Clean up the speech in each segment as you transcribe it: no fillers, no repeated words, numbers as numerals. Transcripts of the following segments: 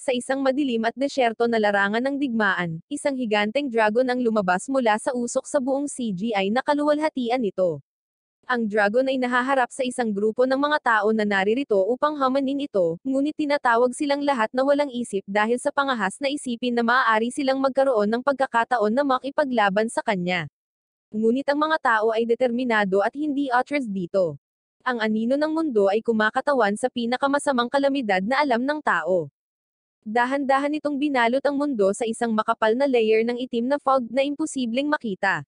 Sa isang madilim at desyerto na larangan ng digmaan, isang higanteng dragon ang lumabas mula sa usok sa buong CGI na kaluwalhatian nito. Ang dragon ay nahaharap sa isang grupo ng mga tao na naririto upang hamanin ito, ngunit tinatawag silang lahat na walang isip dahil sa pangahas na isipin na maaari silang magkaroon ng pagkakataon na makipaglaban sa kanya. Ngunit ang mga tao ay determinado at hindi atras dito. Ang anino ng mundo ay kumakatawan sa pinakamasamang kalamidad na alam ng tao. Dahan-dahan itong binalot ang mundo sa isang makapal na layer ng itim na fog na imposibleng makita.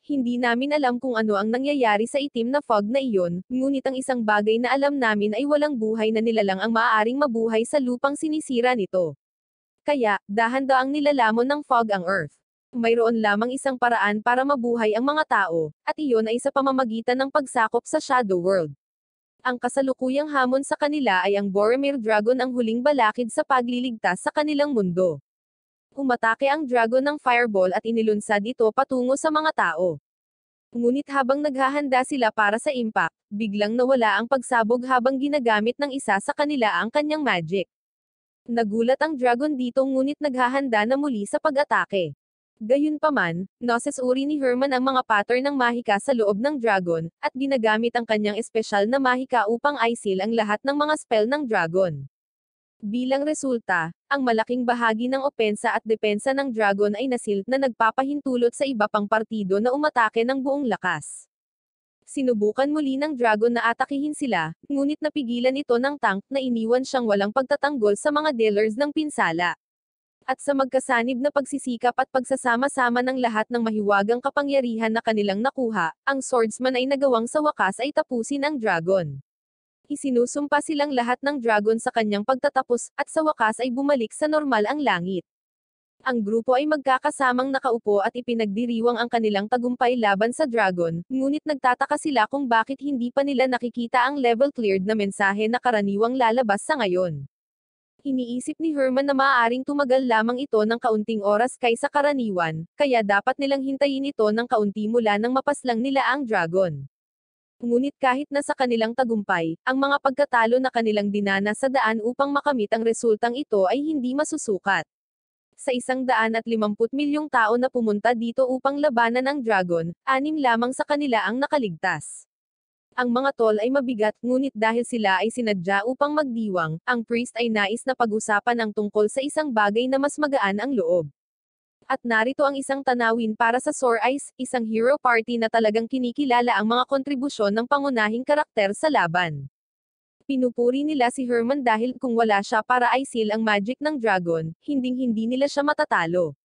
Hindi namin alam kung ano ang nangyayari sa itim na fog na iyon, ngunit ang isang bagay na alam namin ay walang buhay na nilalang ang maaaring mabuhay sa lupang sinisira nito. Kaya, dahan-daang nilalamon ng fog ang Earth. Mayroon lamang isang paraan para mabuhay ang mga tao, at iyon ay sa pamamagitan ng pagsakop sa Shadow World. Ang kasalukuyang hamon sa kanila ay ang Boromir Dragon, ang huling balakid sa pagliligtas sa kanilang mundo. Umatake ang dragon ng fireball at inilunsad ito patungo sa mga tao. Ngunit habang naghahanda sila para sa impact, biglang nawala ang pagsabog habang ginagamit ng isa sa kanila ang kanyang magic. Nagulat ang dragon dito ngunit naghahanda na muli sa pag-atake. Gayunpaman, uri ni Herman ang mga pattern ng mahika sa loob ng dragon, at ginagamit ang kanyang espesyal na mahika upang i-seal ang lahat ng mga spell ng dragon. Bilang resulta, ang malaking bahagi ng opensa at depensa ng dragon ay nasil na nagpapahintulot sa iba pang partido na umatake ng buong lakas. Sinubukan muli ng dragon na atakihin sila, ngunit napigilan ito ng tank na iniwan siyang walang pagtatanggol sa mga dealers ng pinsala. At sa magkasanib na pagsisikap at pagsasama-sama ng lahat ng mahiwagang kapangyarihan na kanilang nakuha, ang swordsman ay nagawang sa wakas ay tapusin ang dragon. Isinusumpa silang lahat ng dragon sa kanyang pagtatapos, at sa wakas ay bumalik sa normal ang langit. Ang grupo ay magkakasamang nakaupo at ipinagdiriwang ang kanilang tagumpay laban sa dragon, ngunit nagtataka sila kung bakit hindi pa nila nakikita ang level cleared na mensahe na karaniwang lalabas sa ngayon. Iniisip ni Herman na maaaring tumagal lamang ito ng kaunting oras kaysa karaniwan, kaya dapat nilang hintayin ito ng kaunti mula nang mapaslang nila ang dragon. Ngunit kahit na sa kanilang tagumpay, ang mga pagkatalo na kanilang dinana sa daan upang makamit ang resultang ito ay hindi masusukat. Sa 150 milyong tao na pumunta dito upang labanan ang dragon, 6 lamang sa kanila ang nakaligtas. Ang mga tol ay mabigat, ngunit dahil sila ay sinadya upang magdiwang, ang priest ay nais na pag-usapan ang tungkol sa isang bagay na mas magaan ang loob. At narito ang isang tanawin para sa Sore Eyes, isang hero party na talagang kinikilala ang mga kontribusyon ng pangunahing karakter sa laban. Pinupuri nila si Herman dahil kung wala siya para i-seal ang magic ng dragon, hinding-hindi nila siya matatalo.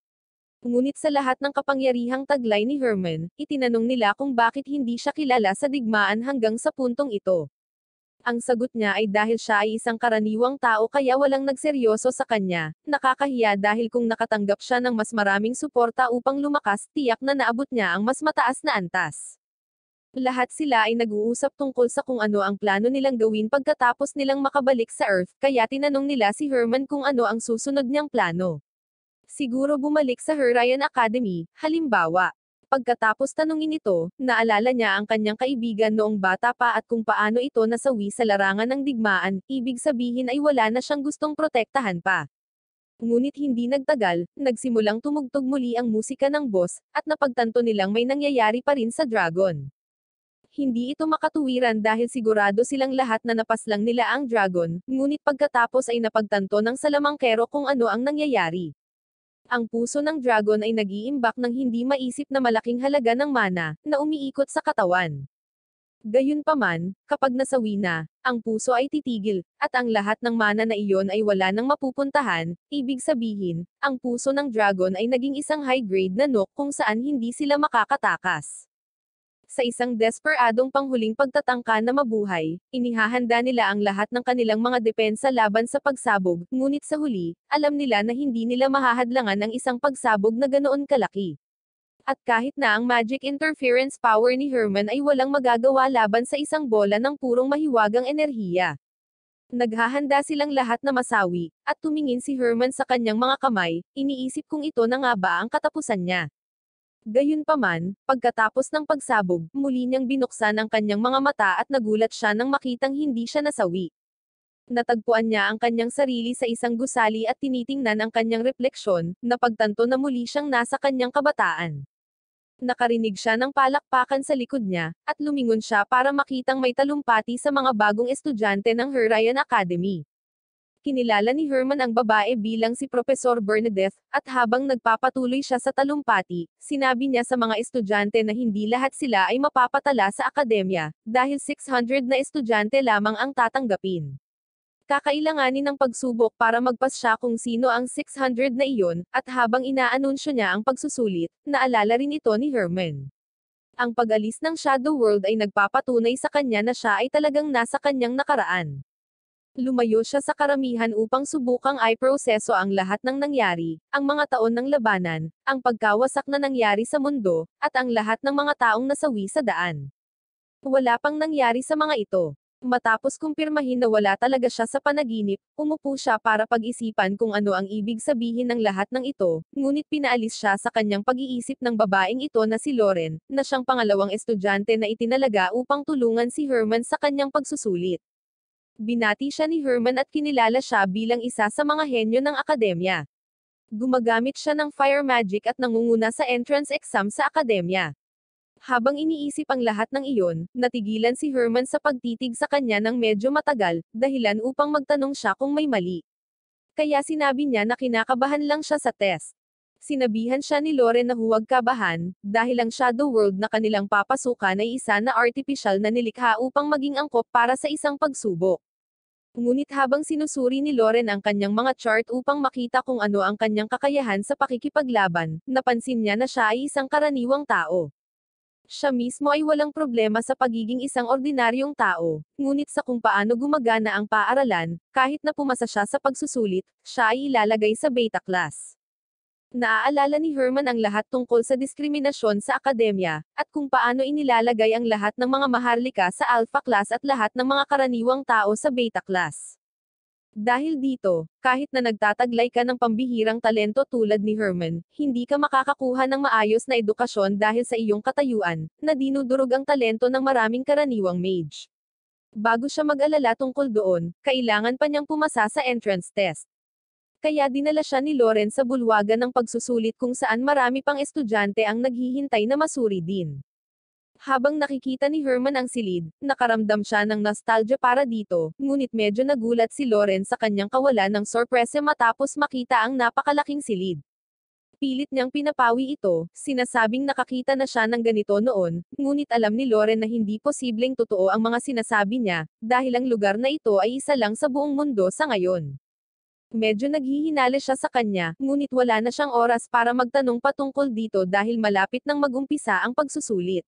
Ngunit sa lahat ng kapangyarihang taglay ni Herman, itinanong nila kung bakit hindi siya kilala sa digmaan hanggang sa puntong ito. Ang sagot niya ay dahil siya ay isang karaniwang tao kaya walang nagseryoso sa kanya, nakakahiya dahil kung nakatanggap siya ng mas maraming suporta upang lumakas, tiyak na naabot niya ang mas mataas na antas. Lahat sila ay nag-uusap tungkol sa kung ano ang plano nilang gawin pagkatapos nilang makabalik sa Earth, kaya tinanong nila si Herman kung ano ang susunod niyang plano. Siguro bumalik sa Herion Academy, halimbawa. Pagkatapos tanungin ito, naalala niya ang kanyang kaibigan noong bata pa at kung paano ito nasawi sa larangan ng digmaan, ibig sabihin ay wala na siyang gustong protektahan pa. Ngunit hindi nagtagal, nagsimulang tumugtog muli ang musika ng boss, at napagtanto nilang may nangyayari pa rin sa dragon. Hindi ito makatuwiran dahil sigurado silang lahat na napaslang nila ang dragon, ngunit pagkatapos ay napagtanto ng salamangkero kung ano ang nangyayari. Ang puso ng dragon ay nag-iimbak ng hindi maisip na malaking halaga ng mana, na umiikot sa katawan. Gayunpaman, kapag nasawi na, ang puso ay titigil, at ang lahat ng mana na iyon ay wala nang mapupuntahan, ibig sabihin, ang puso ng dragon ay naging isang high-grade na nook kung saan hindi sila makakatakas. Sa isang desperadong panghuling pagtatangka na mabuhay, inihahanda nila ang lahat ng kanilang mga depensa laban sa pagsabog, ngunit sa huli, alam nila na hindi nila mahahadlangan ang isang pagsabog na ganoon kalaki. At kahit na ang magic interference power ni Herman ay walang magagawa laban sa isang bola ng purong mahiwagang enerhiya. Naghahanda silang lahat na masawi, at tumingin si Herman sa kanyang mga kamay, iniisip kung ito na nga ba ang katapusan niya. Gayunpaman, pagkatapos ng pagsabog, muli niyang binuksan ang kanyang mga mata at nagulat siya nang makitang hindi siya nasawi. Natagpuan niya ang kanyang sarili sa isang gusali at tinitingnan ang kanyang refleksyon, napagtanto na muli siyang nasa kanyang kabataan. Nakarinig siya ng palakpakan sa likod niya, at lumingon siya para makitang may talumpati sa mga bagong estudyante ng Herayan Academy. Kinilala ni Herman ang babae bilang si Profesor Bernadette, at habang nagpapatuloy siya sa talumpati, sinabi niya sa mga estudyante na hindi lahat sila ay mapapatala sa akademya, dahil 600 na estudyante lamang ang tatanggapin. Kakailanganin ng pagsubok para magpasya kung sino ang 600 na iyon, at habang inaanunsyo niya ang pagsusulit, naalala rin ito ni Herman. Ang pag-alis ng Shadow World ay nagpapatunay sa kanya na siya ay talagang nasa kanyang nakaraan. Lumayo siya sa karamihan upang subukang i-proseso ang lahat ng nangyari, ang mga taon ng labanan, ang pagkawasak na nangyari sa mundo, at ang lahat ng mga taong nasawi sa daan. Wala pang nangyari sa mga ito. Matapos kumpirmahin na wala talaga siya sa panaginip, umupo siya para pag-isipan kung ano ang ibig sabihin ng lahat ng ito, ngunit pinaalis siya sa kanyang pag-iisip ng babaeng ito na si Lauren, na siyang pangalawang estudyante na itinalaga upang tulungan si Herman sa kanyang pagsusulit. Binati siya ni Herman at kinilala siya bilang isa sa mga henyo ng akademya. Gumagamit siya ng fire magic at nangunguna sa entrance exam sa akademya. Habang iniisip ang lahat ng iyon, natigilan si Herman sa pagtitig sa kanya ng medyo matagal, dahilan upang magtanong siya kung may mali. Kaya sinabi niya na kinakabahan lang siya sa test. Sinabihan siya ni Lauren na huwag kabahan, dahil ang Shadow World na kanilang papasukan ay isa na artificial na nilikha upang maging angkop para sa isang pagsubok. Ngunit habang sinusuri ni Lauren ang kanyang mga chart upang makita kung ano ang kanyang kakayahan sa pakikipaglaban, napansin niya na siya ay isang karaniwang tao. Siya mismo ay walang problema sa pagiging isang ordinaryong tao, ngunit sa kung paano gumagana ang paaralan, kahit na pumasa siya sa pagsusulit, siya ay ilalagay sa beta class. Naaalala ni Herman ang lahat tungkol sa diskriminasyon sa akademya, at kung paano inilalagay ang lahat ng mga maharlika sa alpha class at lahat ng mga karaniwang tao sa beta class. Dahil dito, kahit na nagtataglay ka ng pambihirang talento tulad ni Herman, hindi ka makakakuha ng maayos na edukasyon dahil sa iyong katayuan, na dinudurog ang talento ng maraming karaniwang mage. Bago siya mag-alala tungkol doon, kailangan pa niyang pumasa sa entrance test. Kaya dinala siya ni Lauren sa bulwagan ng pagsusulit kung saan marami pang estudyante ang naghihintay na masuri din. Habang nakikita ni Herman ang silid, nakaramdam siya ng nostalgia para dito, ngunit medyo nagulat si Lauren sa kanyang kawalan ng sorpresa matapos makita ang napakalaking silid. Pilit niyang pinapawi ito, sinasabing nakakita na siya ng ganito noon, ngunit alam ni Lauren na hindi posibleng totoo ang mga sinasabi niya, dahil ang lugar na ito ay isa lang sa buong mundo sa ngayon. Medyo naghihinala siya sa kanya, ngunit wala na siyang oras para magtanong patungkol dito dahil malapit nang magumpisa ang pagsusulit.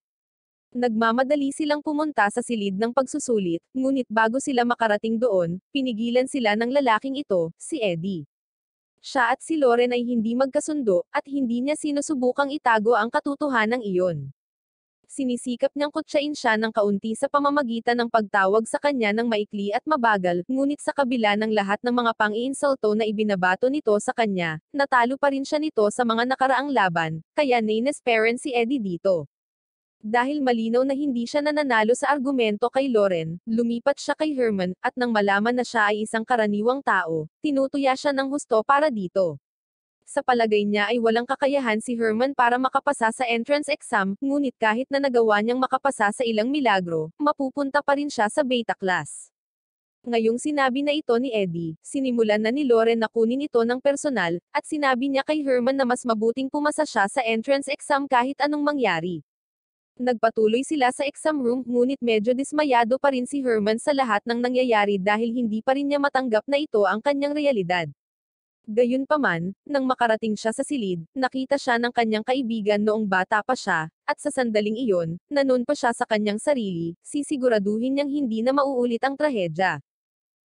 Nagmamadali silang pumunta sa silid ng pagsusulit, ngunit bago sila makarating doon, pinigilan sila ng lalaking ito, si Eddie. Siya at si Lauren ay hindi magkasundo, at hindi niya sinusubukang itago ang katotohanan iyon. Sinisikap niyang kutsain siya ng kaunti sa pamamagitan ng pagtawag sa kanya ng maikli at mabagal, ngunit sa kabila ng lahat ng mga pang-iinsulto na ibinabato nito sa kanya, natalo pa rin siya nito sa mga nakaraang laban, kaya nainesperan si Eddie dito. Dahil malinaw na hindi siya nananalo sa argumento kay Lauren, lumipat siya kay Herman, at nang malaman na siya ay isang karaniwang tao, tinutuya siya ng husto para dito. Sa palagay niya ay walang kakayahan si Herman para makapasa sa entrance exam, ngunit kahit na nagawa niyang makapasa sa ilang milagro, mapupunta pa rin siya sa beta class. Ngayong sinabi na ito ni Eddie, sinimulan na ni Lauren na kunin ito ng personal, at sinabi niya kay Herman na mas mabuting pumasa siya sa entrance exam kahit anong mangyari. Nagpatuloy sila sa exam room, ngunit medyo dismayado pa rin si Herman sa lahat ng nangyayari dahil hindi pa rin niya matanggap na ito ang kanyang realidad. Gayunpaman, nang makarating siya sa silid, nakita siya ng kanyang kaibigan noong bata pa siya, at sa sandaling iyon, nanon pa siya sa kanyang sarili, sisiguraduhin niyang hindi na mauulit ang trahedya.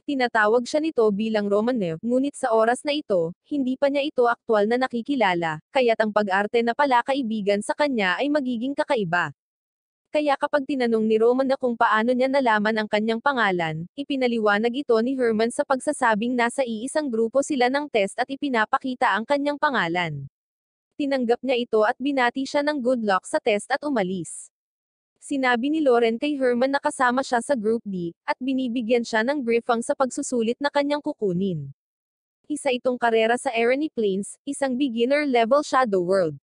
Tinatawag siya nito bilang Romanev, ngunit sa oras na ito, hindi pa niya ito aktwal na nakikilala, kaya't ang pag-arte na pala kaibigan sa kanya ay magiging kakaiba. Kaya kapag tinanong ni Roman na kung paano niya nalaman ang kanyang pangalan, ipinaliwanag ito ni Herman sa pagsasabing nasa iisang grupo sila ng test at ipinapakita ang kanyang pangalan. Tinanggap niya ito at binati siya ng good luck sa test at umalis. Sinabi ni Lauren kay Herman na kasama siya sa Group D, at binibigyan siya ng briefing sa pagsusulit na kanyang kukunin. Isa itong karera sa Erenie Plains, isang beginner-level Shadow World.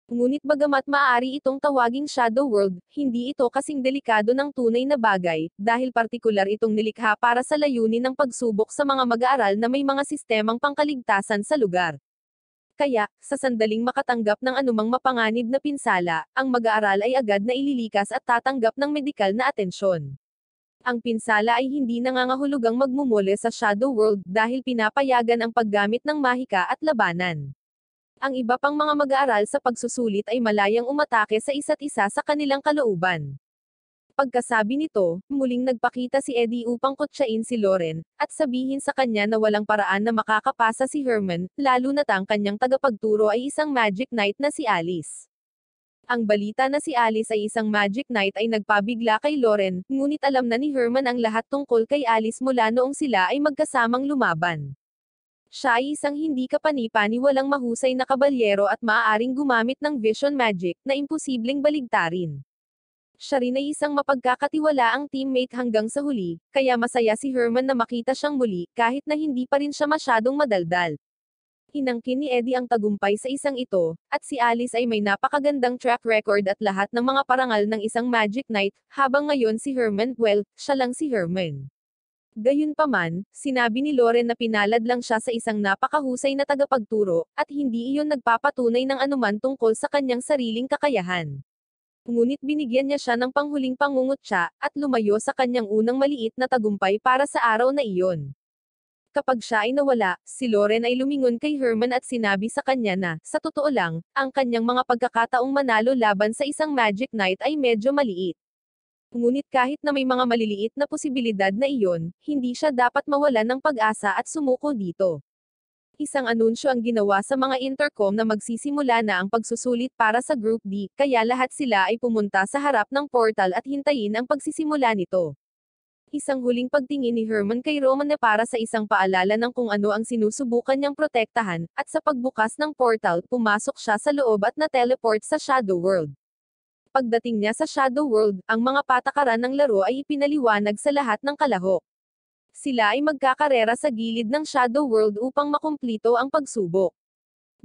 Ngunit bagamat maaari itong tawaging Shadow World, hindi ito kasing delikado ng tunay na bagay, dahil partikular itong nilikha para sa layunin ng pagsubok sa mga mag-aaral na may mga sistemang pangkaligtasan sa lugar. Kaya, sa sandaling makatanggap ng anumang mapanganib na pinsala, ang mag-aaral ay agad na ililikas at tatanggap ng medikal na atensyon. Ang pinsala ay hindi nangangahulugang magmumole sa Shadow World dahil pinapayagan ang paggamit ng mahika at labanan. Ang iba pang mga mag-aaral sa pagsusulit ay malayang umatake sa isa't isa sa kanilang kalooban. Pagkasabi nito, muling nagpakita si Eddie upang kutsain si Lauren, at sabihin sa kanya na walang paraan na makakapasa si Herman, lalo na't ang kanyang tagapagturo ay isang Magic Knight na si Alice. Ang balita na si Alice ay isang Magic Knight ay nagpabigla kay Lauren, ngunit alam na ni Herman ang lahat tungkol kay Alice mula noong sila ay magkasamang lumaban. Siya ay isang hindi kapani-paniwalang mahusay na kabalyero at maaaring gumamit ng Vision Magic, na imposibleng baligtarin. Siya rin ay isang mapagkakatiwalaang teammate hanggang sa huli, kaya masaya si Herman na makita siyang muli, kahit na hindi pa rin siya masyadong madaldal. Inangkin ni Eddie ang tagumpay sa isang ito, at si Alice ay may napakagandang track record at lahat ng mga parangal ng isang Magic Knight, habang ngayon si Herman, well, siya lang si Herman. Gayunpaman, sinabi ni Lauren na pinalad lang siya sa isang napakahusay na tagapagturo, at hindi iyon nagpapatunay ng anuman tungkol sa kanyang sariling kakayahan. Ngunit binigyan niya siya ng panghuling pangungutya, at lumayo sa kanyang unang maliit na tagumpay para sa araw na iyon. Kapag siya ay nawala, si Lauren ay lumingon kay Herman at sinabi sa kanya na, sa totoo lang, ang kanyang mga pagkakataong manalo laban sa isang Magic Knight ay medyo maliit. Ngunit kahit na may mga maliliit na posibilidad na iyon, hindi siya dapat mawalan ng pag-asa at sumuko dito. Isang anunsyo ang ginawa sa mga intercom na magsisimula na ang pagsusulit para sa Group D, kaya lahat sila ay pumunta sa harap ng portal at hintayin ang pagsisimula nito. Isang huling pagtingin ni Herman kay Roman na para sa isang paalala ng kung ano ang sinusubukan niyang protektahan, at sa pagbukas ng portal, pumasok siya sa loob at na-teleport sa Shadow World. Pagdating niya sa Shadow World, ang mga patakaran ng laro ay ipinaliwanag sa lahat ng kalahok. Sila ay magkakarera sa gilid ng Shadow World upang makumplito ang pagsubok.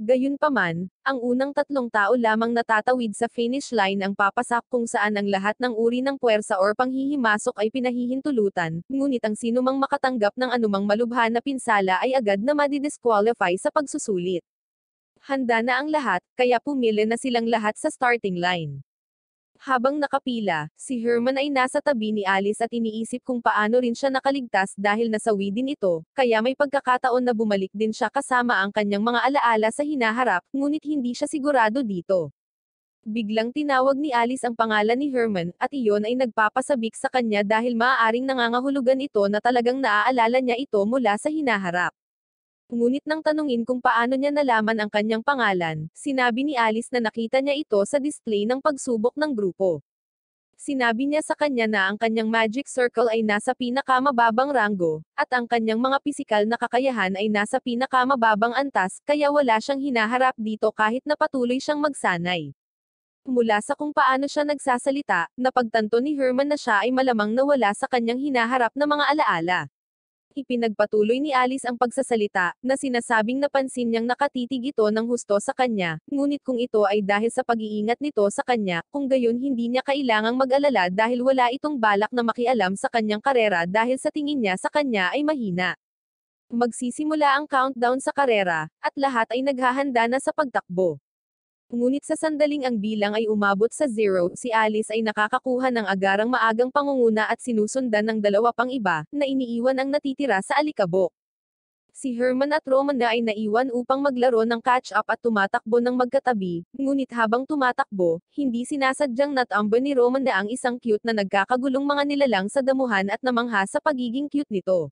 Gayunpaman, ang unang 3 tao lamang natatawid sa finish line ang papasak kung saan ang lahat ng uri ng puwersa or panghihimasok ay pinahihintulutan, ngunit ang sinumang makatanggap ng anumang malubha na pinsala ay agad na madidisqualify sa pagsusulit. Handa na ang lahat, kaya pumili na silang lahat sa starting line. Habang nakapila, si Herman ay nasa tabi ni Alice at iniisip kung paano rin siya nakaligtas dahil nasawi din ito, kaya may pagkakataon na bumalik din siya kasama ang kanyang mga alaala sa hinaharap, ngunit hindi siya sigurado dito. Biglang tinawag ni Alice ang pangalan ni Herman, at iyon ay nagpapasabik sa kanya dahil maaaring nangangahulugan ito na talagang naaalala niya ito mula sa hinaharap. Ngunit nang tanungin kung paano niya nalaman ang kanyang pangalan, sinabi ni Alice na nakita niya ito sa display ng pagsubok ng grupo. Sinabi niya sa kanya na ang kanyang magic circle ay nasa pinakamababang ranggo, at ang kanyang mga pisikal na kakayahan ay nasa pinakamababang antas, kaya wala siyang hinaharap dito kahit na patuloy siyang magsanay. Mula sa kung paano siya nagsasalita, napagtanto ni Herman na siya ay malamang nawala sa kanyang hinaharap na mga alaala. Ipinagpatuloy ni Alice ang pagsasalita, na sinasabing napansin niyang nakatitig ito ng husto sa kanya, ngunit kung ito ay dahil sa pag-iingat nito sa kanya, kung gayon hindi niya kailangang mag-alala dahil wala itong balak na makialam sa kanyang karera dahil sa tingin niya sa kanya ay mahina. Magsisimula ang countdown sa karera, at lahat ay naghahanda na sa pagtakbo. Ngunit sa sandaling ang bilang ay umabot sa 0, si Alice ay nakakakuha ng agarang maagang pangunguna at sinusundan ng 2 pang iba, na iniiwan ang natitira sa alikabok. Si Herman at Roman na ay naiwan upang maglaro ng catch-up at tumatakbo ng magkatabi, ngunit habang tumatakbo, hindi sinasadyang natambo ni Roman na ang isang cute na nagkakagulong mga nilalang sa damuhan at namangha sa pagiging cute nito.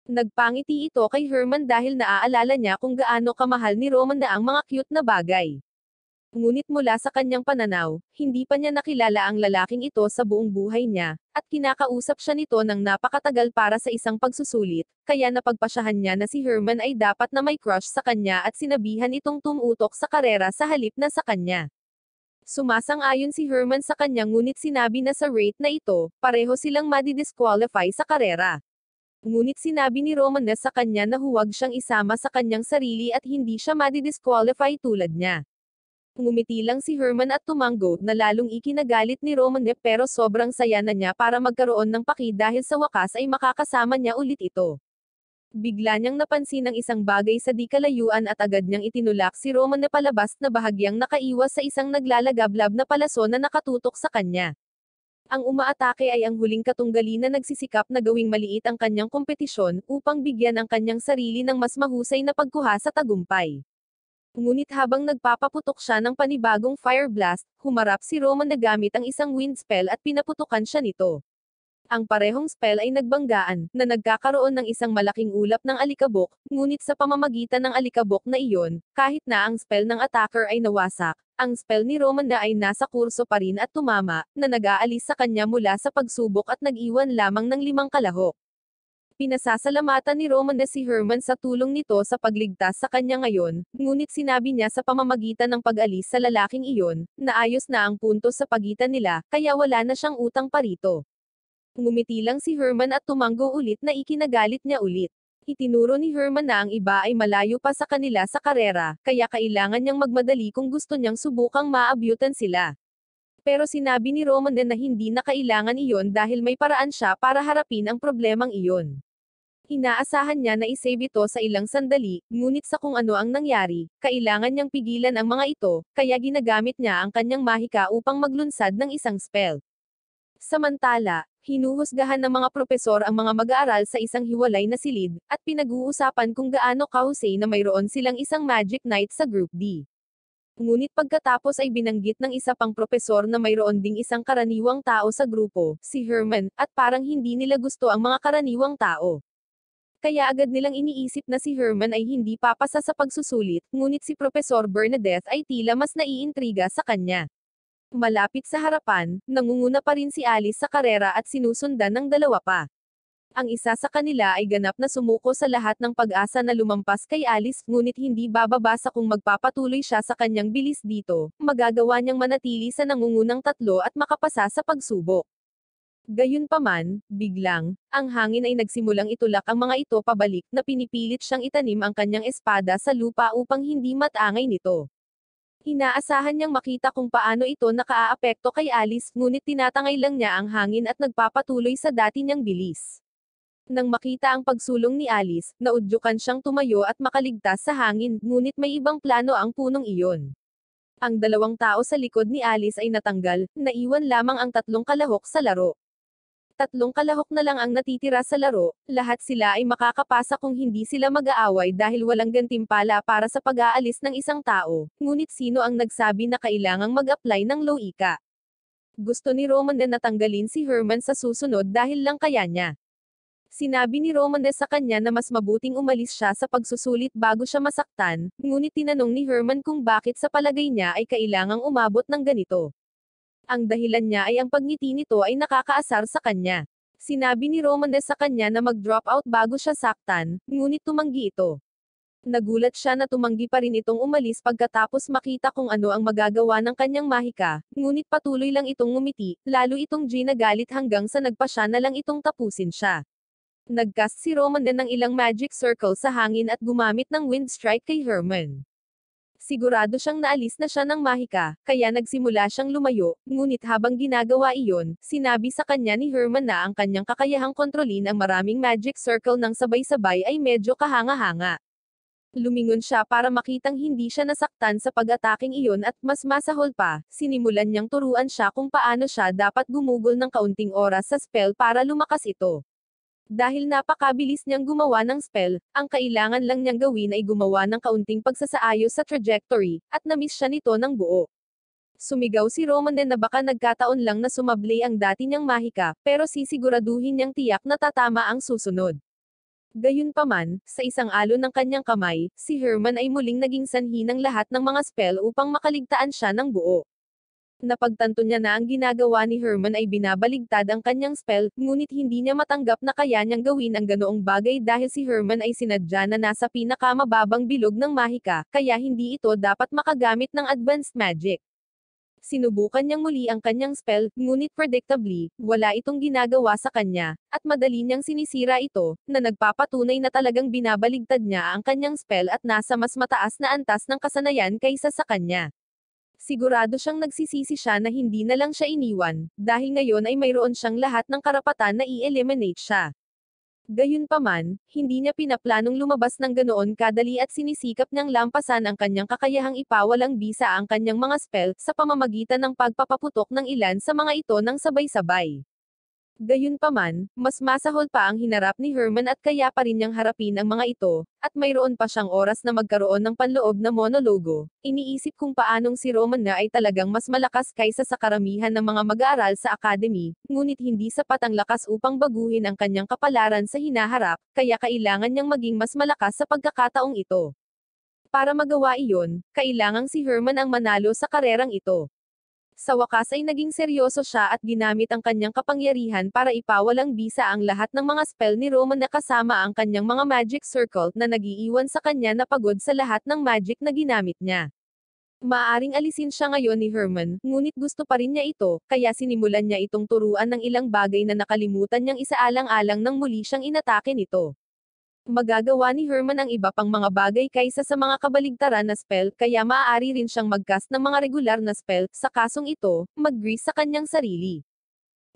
Nagpangiti ito kay Herman dahil naaalala niya kung gaano kamahal ni Roman na ang mga cute na bagay. Ngunit mula sa kanyang pananaw, hindi pa niya nakilala ang lalaking ito sa buong buhay niya, at kinakausap siya nito ng napakatagal para sa isang pagsusulit, kaya napagpasyahan niya na si Herman ay dapat na may crush sa kanya at sinabihan itong tumutok sa karera sa halip na sa kanya. Sumasang-ayon si Herman sa kanya ngunit sinabi na sa rate na ito, pareho silang madidisqualify sa karera. Ngunit sinabi ni Roman na sa kanya na huwag siyang isama sa kanyang sarili at hindi siya madidisqualify tulad niya. Ngumiti lang si Herman at tumanggo na lalong ikinagalit ni Roman pero sobrang saya na niya para magkaroon ng paki dahil sa wakas ay makakasama niya ulit ito. Bigla niyang napansin ang isang bagay sa di kalayuan at agad niyang itinulak si Roman na palabas na bahagyang nakaiwas sa isang naglalagablab na palaso na nakatutok sa kanya. Ang umaatake ay ang huling katunggali na nagsisikap na gawing maliit ang kanyang kompetisyon upang bigyan ang kanyang sarili ng mas mahusay na pagkuha sa tagumpay. Ngunit habang nagpapaputok siya ng panibagong fire blast, humarap si Roman na gamit ang isang wind spell at pinaputukan siya nito. Ang parehong spell ay nagbanggaan, na nagkakaroon ng isang malaking ulap ng alikabok, ngunit sa pamamagitan ng alikabok na iyon, kahit na ang spell ng attacker ay nawasak, ang spell ni Roman na ay nasa kurso pa rin at tumama, na nag-aalis sa kanya mula sa pagsubok at nag-iwan lamang ng 5 kalahok. Pinasasalamatan ni Roman na si Herman sa tulong nito sa pagligtas sa kanya ngayon, ngunit sinabi niya sa pamamagitan ng pag-alis sa lalaking iyon, na ayos na ang puntos sa pagitan nila, kaya wala na siyang utang pa rito. Ngumiti lang si Herman at tumanggo ulit na ikinagalit niya ulit. Itinuro ni Herman na ang iba ay malayo pa sa kanila sa karera, kaya kailangan niyang magmadali kung gusto niyang subukang maabyutan sila. Pero sinabi ni Roman din na hindi na kailangan iyon dahil may paraan siya para harapin ang problemang iyon. Inaasahan niya na isave ito sa ilang sandali, ngunit sa kung ano ang nangyari, kailangan niyang pigilan ang mga ito, kaya ginagamit niya ang kanyang mahika upang maglunsad ng isang spell. Samantala, hinuhusgahan ng mga propesor ang mga mag-aaral sa isang hiwalay na silid, at pinag-uusapan kung gaano kahusay na mayroon silang isang Magic Knight sa Group D. Ngunit pagkatapos ay binanggit ng isa pang propesor na mayroon ding isang karaniwang tao sa grupo, si Herman, at parang hindi nila gusto ang mga karaniwang tao. Kaya agad nilang iniisip na si Herman ay hindi papasa sa pagsusulit, ngunit si Professor Bernadette ay tila mas naiintriga sa kanya. Malapit sa harapan, nangunguna pa rin si Alice sa karera at sinusundan ng 2 pa. Ang isa sa kanila ay ganap na sumuko sa lahat ng pag-asa na lumampas kay Alice, ngunit hindi bababa sa kung magpapatuloy siya sa kanyang bilis dito, magagawa niyang manatili sa nangungunang 3 at makapasa sa pagsubok. Gayunpaman, biglang, ang hangin ay nagsimulang itulak ang mga ito pabalik na pinipilit siyang itanim ang kanyang espada sa lupa upang hindi matangay nito. Inaasahan niyang makita kung paano ito nakaaapekto kay Alice, ngunit tinatangay lang niya ang hangin at nagpapatuloy sa dati niyang bilis. Nang makita ang pagsulong ni Alice, naudyukan siyang tumayo at makaligtas sa hangin, ngunit may ibang plano ang punong iyon. Ang 2 tao sa likod ni Alice ay natanggal, naiwan lamang ang 3 kalahok sa laro. 3 kalahok na lang ang natitira sa laro, lahat sila ay makakapasa kung hindi sila mag-aaway dahil walang gantimpala para sa pag-aalis ng isang tao, ngunit sino ang nagsabi na kailangang mag-apply ng low ika? Gusto ni Roman na natanggalin si Herman sa susunod dahil lang kaya niya. Sinabi ni Roman sa kanya na mas mabuting umalis siya sa pagsusulit bago siya masaktan, ngunit tinanong ni Herman kung bakit sa palagay niya ay kailangang umabot ng ganito. Ang dahilan niya ay ang pagngiti nito ay nakakaasar sa kanya. Sinabi ni Roman sa kanya na mag-drop out bago siya saktan, ngunit tumanggi ito. Nagulat siya na tumanggi pa rin itong umalis pagkatapos makita kung ano ang magagawa ng kanyang mahika, ngunit patuloy lang itong ngumiti, lalo itong ginagalit hanggang sa nagpasya na lang itong tapusin siya. Nagcast si Roman ng ilang magic circle sa hangin at gumamit ng wind strike kay Herman. Sigurado siyang naalis na siya ng mahika, kaya nagsimula siyang lumayo, ngunit habang ginagawa iyon, sinabi sa kanya ni Herman na ang kanyang kakayahang kontrolin ang maraming magic circle ng sabay-sabay ay medyo kahanga-hanga. Lumingon siya para makitang hindi siya nasaktan sa pag-ataking iyon at mas masahol pa, sinimulan niyang turuan siya kung paano siya dapat gumugol ng kaunting oras sa spell para lumakas ito. Dahil napakabilis niyang gumawa ng spell, ang kailangan lang niyang gawin ay gumawa ng kaunting pagsasaayos sa trajectory, at na-miss siya nito ng buo. Sumigaw si Roman na baka nagkataon lang na sumablay ang dati niyang mahika, pero sisiguraduhin niyang tiyak na tatama ang susunod. Gayunpaman, sa isang alon ng kanyang kamay, si Herman ay muling naging sanhi ng lahat ng mga spell upang makaligtaan siya ng buo. Napagtanto niya na ang ginagawa ni Herman ay binabaligtad ang kanyang spell, ngunit hindi niya matanggap na kaya niyang gawin ang ganoong bagay dahil si Herman ay sinadya na nasa pinakamababang bilog ng mahika, kaya hindi ito dapat makagamit ng advanced magic. Sinubukan niyang muli ang kanyang spell, ngunit predictably, wala itong ginagawa sa kanya, at madali niyang sinisira ito, na nagpapatunay na talagang binabaligtad niya ang kanyang spell at nasa mas mataas na antas ng kasanayan kaysa sa kanya. Sigurado siyang nagsisisi siya na hindi na lang siya iniwan, dahil ngayon ay mayroon siyang lahat ng karapatan na i-eliminate siya. Gayunpaman, hindi niya pinaplanong lumabas ng ganoon kadali at sinisikap niyang lampasan ang kanyang kakayahang ipawalang bisa ang kanyang mga spell sa pamamagitan ng pagpapaputok ng ilan sa mga ito ng sabay-sabay. Gayunpaman, mas masahol pa ang hinarap ni Herman at kaya pa rin niyang harapin ang mga ito, at mayroon pa siyang oras na magkaroon ng panloob na monologo. Iniisip kung paanong si Roman na ay talagang mas malakas kaysa sa karamihan ng mga mag-aaral sa academy, ngunit hindi sapat ang lakas upang baguhin ang kanyang kapalaran sa hinaharap, kaya kailangan niyang maging mas malakas sa pagkakataong ito. Para magawa iyon, kailangang si Herman ang manalo sa karerang ito. Sa wakas ay naging seryoso siya at ginamit ang kanyang kapangyarihan para ipawalang bisa ang lahat ng mga spell ni Roman na kasama ang kanyang mga magic circle na nagiiwan sa kanya na pagod sa lahat ng magic na ginamit niya. Maaring alisin siya ngayon ni Herman, ngunit gusto pa rin niya ito, kaya sinimulan niya itong turuan ng ilang bagay na nakalimutan niyang isaalang-alang nang muli siyang inatake nito. Magagawa ni Herman ang iba pang mga bagay kaysa sa mga kabaligtaran na spell, kaya maaari rin siyang mag-cast ng mga regular na spell, sa kasong ito, mag-grease sa kanyang sarili.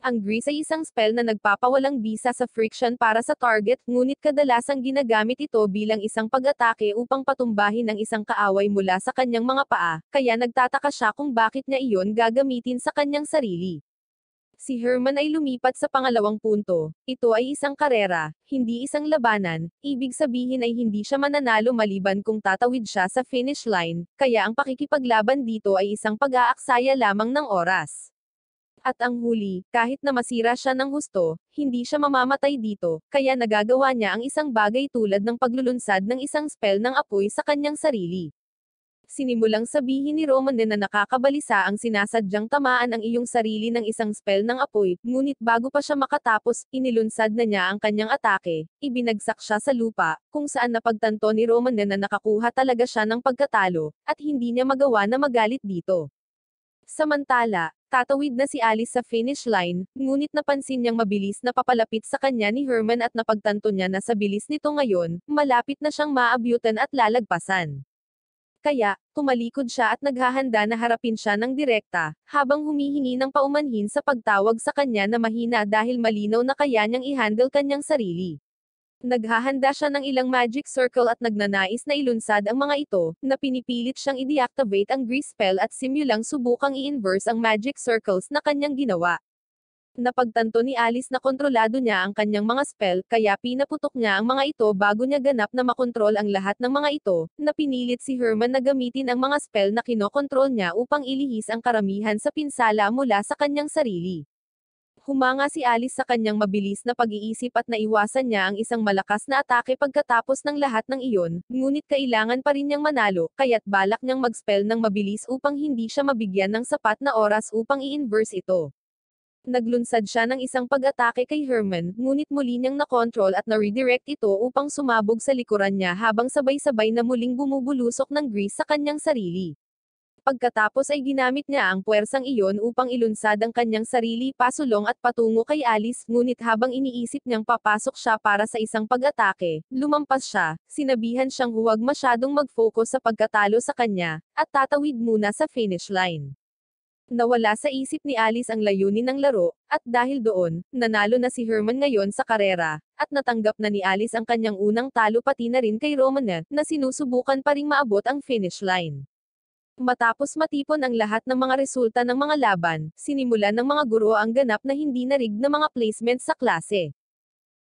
Ang grease ay isang spell na nagpapawalang bisa sa friction para sa target, ngunit kadalasang ginagamit ito bilang isang pag-atake upang patumbahin ang isang kaaway mula sa kanyang mga paa, kaya nagtataka siya kung bakit niya iyon gagamitin sa kanyang sarili. Si Herman ay lumipat sa pangalawang punto. Ito ay isang karera, hindi isang labanan, ibig sabihin ay hindi siya mananalo maliban kung tatawid siya sa finish line, kaya ang pakikipaglaban dito ay isang pag-aaksaya lamang ng oras. At ang huli, kahit na masira siya ng husto, hindi siya mamamatay dito, kaya nagagawa niya ang isang bagay tulad ng paglulunsad ng isang spell ng apoy sa kanyang sarili. Sinimulang sabihin ni Roman na nakakabalisa ang sinasadyang tamaan ang iyong sarili ng isang spell ng apoy, ngunit bago pa siya makatapos, inilunsad na niya ang kanyang atake, ibinagsak siya sa lupa, kung saan napagtanto ni Roman na nakakuha talaga siya ng pagkatalo, at hindi niya magawa na magalit dito. Samantala, tatawid na si Alice sa finish line, ngunit napansin niyang mabilis na papalapit sa kanya ni Herman at napagtanto niya na sa bilis nito ngayon, malapit na siyang maabyutan at lalagpasan. Kaya, tumalikod siya at naghahanda na harapin siya ng direkta, habang humihingi ng paumanhin sa pagtawag sa kanya na mahina dahil malinaw na kaya niyang i-handle kanyang sarili. Naghahanda siya ng ilang magic circle at nagnanais na ilunsad ang mga ito, na pinipilit siyang i-deactivate ang grease spell at simulang subukang i-inverse ang magic circles na kanyang ginawa. Napagtanto ni Alice na kontrolado niya ang kanyang mga spell, kaya pinaputok niya ang mga ito bago niya ganap na makontrol ang lahat ng mga ito, na pinilit si Herman na gamitin ang mga spell na kinokontrol niya upang ilihis ang karamihan sa pinsala mula sa kanyang sarili. Humanga si Alice sa kanyang mabilis na pag-iisip at naiwasan niya ang isang malakas na atake pagkatapos ng lahat ng iyon, ngunit kailangan pa rin niyang manalo, kaya't balak niyang mag-spell ng mabilis upang hindi siya mabigyan ng sapat na oras upang i-inverse ito. Naglunsad siya ng isang pag-atake kay Herman, ngunit muli niyang nakontrol at na-redirect ito upang sumabog sa likuran niya habang sabay-sabay na muling bumubulusok ng grease sa kanyang sarili. Pagkatapos ay ginamit niya ang puwersang iyon upang ilunsad ang kanyang sarili pasulong at patungo kay Alice, ngunit habang iniisip niyang papasok siya para sa isang pag-atake, lumampas siya, sinabihan siyang huwag masyadong mag-focus sa pagkatalo sa kanya, at tatawid muna sa finish line. Nawala sa isip ni Alice ang layunin ng laro, at dahil doon, nanalo na si Herman ngayon sa karera, at natanggap na ni Alice ang kanyang unang talo pati na rin kay Roman na sinusubukan pa ring maabot ang finish line. Matapos matipon ang lahat ng mga resulta ng mga laban, sinimulan ng mga guro ang ganap na hindi narig na mga placement sa klase.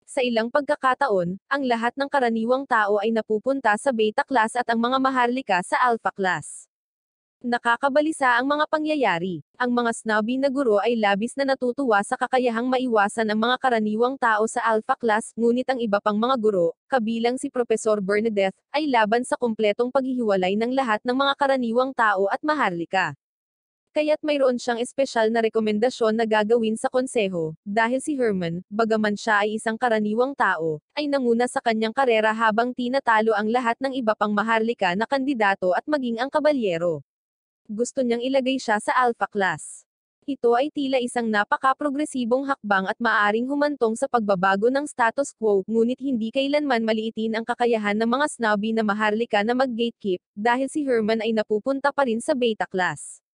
Sa ilang pagkakataon, ang lahat ng karaniwang tao ay napupunta sa beta class at ang mga maharlika sa alpha class. Nakakabalisa ang mga pangyayari. Ang mga snobby na guro ay labis na natutuwa sa kakayahang maiwasan ang mga karaniwang tao sa alpha class, ngunit ang iba pang mga guro, kabilang si Professor Bernadette, ay laban sa kumpletong paghihiwalay ng lahat ng mga karaniwang tao at maharlika. Kaya't mayroon siyang espesyal na rekomendasyon na gagawin sa konseho, dahil si Herman, bagaman siya ay isang karaniwang tao, ay nanguna sa kanyang karera habang tinatalo ang lahat ng iba pang maharlika na kandidato at maging ang kabalyero. Gusto niyang ilagay siya sa Alpha Class. Ito ay tila isang napaka-progresibong hakbang at maaring humantong sa pagbabago ng status quo, ngunit hindi kailanman maliitin ang kakayahan ng mga snobby na maharlika na mag-gatekeep, dahil si Herman ay napupunta pa rin sa beta class.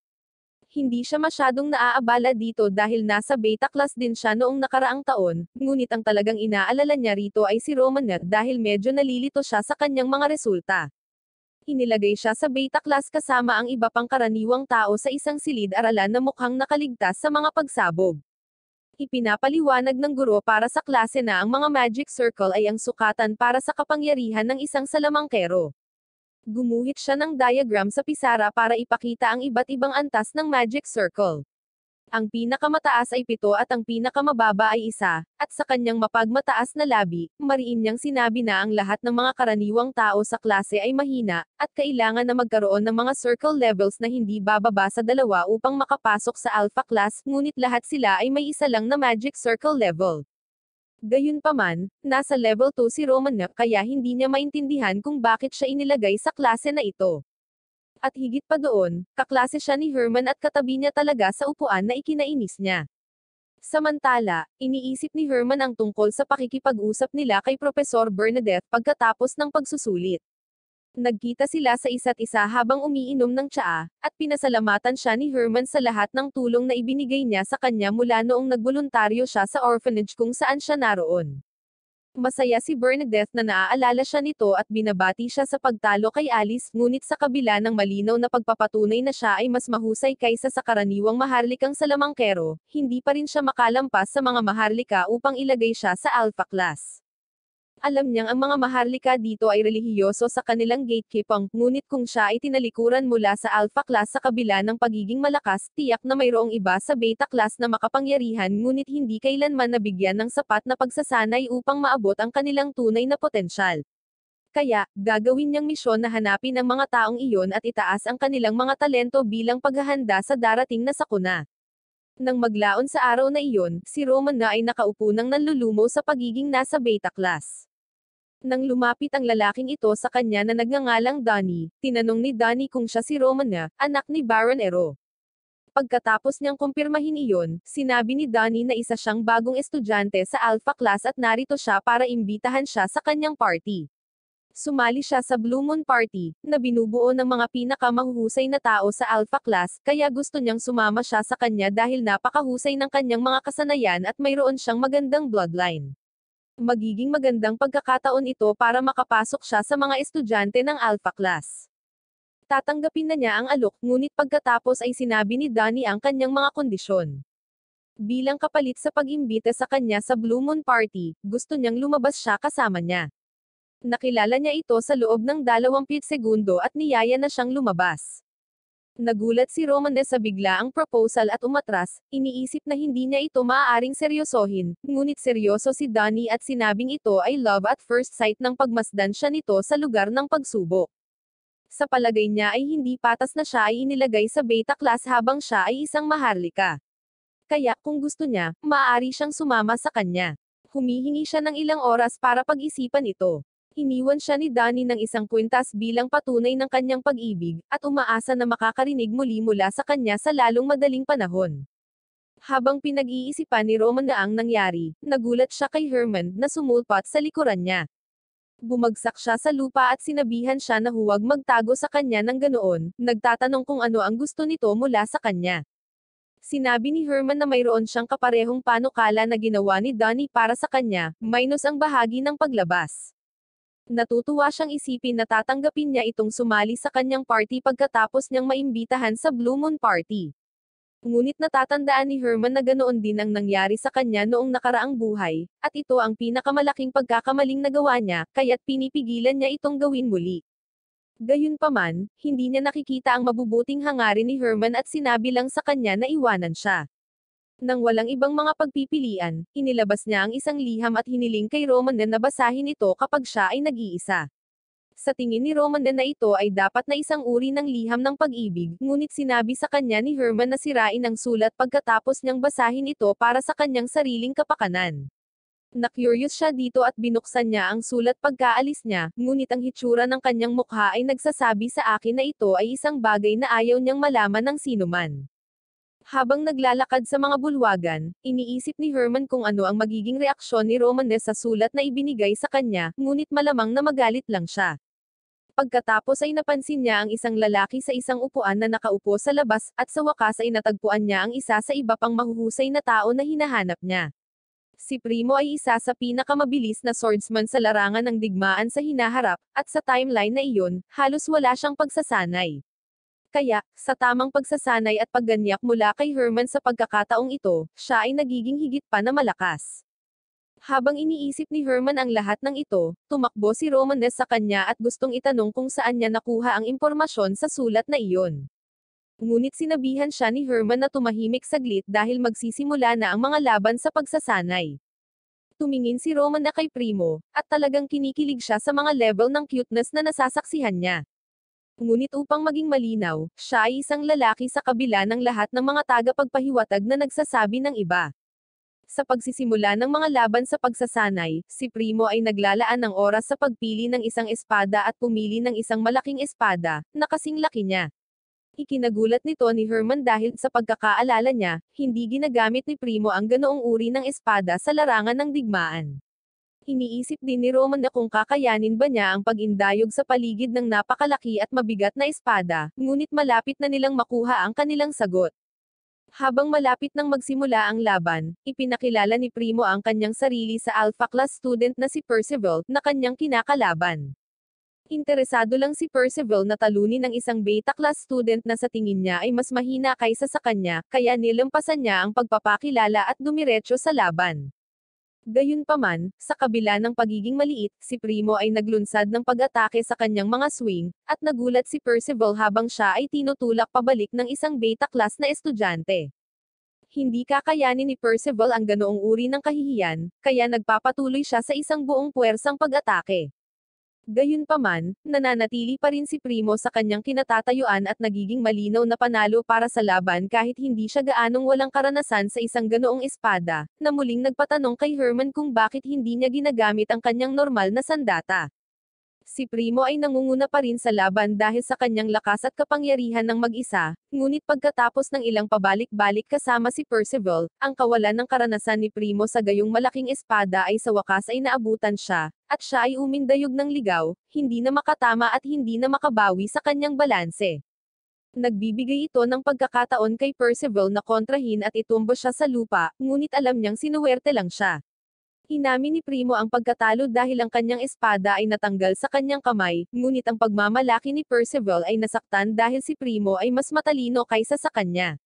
Hindi siya masyadong naaabala dito dahil nasa beta class din siya noong nakaraang taon, ngunit ang talagang inaalala niya rito ay si Romanet dahil medyo nalilito siya sa kanyang mga resulta. Inilagay siya sa beta class kasama ang iba pang karaniwang tao sa isang silid-aralan na mukhang nakaligtas sa mga pagsabog. Ipinapaliwanag ng guro para sa klase na ang mga magic circle ay ang sukatan para sa kapangyarihan ng isang salamangkero. Gumuhit siya ng diagram sa pisara para ipakita ang iba't ibang antas ng magic circle. Ang pinakamataas ay 7 at ang pinakamababa ay 1, at sa kanyang mapagmataas na labi, mariin niyang sinabi na ang lahat ng mga karaniwang tao sa klase ay mahina, at kailangan na magkaroon ng mga circle levels na hindi bababa sa 2 upang makapasok sa alpha class, ngunit lahat sila ay may isa lang na magic circle level. Gayunpaman, nasa level 2 si Romanek kaya hindi niya maintindihan kung bakit siya inilagay sa klase na ito. At higit pa doon, kaklase siya ni Herman at katabi niya talaga sa upuan na ikinainis niya. Samantala, iniisip ni Herman ang tungkol sa pakikipag-usap nila kay Profesor Bernadette pagkatapos ng pagsusulit. Nagkita sila sa isa't isa habang umiinom ng tsaa, at pinasalamatan siya ni Herman sa lahat ng tulong na ibinigay niya sa kanya mula noong nagboluntaryo siya sa orphanage kung saan siya naroon. Masaya si Bernadette na naaalala siya nito at binabati siya sa pagtalo kay Alice, ngunit sa kabila ng malinaw na pagpapatunay na siya ay mas mahusay kaysa sa karaniwang maharlikang salamangkero, hindi pa rin siya makalampas sa mga maharlika upang ilagay siya sa alpha class. Alam niyang ang mga maharlika dito ay relihiyoso sa kanilang gatekeeping, ngunit kung siya ay tinalikuran mula sa alpha class sa kabila ng pagiging malakas, tiyak na mayroong iba sa beta class na makapangyarihan ngunit hindi kailanman nabigyan ng sapat na pagsasanay upang maabot ang kanilang tunay na potensyal. Kaya, gagawin niyang misyon na hanapin ang mga taong iyon at itaas ang kanilang mga talento bilang paghahanda sa darating na sakuna. Nang maglaon sa araw na iyon, si Roman na ay nakaupo nang nanlulumo sa pagiging nasa beta class. Nang lumapit ang lalaking ito sa kanya na nagngangalang Donnie, tinanong ni Donnie kung siya si Romana, anak ni Baron Ero. Pagkatapos niyang kumpirmahin iyon, sinabi ni Donnie na isa siyang bagong estudyante sa Alpha Class at narito siya para imbitahan siya sa kanyang party. Sumali siya sa Blue Moon Party, na binubuo ng mga pinakamahuhusay na tao sa Alpha Class, kaya gusto niyang sumama siya sa kanya dahil napakahusay ng kanyang mga kasanayan at mayroon siyang magandang bloodline. Magiging magandang pagkakataon ito para makapasok siya sa mga estudyante ng Alpha Class. Tatanggapin na niya ang alok, ngunit pagkatapos ay sinabi ni Donnie ang kanyang mga kondisyon. Bilang kapalit sa pag-imbita sa kanya sa Blue Moon Party, gusto niyang lumabas siya kasama niya. Nakilala niya ito sa loob ng 20 segundo at niyaya na siyang lumabas. Nagulat si Romane sa biglaang proposal at umatras, iniisip na hindi niya ito maaaring seryosohin, ngunit seryoso si Donnie at sinabing ito ay love at first sight nang pagmasdan siya nito sa lugar ng pagsubok. Sa palagay niya ay hindi patas na siya ay inilagay sa beta class habang siya ay isang maharlika. Kaya, kung gusto niya, maaari siyang sumama sa kanya. Humihingi siya ng ilang oras para pag-isipan ito. Iniwan siya ni Donnie ng isang kwintas bilang patunay ng kanyang pag-ibig, at umaasa na makakarinig muli mula sa kanya sa lalong madaling panahon. Habang pinag-iisipan ni Roman na ang nangyari, nagulat siya kay Herman, na sumulpat sa likuran niya. Bumagsak siya sa lupa at sinabihan siya na huwag magtago sa kanya ng ganoon, nagtatanong kung ano ang gusto nito mula sa kanya. Sinabi ni Herman na mayroon siyang kaparehong panukala na ginawa ni Donnie para sa kanya, minus ang bahagi ng paglabas. Natutuwa siyang isipin na tatanggapin niya itong sumali sa kanyang party pagkatapos niyang maimbitahan sa Blue Moon Party. Ngunit natatandaan ni Herman na ganoon din ang nangyari sa kanya noong nakaraang buhay, at ito ang pinakamalaking pagkakamaling nagawa niya, kaya't pinipigilan niya itong gawin muli. Gayunpaman, hindi niya nakikita ang mabubuting hangarin ni Herman at sinabi lang sa kanya na iwanan siya. Nang walang ibang mga pagpipilian, inilabas niya ang isang liham at hiniling kay Roman na basahin ito kapag siya ay nag-iisa. Sa tingin ni Roman na ito ay dapat na isang uri ng liham ng pag-ibig, ngunit sinabi sa kanya ni Herman na sirain ang sulat pagkatapos niyang basahin ito para sa kanyang sariling kapakanan. Na-curious siya dito at binuksan niya ang sulat pagkaalis niya, ngunit ang hitsura ng kanyang mukha ay nagsasabi sa akin na ito ay isang bagay na ayaw niyang malaman ng sinuman. Habang naglalakad sa mga bulwagan, iniisip ni Herman kung ano ang magiging reaksyon ni Romanes sa sulat na ibinigay sa kanya, ngunit malamang na magalit lang siya. Pagkatapos ay napansin niya ang isang lalaki sa isang upuan na nakaupo sa labas, at sa wakas ay natagpuan niya ang isa sa iba pang mahuhusay na tao na hinahanap niya. Si Primo ay isa sa pinakamabilis na swordsman sa larangan ng digmaan sa hinaharap, at sa timeline na iyon, halos wala siyang pagsasanay. Kaya, sa tamang pagsasanay at pagganyak mula kay Herman sa pagkakataong ito, siya ay nagiging higit pa na malakas. Habang iniisip ni Herman ang lahat ng ito, tumakbo si Romanes sa kanya at gustong itanong kung saan niya nakuha ang impormasyon sa sulat na iyon. Ngunit sinabihan siya ni Herman na tumahimik saglit dahil magsisimula na ang mga laban sa pagsasanay. Tumingin si Roman na kay Primo, at talagang kinikilig siya sa mga level ng cuteness na nasasaksihan niya. Ngunit upang maging malinaw, siya ay isang lalaki sa kabila ng lahat ng mga tagapagpahiwatig na nagsasabi ng iba. Sa pagsisimula ng mga laban sa pagsasanay, si Primo ay naglalaan ng oras sa pagpili ng isang espada at pumili ng isang malaking espada, na kasing laki niya. Ikinagulat nito ni Herman dahil sa pagkakaalala niya, hindi ginagamit ni Primo ang ganoong uri ng espada sa larangan ng digmaan. Iniisip din ni Roman na kung kakayanin ba niya ang pag-indayog sa paligid ng napakalaki at mabigat na espada, ngunit malapit na nilang makuha ang kanilang sagot. Habang malapit nang magsimula ang laban, ipinakilala ni Primo ang kanyang sarili sa Alpha Class student na si Percival, na kanyang kinakalaban. Interesado lang si Percival na talunin ang isang Beta Class student na sa tingin niya ay mas mahina kaysa sa kanya, kaya nilampasan niya ang pagpapakilala at dumiretso sa laban. Gayunpaman, sa kabila ng pagiging maliit, si Primo ay naglunsad ng pag-atake sa kanyang mga swing, at nagulat si Percival habang siya ay tinutulak pabalik ng isang Beta Class na estudyante. Hindi kakayanin ni Percival ang ganoong uri ng kahihiyan, kaya nagpapatuloy siya sa isang buong puwersang pag-atake. Gayunpaman, nananatili pa rin si Primo sa kanyang kinatatayuan at nagiging malinaw na panalo para sa laban kahit hindi siya gaanong walang karanasan sa isang ganoong espada, na muling nagpatanong kay Herman kung bakit hindi niya ginagamit ang kanyang normal na sandata. Si Primo ay nangunguna pa rin sa laban dahil sa kanyang lakas at kapangyarihan ng mag-isa, ngunit pagkatapos ng ilang pabalik-balik kasama si Percival, ang kawalan ng karanasan ni Primo sa gayong malaking espada ay sa wakas ay naabutan siya, at siya ay umindayog ng ligaw, hindi na makatama at hindi na makabawi sa kanyang balanse. Nagbibigay ito ng pagkakataon kay Percival na kontrahin at itumbo siya sa lupa, ngunit alam niyang sinuwerte lang siya. Inamin ni Primo ang pagkatalo dahil ang kanyang espada ay natanggal sa kanyang kamay, ngunit ang pagmamalaki ni Percival ay nasaktan dahil si Primo ay mas matalino kaysa sa kanya.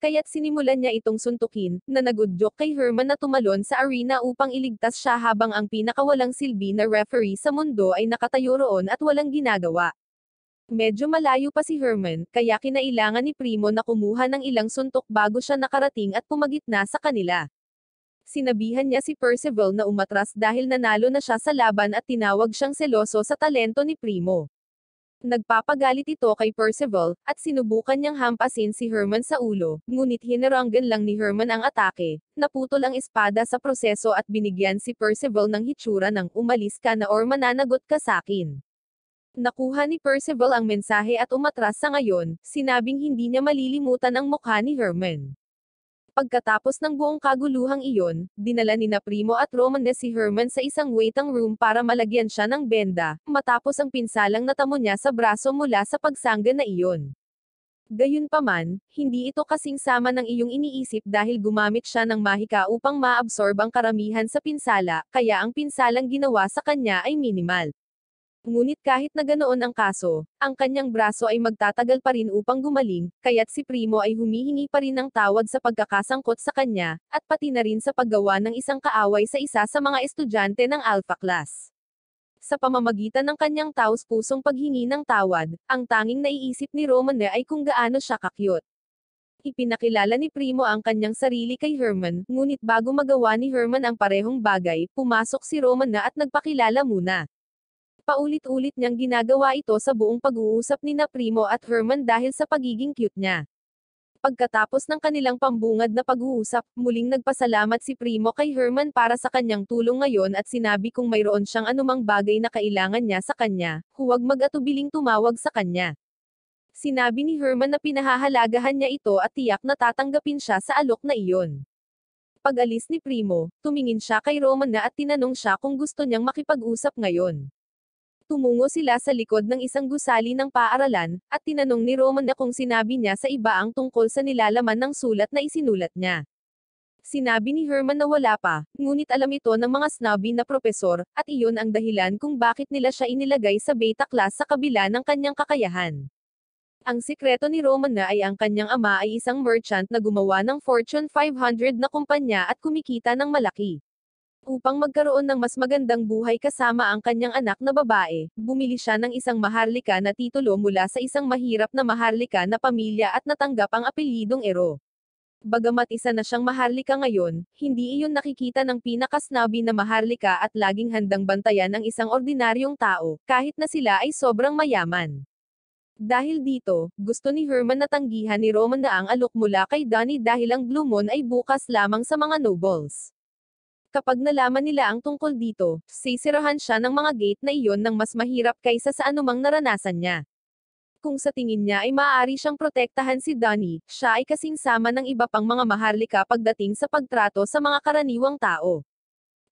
Kaya't sinimulan niya itong suntukin, na nagudyok kay Herman na tumalon sa arena upang iligtas siya habang ang pinakawalang silbi na referee sa mundo ay nakatayo roon at walang ginagawa. Medyo malayo pa si Herman, kaya kinailangan ni Primo na kumuha ng ilang suntok bago siya nakarating at pumagitna sa kanila. Sinabihan niya si Percival na umatras dahil nanalo na siya sa laban at tinawag siyang seloso sa talento ni Primo. Nagpapagalit ito kay Percival, at sinubukan niyang hampasin si Herman sa ulo, ngunit hinaranggan lang ni Herman ang atake, naputol ang espada sa proseso at binigyan si Percival ng hitsura ng umalis ka na or mananagot ka sakin. Nakuha ni Percival ang mensahe at umatras sa ngayon, sinabing hindi niya malilimutan ang mukha ni Herman. Pagkatapos ng buong kaguluhang iyon, dinala ni Primo at Romanes si Herman sa isang waiting room para malagyan siya ng benda, matapos ang pinsalang natamo niya sa braso mula sa pagsangga na iyon. Gayunpaman, hindi ito kasing sama ng iyong iniisip dahil gumamit siya ng mahika upang maabsorb ang karamihan sa pinsala, kaya ang pinsalang ginawa sa kanya ay minimal. Ngunit kahit na ganoon ang kaso, ang kanyang braso ay magtatagal pa rin upang gumaling, kaya't si Primo ay humihingi pa rin ng tawad sa pagkakasangkot sa kanya, at pati na rin sa paggawa ng isang kaaway sa isa sa mga estudyante ng Alpha Class. Sa pamamagitan ng kanyang taos-pusong paghingi ng tawad, ang tanging naiisip ni Roman ay kung gaano siya kakyut. Ipinakilala ni Primo ang kanyang sarili kay Herman, ngunit bago magawa ni Herman ang parehong bagay, pumasok si Roman at nagpakilala muna. Paulit-ulit niyang ginagawa ito sa buong pag-uusap ni Primo at Herman dahil sa pagiging cute niya. Pagkatapos ng kanilang pambungad na pag-uusap, muling nagpasalamat si Primo kay Herman para sa kanyang tulong ngayon at sinabi kung mayroon siyang anumang bagay na kailangan niya sa kanya, huwag mag-atubiling tumawag sa kanya. Sinabi ni Herman na pinahahalagahan niya ito at tiyak na tatanggapin siya sa alok na iyon. Pag-alis ni Primo, tumingin siya kay Roman na at tinanong siya kung gusto niyang makipag-usap ngayon. Tumungo sila sa likod ng isang gusali ng paaralan, at tinanong ni Roman na kung sinabi niya sa iba ang tungkol sa nilalaman ng sulat na isinulat niya. Sinabi ni Herman na wala pa, ngunit alam ito ng mga snobby na propesor, at iyon ang dahilan kung bakit nila siya inilagay sa beta class sa kabila ng kanyang kakayahan. Ang sikreto ni Roman na ay ang kanyang ama ay isang merchant na gumawa ng Fortune 500 na kumpanya at kumikita ng malaki. Upang magkaroon ng mas magandang buhay kasama ang kanyang anak na babae, bumili siya ng isang maharlika na titulo mula sa isang mahirap na maharlika na pamilya at natanggap ang apelyidong Ero. Bagamat isa na siyang maharlika ngayon, hindi iyon nakikita ng pinakasnabi na maharlika at laging handang bantayan ang isang ordinaryong tao, kahit na sila ay sobrang mayaman. Dahil dito, gusto ni Herman na tanggihan ni Roman na ang alok mula kay Donnie dahil ang Blue Moon ay bukas lamang sa mga nobles. Kapag nalaman nila ang tungkol dito, sisirahan siya ng mga gate na iyon ng mas mahirap kaysa sa anumang naranasan niya. Kung sa tingin niya ay maaari siyang protektahan si Donnie, siya ay kasing sama ng iba pang mga maharlika pagdating sa pagtrato sa mga karaniwang tao.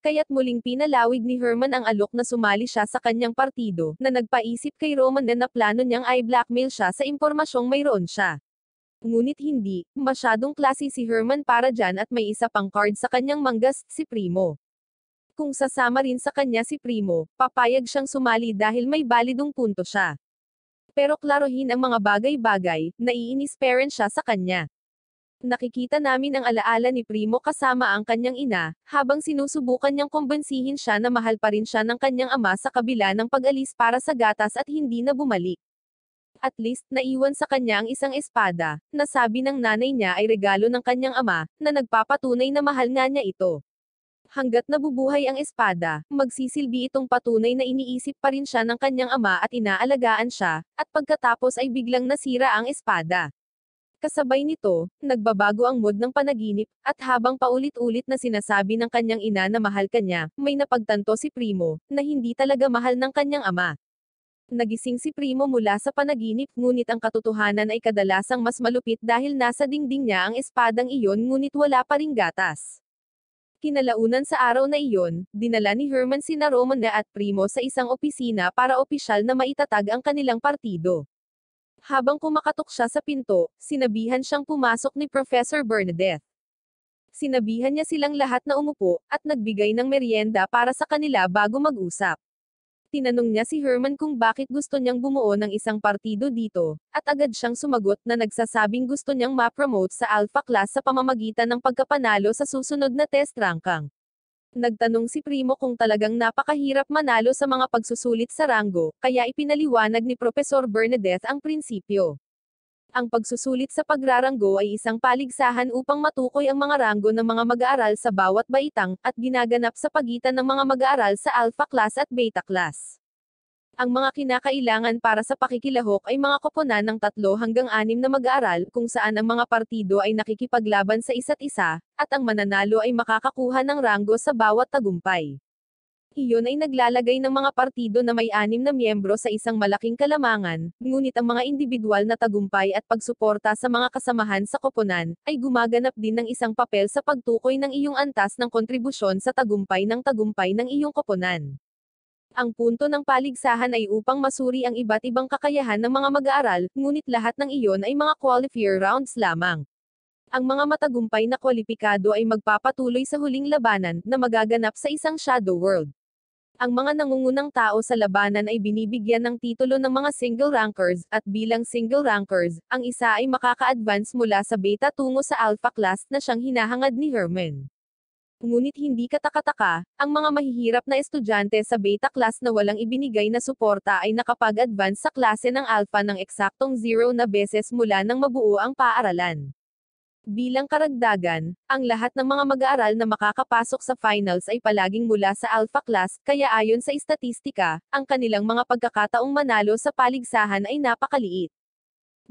Kaya't muling pinalawig ni Herman ang alok na sumali siya sa kanyang partido, na nagpaisip kay Roman na plano niyang ay blackmail siya sa impormasyong mayroon siya. Ngunit hindi, masyadong klase si Herman para dyan at may isa pang card sa kanyang manggas, si Primo. Kung sasama rin sa kanya si Primo, papayag siyang sumali dahil may balidong punto siya. Pero klarohin ang mga bagay-bagay, naiinis pa rin siya sa kanya. Nakikita namin ang alaala ni Primo kasama ang kanyang ina, habang sinusubukan niyang kumbensihin siya na mahal pa rin siya ng kanyang ama sa kabila ng pag-alis para sa gatas at hindi na bumalik. At least, naiwan sa kanya ang isang espada, na sabi ng nanay niya ay regalo ng kanyang ama, na nagpapatunay na mahal nga niya ito. Hanggat nabubuhay ang espada, magsisilbi itong patunay na iniisip pa rin siya ng kanyang ama at inaalagaan siya, at pagkatapos ay biglang nasira ang espada. Kasabay nito, nagbabago ang mood ng panaginip, at habang paulit-ulit na sinasabi ng kanyang ina na mahal kanya, may napagtanto si Primo, na hindi talaga mahal ng kanyang ama. Nagising si Primo mula sa panaginip ngunit ang katotohanan ay kadalasang mas malupit dahil nasa dingding niya ang espadang iyon ngunit wala pa ring gatas. Kinalaunan sa araw na iyon, dinala ni Herman sina Roman at Primo sa isang opisina para opisyal na maitatag ang kanilang partido. Habang kumakatok siya sa pinto, sinabihan siyang pumasok ni Professor Bernadette. Sinabihan niya silang lahat na umupo, at nagbigay ng merienda para sa kanila bago mag-usap. Tinanong niya si Herman kung bakit gusto niyang bumuo ng isang partido dito, at agad siyang sumagot na nagsasabing gusto niyang ma-promote sa Alpha Class sa pamamagitan ng pagkapanalo sa susunod na test ranking. Nagtanong si Primo kung talagang napakahirap manalo sa mga pagsusulit sa ranggo, kaya ipinaliwanag ni Professor Bernadette ang prinsipyo. Ang pagsusulit sa pagraranggo ay isang paligsahan upang matukoy ang mga ranggo ng mga mag-aaral sa bawat baitang, at ginaganap sa pagitan ng mga mag-aaral sa Alpha Class at Beta Class. Ang mga kinakailangan para sa pakikilahok ay mga koponan ng 3 hanggang 6 na mag-aaral, kung saan ang mga partido ay nakikipaglaban sa isa't isa, at ang mananalo ay makakakuha ng ranggo sa bawat tagumpay. Iyon ay naglalagay ng mga partido na may 6 na miyembro sa isang malaking kalamangan, ngunit ang mga individual na tagumpay at pagsuporta sa mga kasamahan sa koponan, ay gumaganap din ng isang papel sa pagtukoy ng iyong antas ng kontribusyon sa tagumpay ng iyong koponan. Ang punto ng paligsahan ay upang masuri ang iba't ibang kakayahan ng mga mag-aaral, ngunit lahat ng iyon ay mga qualifier rounds lamang. Ang mga matagumpay na kwalipikado ay magpapatuloy sa huling labanan, na magaganap sa isang shadow world. Ang mga nangungunang tao sa labanan ay binibigyan ng titulo ng mga single rankers, at bilang single rankers, ang isa ay makaka-advance mula sa beta tungo sa alpha class na siyang hinahangad ni Herman. Ngunit hindi katakataka, ang mga mahihirap na estudyante sa beta class na walang ibinigay na suporta ay nakapag-advance sa klase ng alpha ng eksaktong 0 na beses mula nang mabuo ang paaralan. Bilang karagdagan, ang lahat ng mga mag-aaral na makakapasok sa finals ay palaging mula sa alpha class, kaya ayon sa istatistika, ang kanilang mga pagkakataong manalo sa paligsahan ay napakaliit.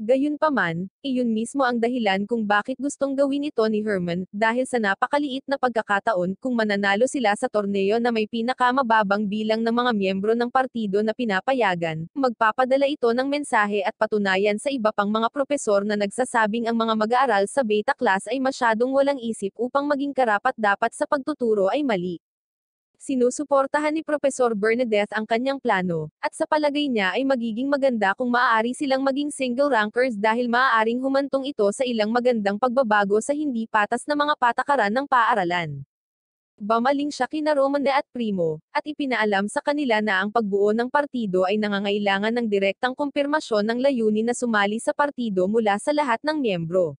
Gayunpaman, iyon mismo ang dahilan kung bakit gustong gawin ito ni Herman, dahil sa napakaliit na pagkakataon kung mananalo sila sa torneo na may pinakamababang bilang ng mga miyembro ng partido na pinapayagan, magpapadala ito ng mensahe at patunayan sa iba pang mga propesor na nagsasabing ang mga mag-aaral sa beta class ay masyadong walang isip upang maging karapat-dapat sa pagtuturo ay mali. Sinusuportahan ni Profesor Bernadette ang kanyang plano, at sa palagay niya ay magiging maganda kung maaari silang maging single rankers dahil maaaring humantong ito sa ilang magandang pagbabago sa hindi patas na mga patakaran ng paaralan. Bumaling siya kina Romane at Primo, at ipinaalam sa kanila na ang pagbuo ng partido ay nangangailangan ng direktang kumpirmasyon ng layunin na sumali sa partido mula sa lahat ng miyembro.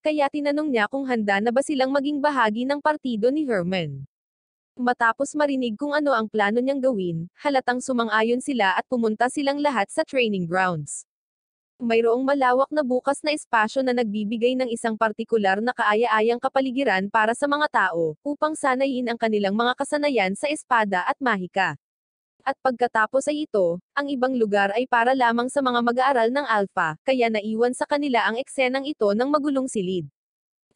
Kaya tinanong niya kung handa na ba silang maging bahagi ng partido ni Herman. Matapos marinig kung ano ang plano niyang gawin, halatang sumang-ayon sila at pumunta silang lahat sa training grounds. Mayroong malawak na bukas na espasyo na nagbibigay ng isang partikular na kaaya-ayang kapaligiran para sa mga tao, upang sanayin ang kanilang mga kasanayan sa espada at mahika. At pagkatapos ay ito, ang ibang lugar ay para lamang sa mga mag-aaral ng alpha, kaya naiwan sa kanila ang eksenang ito ng magulong silid.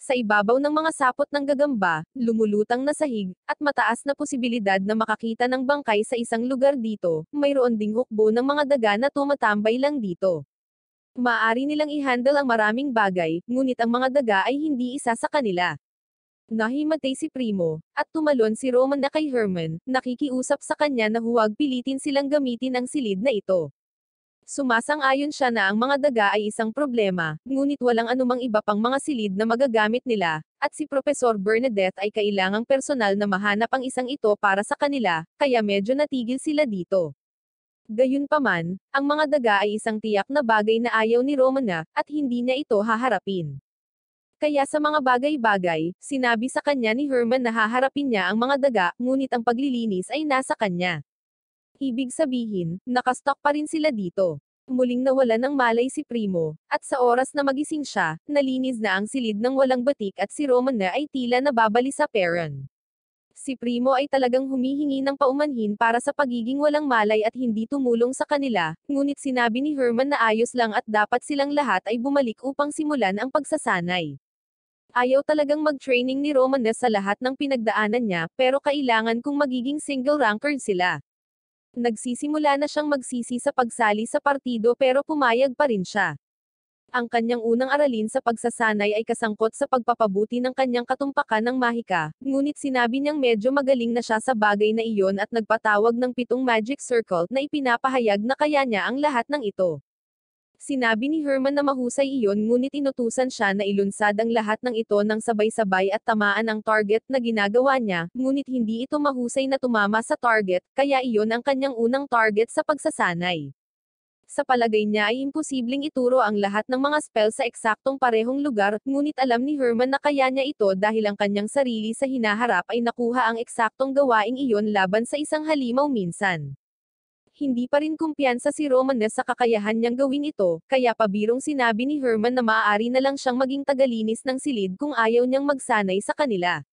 Sa ibabaw ng mga sapot ng gagamba, lumulutang na sahig, at mataas na posibilidad na makakita ng bangkay sa isang lugar dito, mayroon ding hukbo ng mga daga na tumatambay lang dito. Maaari nilang i-handle ang maraming bagay, ngunit ang mga daga ay hindi isa sa kanila. Nahimatay si Primo, at tumalon si Roman na kay Herman, nakikiusap sa kanya na huwag pilitin silang gamitin ang silid na ito. Sumasang-ayon siya na ang mga daga ay isang problema, ngunit walang anumang iba pang mga silid na magagamit nila, at si Profesor Bernadette ay kailangang personal na mahanap ang isang ito para sa kanila, kaya medyo natigil sila dito. Gayunpaman, ang mga daga ay isang tiyak na bagay na ayaw ni Romana, at hindi niya ito haharapin. Kaya sa mga bagay-bagay, sinabi sa kanya ni Herman na haharapin niya ang mga daga, ngunit ang paglilinis ay nasa kanya. Ibig sabihin, nakastock pa rin sila dito. Muling nawala ng malay si Primo, at sa oras na magising siya, nalinis na ang silid ng walang batik at si Roman na ay tila nababali sa peron. Si Primo ay talagang humihingi ng paumanhin para sa pagiging walang malay at hindi tumulong sa kanila, ngunit sinabi ni Herman na ayos lang at dapat silang lahat ay bumalik upang simulan ang pagsasanay. Ayaw talagang mag-training ni Roman na sa lahat ng pinagdaanan niya, pero kailangan kung magiging single ranker sila. Nagsisimula na siyang magsisi sa pagsali sa partido pero pumayag pa rin siya. Ang kanyang unang aralin sa pagsasanay ay kasangkot sa pagpapabuti ng kanyang katumpakan ng mahika, ngunit sinabi niyang medyo magaling na siya sa bagay na iyon at nagpatawag ng 7 magic circle na ipinapahayag na kaya niya ang lahat ng ito. Sinabi ni Herman na mahusay iyon ngunit inutusan siya na ilunsad ang lahat ng ito ng sabay-sabay at tamaan ang target na ginagawa niya, ngunit hindi ito mahusay na tumama sa target, kaya iyon ang kanyang unang target sa pagsasanay. Sa palagay niya ay imposibleng ituro ang lahat ng mga spell sa eksaktong parehong lugar, ngunit alam ni Herman na kaya niya ito dahil ang kanyang sarili sa hinaharap ay nakuha ang eksaktong gawaing iyon laban sa isang halimaw minsan. Hindi pa rin kumpiyansa si Romanes sa kakayahan niyang gawin ito, kaya pabirong sinabi ni Herman na maaari na lang siyang maging tagalinis ng silid kung ayaw niyang magsanay sa kanila.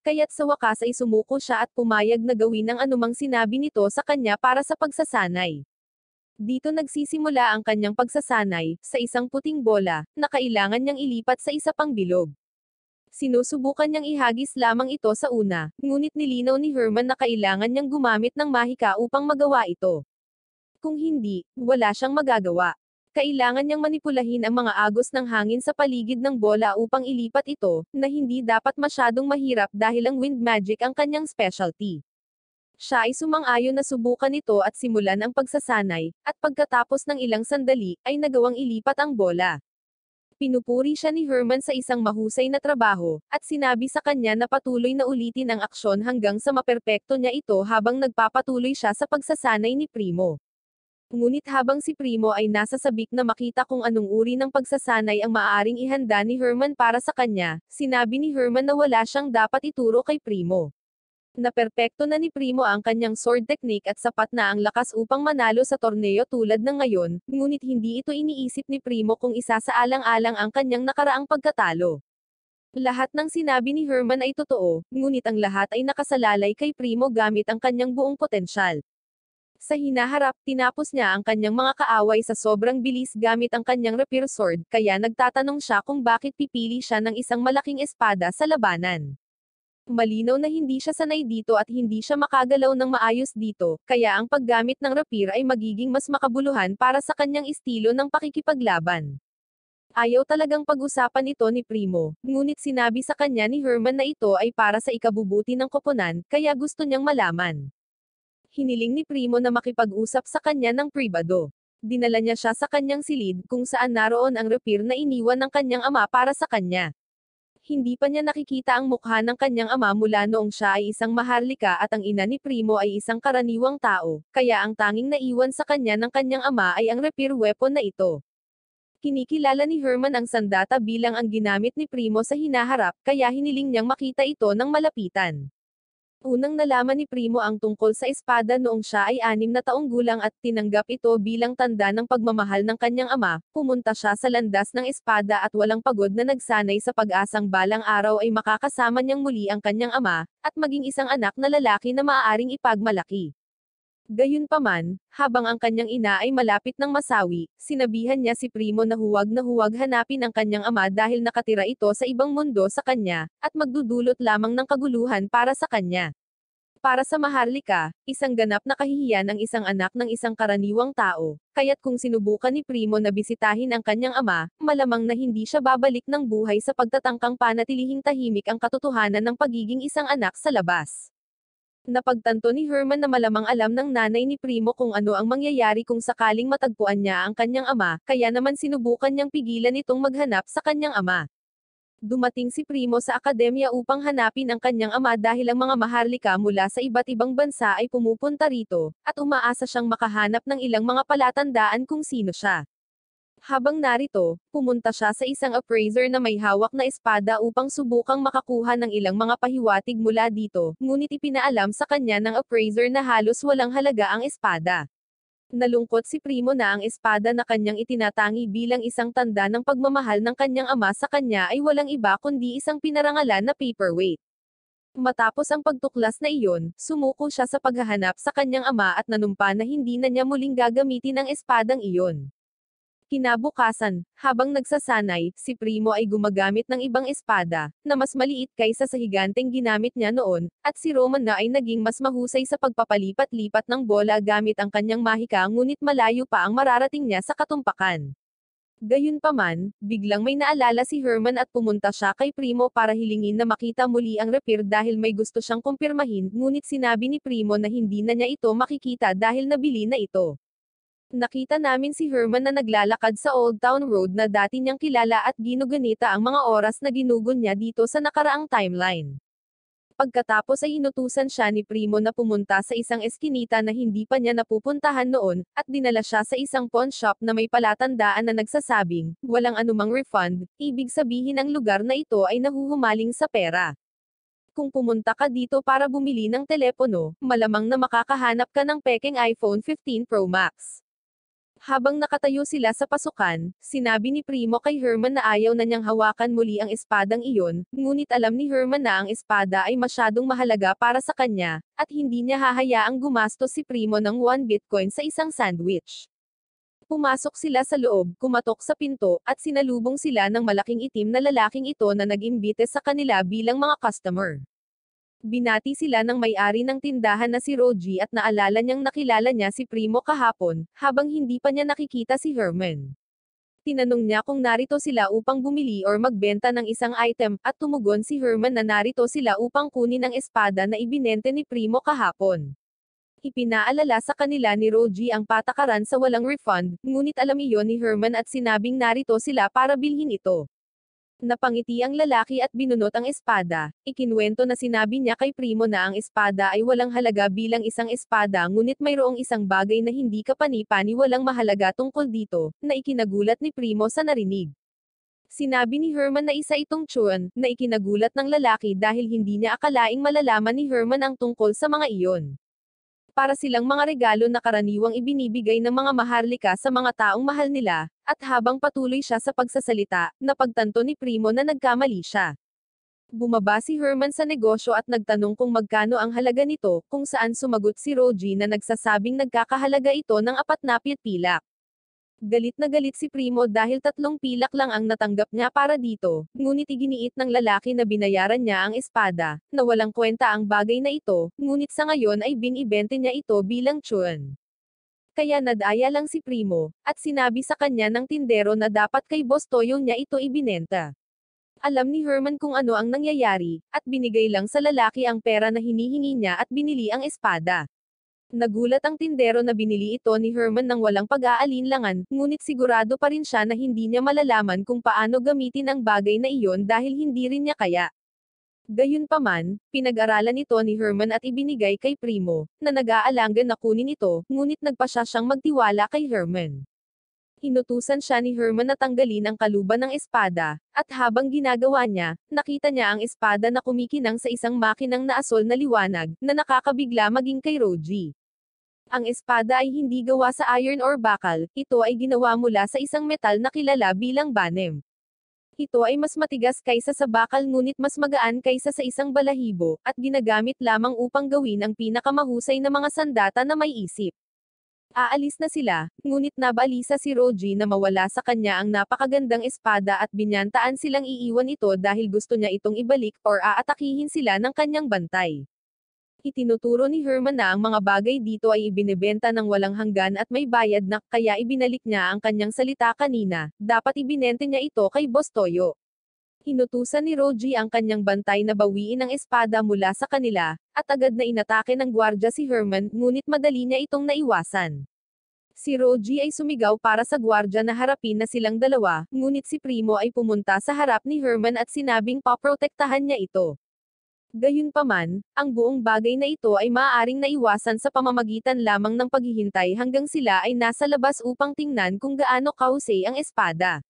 Kaya't sa wakas ay sumuko siya at pumayag na gawin ang anumang sinabi nito sa kanya para sa pagsasanay. Dito nagsisimula ang kanyang pagsasanay, sa isang puting bola, na kailangan niyang ilipat sa isa pang bilog. Sinusubukan niyang ihagis lamang ito sa una, ngunit nilinaw ni Herman na kailangan niyang gumamit ng mahika upang magawa ito. Kung hindi, wala siyang magagawa. Kailangan niyang manipulahin ang mga agos ng hangin sa paligid ng bola upang ilipat ito, na hindi dapat masyadong mahirap dahil ang wind magic ang kanyang specialty. Siya ay sumang-ayon na subukan ito at simulan ang pagsasanay, at pagkatapos ng ilang sandali, ay nagawang ilipat ang bola. Pinupuri siya ni Herman sa isang mahusay na trabaho, at sinabi sa kanya na patuloy na ulitin ang aksyon hanggang sa maperpekto niya ito habang nagpapatuloy siya sa pagsasanay ni Primo. Ngunit habang si Primo ay nasa sabik na makita kung anong uri ng pagsasanay ang maaaring ihanda ni Herman para sa kanya, sinabi ni Herman na wala siyang dapat ituro kay Primo. Naperpekto na ni Primo ang kanyang sword technique at sapat na ang lakas upang manalo sa torneo tulad ng ngayon, ngunit hindi ito iniisip ni Primo kung isasaalang-alang ang kanyang nakaraang pagkatalo. Lahat ng sinabi ni Herman ay totoo, ngunit ang lahat ay nakasalalay kay Primo gamit ang kanyang buong potensyal. Sa hinaharap, tinapos niya ang kanyang mga kaaway sa sobrang bilis gamit ang kanyang rapier sword, kaya nagtatanong siya kung bakit pipili siya ng isang malaking espada sa labanan. Malinaw na hindi siya sanay dito at hindi siya makagalaw ng maayos dito, kaya ang paggamit ng rapier ay magiging mas makabuluhan para sa kanyang estilo ng pakikipaglaban. Ayaw talagang pag-usapan ito ni Primo, ngunit sinabi sa kanya ni Herman na ito ay para sa ikabubuti ng koponan, kaya gusto niyang malaman. Hiniling ni Primo na makipag-usap sa kanya ng pribado. Dinala niya siya sa kanyang silid kung saan naroon ang rapier na iniwan ng kanyang ama para sa kanya. Hindi pa niya nakikita ang mukha ng kanyang ama mula noong siya ay isang maharlika at ang ina ni Primo ay isang karaniwang tao, kaya ang tanging naiwan sa kanya ng kanyang ama ay ang rapier weapon na ito. Kinikilala ni Herman ang sandata bilang ang ginamit ni Primo sa hinaharap, kaya hiniling niyang makita ito ng malapitan. Unang nalaman ni Primo ang tungkol sa espada noong siya ay 6 na taong gulang at tinanggap ito bilang tanda ng pagmamahal ng kanyang ama. Pumunta siya sa landas ng espada at walang pagod na nagsanay sa pag-asang balang araw ay makakasama niyang muli ang kanyang ama, at maging isang anak na lalaki na maaaring ipagmalaki. Gayunpaman, habang ang kanyang ina ay malapit ng masawi, sinabihan niya si Primo na huwag hanapin ang kanyang ama dahil nakatira ito sa ibang mundo sa kanya, at magdudulot lamang ng kaguluhan para sa kanya. Para sa Maharlika, isang ganap na kahihiyan ang isang anak ng isang karaniwang tao, kaya't kung sinubukan ni Primo na bisitahin ang kanyang ama, malamang na hindi siya babalik ng buhay sa pagtatangkang panatilihing tahimik ang katotohanan ng pagiging isang anak sa labas. Napagtanto ni Herman na malamang alam ng nanay ni Primo kung ano ang mangyayari kung sakaling matagpuan niya ang kanyang ama, kaya naman sinubukan niyang pigilan itong maghanap sa kanyang ama. Dumating si Primo sa akademya upang hanapin ang kanyang ama dahil ang mga maharlika mula sa iba't ibang bansa ay pumupunta rito, at umaasa siyang makahanap ng ilang mga palatandaan kung sino siya. Habang narito, pumunta siya sa isang appraiser na may hawak na espada upang subukang makakuha ng ilang mga pahiwatig mula dito, ngunit ipinaalam sa kanya ng appraiser na halos walang halaga ang espada. Nalungkot si Primo na ang espada na kanyang itinatangi bilang isang tanda ng pagmamahal ng kanyang ama sa kanya ay walang iba kundi isang pinarangalan na paperweight. Matapos ang pagtuklas na iyon, sumuko siya sa paghahanap sa kanyang ama at nanumpa na hindi na niya muling gagamitin ang espadang iyon. Kinabukasan, habang nagsasanay, si Primo ay gumagamit ng ibang espada, na mas maliit kaysa sa higanteng ginamit niya noon, at si Roman na ay naging mas mahusay sa pagpapalipat-lipat ng bola gamit ang kanyang mahika ngunit malayo pa ang mararating niya sa katumpakan. Gayunpaman, biglang may naalala si Herman at pumunta siya kay Primo para hilingin na makita muli ang rapier dahil may gusto siyang kumpirmahin, ngunit sinabi ni Primo na hindi na niya ito makikita dahil nabili na ito. Nakita namin si Herman na naglalakad sa Old Town Road na dati niyang kilala at ginugunita ang mga oras na ginugol niya dito sa nakaraang timeline. Pagkatapos ay inutusan siya ni Primo na pumunta sa isang eskinita na hindi pa niya napupuntahan noon, at dinala siya sa isang pawn shop na may palatandaan na nagsasabing, walang anumang refund, ibig sabihin ang lugar na ito ay nahuhumaling sa pera. Kung pumunta ka dito para bumili ng telepono, malamang na makakahanap ka ng pekeng iPhone 15 Pro Max. Habang nakatayo sila sa pasukan, sinabi ni Primo kay Herman na ayaw na niyang hawakan muli ang espadang iyon, ngunit alam ni Herman na ang espada ay masyadong mahalaga para sa kanya, at hindi niya hahayaang gumastos si Primo ng 1 Bitcoin sa isang sandwich. Pumasok sila sa loob, kumatok sa pinto, at sinalubong sila ng malaking itim na lalaking ito na nag-imbite sa kanila bilang mga customer. Binati sila ng may-ari ng tindahan na si Rogie at naalala niyang nakilala niya si Primo kahapon, habang hindi pa niya nakikita si Herman. Tinanong niya kung narito sila upang bumili or magbenta ng isang item, at tumugon si Herman na narito sila upang kunin ang espada na ibinente ni Primo kahapon. Ipinaalala sa kanila ni Rogie ang patakaran sa walang refund, ngunit alam iyon ni Herman at sinabing narito sila para bilhin ito. Napangiti ang lalaki at binunot ang espada. Ikinwento na sinabi niya kay Primo na ang espada ay walang halaga bilang isang espada ngunit mayroong isang bagay na hindi kapani-pani walang mahalaga tungkol dito, na ikinagulat ni Primo sa narinig. Sinabi ni Herman na isa itong tsuan, na ikinagulat ng lalaki dahil hindi niya akalaing malalaman ni Herman ang tungkol sa mga iyon. Para silang mga regalo na karaniwang ibinibigay ng mga maharlika sa mga taong mahal nila, at habang patuloy siya sa pagsasalita, napagtanto ni Primo na nagkamali siya. Bumaba si Herman sa negosyo at nagtanong kung magkano ang halaga nito, kung saan sumagot si Rogie na nagsasabing nagkakahalaga ito ng 4 pilak. Galit na galit si Primo dahil 3 pilak lang ang natanggap niya para dito, ngunit iginiit ng lalaki na binayaran niya ang espada, na walang kwenta ang bagay na ito, ngunit sa ngayon ay binibente niya ito bilang tsuan. Kaya nadaya lang si Primo, at sinabi sa kanya ng tindero na dapat kay Boss Toyo niya ito ibinenta. Alam ni Herman kung ano ang nangyayari, at binigay lang sa lalaki ang pera na hinihingi niya at binili ang espada. Nagulat ang tindero na binili ito ni Herman ng walang pag-aalinlangan, ngunit sigurado pa rin siya na hindi niya malalaman kung paano gamitin ang bagay na iyon dahil hindi rin niya kaya. Gayunpaman, pinag-aralan ito ni Herman at ibinigay kay Primo, na nag-aalangan na kunin ito, ngunit nagpasya siyang magtiwala kay Herman. Inutusan siya ni Herman na tanggalin ang kaluban ng espada, at habang ginagawa niya, nakita niya ang espada na kumikinang sa isang makinang na asol na liwanag, na nakakabigla maging kay Rogie. Ang espada ay hindi gawa sa iron or bakal, ito ay ginawa mula sa isang metal na kilala bilang banem. Ito ay mas matigas kaysa sa bakal ngunit mas magaan kaysa sa isang balahibo, at ginagamit lamang upang gawin ang pinakamahusay na mga sandata na may isip. Aalis na sila, ngunit nabalisa si Rogie na mawala sa kanya ang napakagandang espada at binyantaan silang iiwan ito dahil gusto niya itong ibalik or aatakihin sila ng kanyang bantay. Itinuturo ni Herman na ang mga bagay dito ay ibinebenta ng walang hanggan at may bayad na, kaya ibinalik niya ang kanyang salita kanina, dapat ibinente niya ito kay Boss Toyo. Inutusan ni Rogie ang kanyang bantay na bawiin ang espada mula sa kanila, at agad na inatake ng gwardya si Herman, ngunit madali niya itong naiwasan. Si Rogie ay sumigaw para sa gwardya na harapin na silang dalawa, ngunit si Primo ay pumunta sa harap ni Herman at sinabing paprotektahan niya ito. Gayunpaman, ang buong bagay na ito ay maaaring naiwasan sa pamamagitan lamang ng paghihintay hanggang sila ay nasa labas upang tingnan kung gaano kahusay ang espada.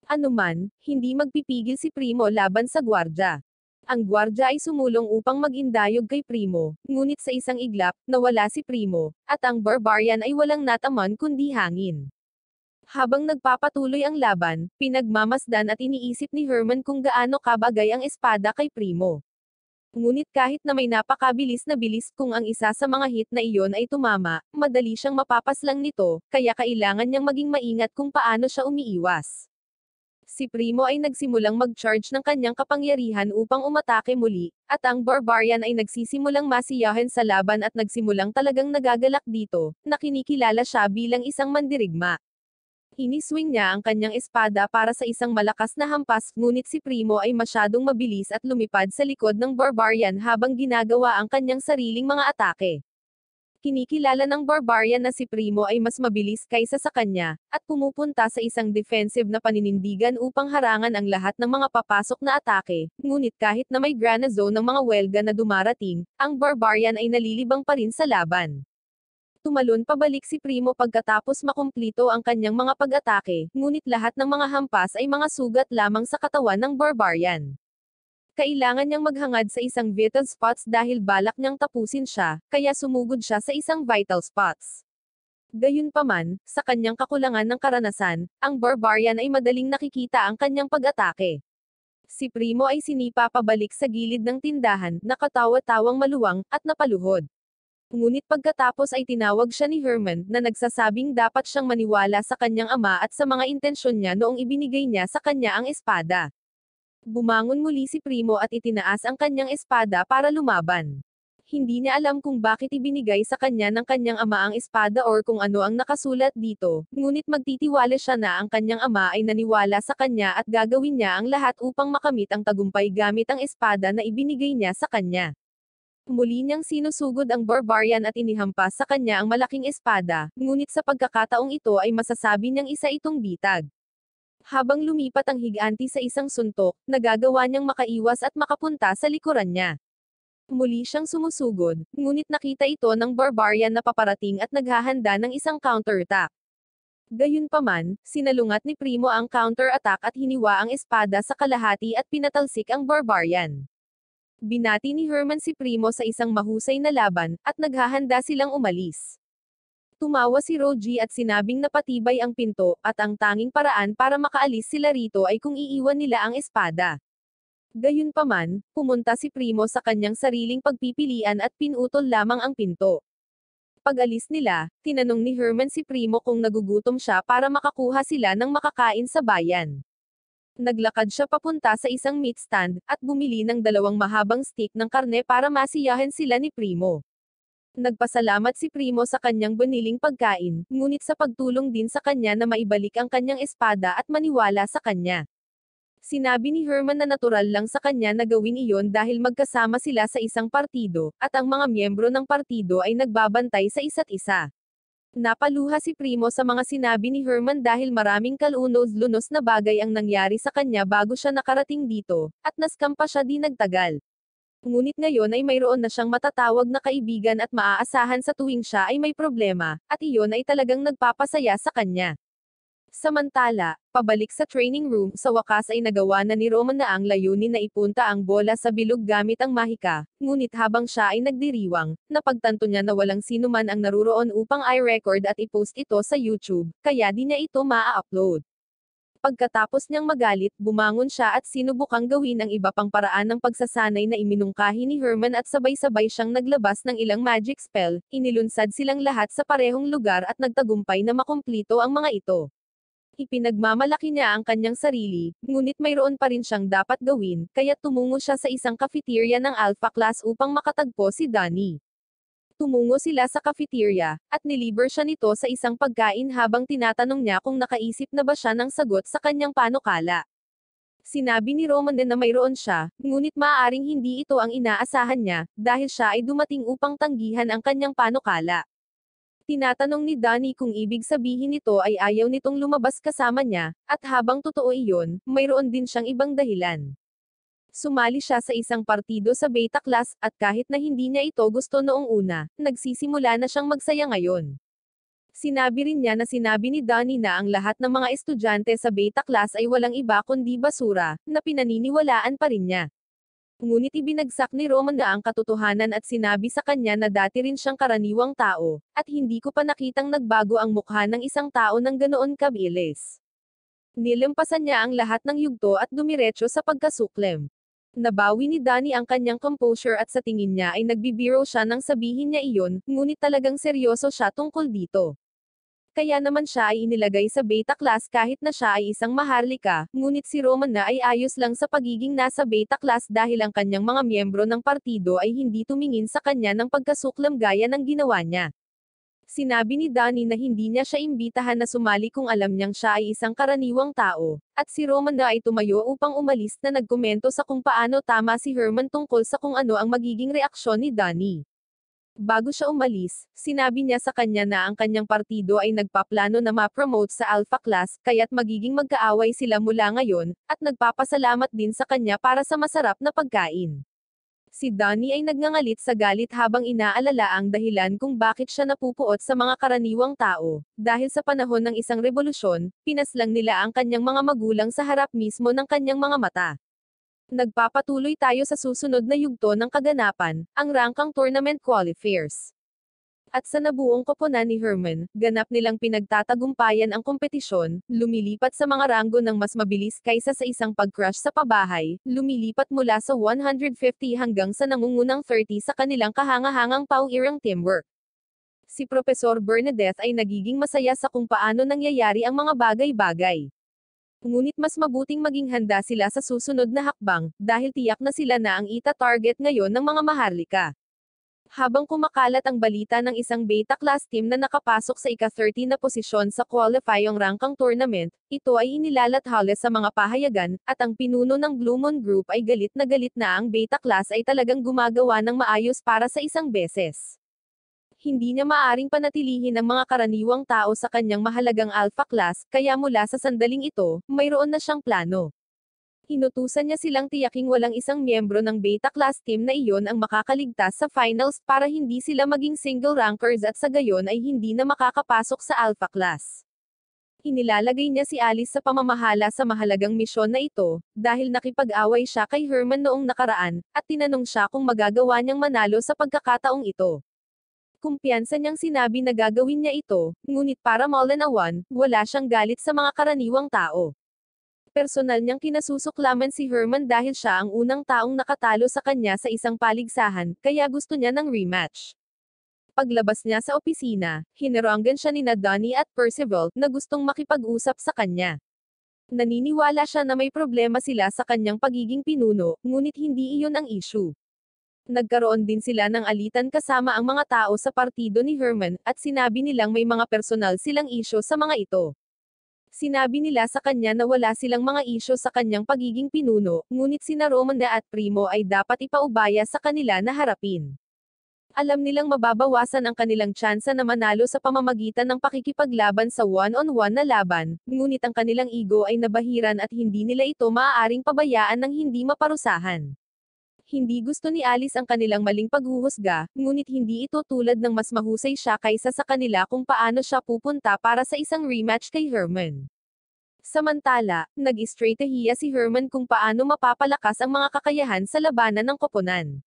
Anuman, hindi magpipigil si Primo laban sa gwardya. Ang gwardya ay sumulong upang mag-indayog kay Primo, ngunit sa isang iglap, nawala si Primo, at ang barbarian ay walang nataman kundi hangin. Habang nagpapatuloy ang laban, pinagmamasdan at iniisip ni Herman kung gaano kabagay ang espada kay Primo. Ngunit kahit na may napakabilis na bilis kung ang isa sa mga hit na iyon ay tumama, madali siyang mapapaslang nito, kaya kailangan niyang maging maingat kung paano siya umiiwas. Si Primo ay nagsimulang mag-charge ng kanyang kapangyarihan upang umatake muli, at ang barbarian ay nagsisimulang masiyahin sa laban at nagsimulang talagang nagagalak dito, na kinikilala siya bilang isang mandirigma. Iniswing niya ang kanyang espada para sa isang malakas na hampas, ngunit si Primo ay masyadong mabilis at lumipad sa likod ng barbarian habang ginagawa ang kanyang sariling mga atake. Kinikilala ng barbarian na si Primo ay mas mabilis kaysa sa kanya, at pumupunta sa isang defensive na paninindigan upang harangan ang lahat ng mga papasok na atake, ngunit kahit na may granazone ng mga welga na dumarating, ang barbarian ay nalilibang pa rin sa laban. Tumalon pabalik si Primo pagkatapos makumplito ang kanyang mga pag-atake, ngunit lahat ng mga hampas ay mga sugat lamang sa katawan ng barbarian. Kailangan niyang maghangad sa isang vital spots dahil balak niyang tapusin siya, kaya sumugod siya sa isang vital spots. Gayunpaman, sa kanyang kakulangan ng karanasan, ang barbarian ay madaling nakikita ang kanyang pag-atake. Si Primo ay sinipa pabalik sa gilid ng tindahan, nakatawa-tawang maluwang, at napaluhod. Ngunit pagkatapos ay tinawag siya ni Herman, na nagsasabing dapat siyang maniwala sa kanyang ama at sa mga intensyon niya noong ibinigay niya sa kanya ang espada. Bumangon muli si Primo at itinaas ang kanyang espada para lumaban. Hindi niya alam kung bakit ibinigay sa kanya ng kanyang ama ang espada or kung ano ang nakasulat dito, ngunit magtitiwala siya na ang kanyang ama ay naniwala sa kanya at gagawin niya ang lahat upang makamit ang tagumpay gamit ang espada na ibinigay niya sa kanya. Muli niyang sinusugod ang barbarian at inihampas sa kanya ang malaking espada, ngunit sa pagkakataong ito ay masasabi niyang isa itong bitag. Habang lumipat ang higanti sa isang suntok, nagagawa niyang makaiwas at makapunta sa likuran niya. Muli siyang sumusugod, ngunit nakita ito ng barbarian na paparating at naghahanda ng isang counterattack. Gayunpaman, sinalungat ni Primo ang counterattack at hiniwa ang espada sa kalahati at pinatalsik ang barbarian. Binati ni Herman si Primo sa isang mahusay na laban, at naghahanda silang umalis. Tumawa si Rogie at sinabing napatibay ang pinto, at ang tanging paraan para makaalis sila rito ay kung iiwan nila ang espada. Gayunpaman, pumunta si Primo sa kanyang sariling pagpipilian at pinutol lamang ang pinto. Pag-alis nila, tinanong ni Herman si Primo kung nagugutom siya para makakuha sila ng makakain sa bayan. Naglakad siya papunta sa isang meat stand, at bumili ng 2 mahabang stick ng karne para masiyahan sila ni Primo. Nagpasalamat si Primo sa kanyang biniling pagkain, ngunit sa pagtulong din sa kanya na maibalik ang kanyang espada at maniwala sa kanya. Sinabi ni Herman na natural lang sa kanya na gawin iyon dahil magkasama sila sa isang partido, at ang mga miyembro ng partido ay nagbabantay sa isa't isa. Napaluha si Primo sa mga sinabi ni Herman dahil maraming kalunos-lunos na bagay ang nangyari sa kanya bago siya nakarating dito, at naskam pa siya di nagtagal. Ngunit ngayon ay mayroon na siyang matatawag na kaibigan at maaasahan sa tuwing siya ay may problema, at iyon ay talagang nagpapasaya sa kanya. Samantala, pabalik sa training room, sa wakas ay nagawa na ni Roman na ang layunin na ipunta ang bola sa bilog gamit ang mahika, ngunit habang siya ay nagdiriwang, napagtanto niya na walang sino man ang naruroon upang i-record at i-post ito sa YouTube, kaya di niya ito maa-upload. Pagkatapos niyang magalit, bumangon siya at sinubukang gawin ang iba pang paraan ng pagsasanay na iminungkahi ni Herman at sabay-sabay siyang naglabas ng ilang magic spell, inilunsad silang lahat sa parehong lugar at nagtagumpay na makumplito ang mga ito. Ipinagmamalaki niya ang kanyang sarili, ngunit mayroon pa rin siyang dapat gawin, kaya tumungo siya sa isang cafeteria ng Alpha Class upang makatagpo si Donnie. Tumungo sila sa cafeteria, at niliber siya nito sa isang pagkain habang tinatanong niya kung nakaisip na ba siya ng sagot sa kanyang panukala. Sinabi ni Roman din na mayroon siya, ngunit maaaring hindi ito ang inaasahan niya, dahil siya ay dumating upang tanggihan ang kanyang panukala. Tinatanong ni Donnie kung ibig sabihin nito ay ayaw nitong lumabas kasama niya, at habang totoo iyon, mayroon din siyang ibang dahilan. Sumali siya sa isang partido sa Beta Class, at kahit na hindi niya ito gusto noong una, nagsisimula na siyang magsaya ngayon. Sinabi rin niya na sinabi ni Donnie na ang lahat ng mga estudyante sa Beta Class ay walang iba kundi basura, na pinaniniwalaan pa rin niya. Ngunit ibinagsak ni Roman na ang katotohanan at sinabi sa kanya na dati rin siyang karaniwang tao, at hindi ko pa nakitang nagbago ang mukha ng isang tao ng ganoon kabilis. Nilampasan niya ang lahat ng yugto at dumiretso sa pagkasuklem. Nabawi ni Donnie ang kanyang composure at sa tingin niya ay nagbibiro siya nang sabihin niya iyon, ngunit talagang seryoso siya tungkol dito. Kaya naman siya ay inilagay sa Beta Class kahit na siya ay isang maharlika, ngunit si Roman na ay ayos lang sa pagiging nasa Beta Class dahil ang kanyang mga miyembro ng partido ay hindi tumingin sa kanya ng pagkasuklam gaya ng ginawa niya. Sinabi ni Donnie na hindi niya siya imbitahan na sumali kung alam niyang siya ay isang karaniwang tao, at si Roman na ay tumayo upang umalis na nagkomento sa kung paano tama si Herman tungkol sa kung ano ang magiging reaksyon ni Donnie. Bago siya umalis, sinabi niya sa kanya na ang kanyang partido ay nagpaplano na ma-promote sa Alpha Class, kaya't magiging magkaaway sila mula ngayon, at nagpapasalamat din sa kanya para sa masarap na pagkain. Si Donnie ay nagngangalit sa galit habang inaalala ang dahilan kung bakit siya napupuot sa mga karaniwang tao, dahil sa panahon ng isang revolusyon, pinaslang nila ang kanyang mga magulang sa harap mismo ng kanyang mga mata. Nagpapatuloy tayo sa susunod na yugto ng kaganapan, ang Rangkang Tournament Qualifiers. At sa nabuong koponan ni Herman, ganap nilang pinagtatagumpayan ang kompetisyon, lumilipat sa mga ranggo ng mas mabilis kaysa sa isang pag-crush sa pabahay, lumilipat mula sa 150 hanggang sa nangungunang 30 sa kanilang kahangahangang pauirang teamwork. Si Profesor Bernadette ay nagiging masaya sa kung paano nangyayari ang mga bagay-bagay. Ngunit mas mabuting maging handa sila sa susunod na hakbang, dahil tiyak na sila na ang ita-target ngayon ng mga maharlika. Habang kumakalat ang balita ng isang Beta Class team na nakapasok sa ika-30 na posisyon sa qualifying Rangkang Tournament, ito ay inilalathala sa mga pahayagan, at ang pinuno ng Blue Moon Group ay galit na ang Beta Class ay talagang gumagawa ng maayos para sa isang beses. Hindi niya maaring panatilihin ang mga karaniwang tao sa kanyang mahalagang Alpha Class, kaya mula sa sandaling ito, mayroon na siyang plano. Inutusan niya silang tiyaking walang isang miyembro ng Beta Class team na iyon ang makakaligtas sa finals para hindi sila maging single rankers at sa gayon ay hindi na makakapasok sa Alpha Class. Inilalagay niya si Alice sa pamamahala sa mahalagang misyon na ito, dahil nakipag-away siya kay Herman noong nakaraan, at tinanong siya kung magagawa niyang manalo sa pagkakataong ito. Kumpiyansa niyang sinabi na gagawin niya ito, ngunit para Mullen Awan, wala siyang galit sa mga karaniwang tao. Personal niyang kinasusuklaman si Herman dahil siya ang unang taong nakatalo sa kanya sa isang paligsahan, kaya gusto niya ng rematch. Paglabas niya sa opisina, hinerangan siya nina Donnie at Percival, na gustong makipag-usap sa kanya. Naniniwala siya na may problema sila sa kanyang pagiging pinuno, ngunit hindi iyon ang issue. Nagkaroon din sila ng alitan kasama ang mga tao sa partido ni Herman, at sinabi nilang may mga personal silang isyo sa mga ito. Sinabi nila sa kanya na wala silang mga isyo sa kanyang pagiging pinuno, ngunit sina Romanda at Primo ay dapat ipaubaya sa kanila na harapin. Alam nilang mababawasan ang kanilang tsansa na manalo sa pamamagitan ng pakikipaglaban sa one-on-one na laban, ngunit ang kanilang ego ay nabahiran at hindi nila ito maaaring pabayaan ng hindi maparusahan. Hindi gusto ni Alice ang kanilang maling paghuhusga, ngunit hindi ito tulad ng mas mahusay siya kaysa sa kanila kung paano siya pupunta para sa isang rematch kay Herman. Samantala, nag-estratehiya si Herman kung paano mapapalakas ang mga kakayahan sa labanan ng koponan.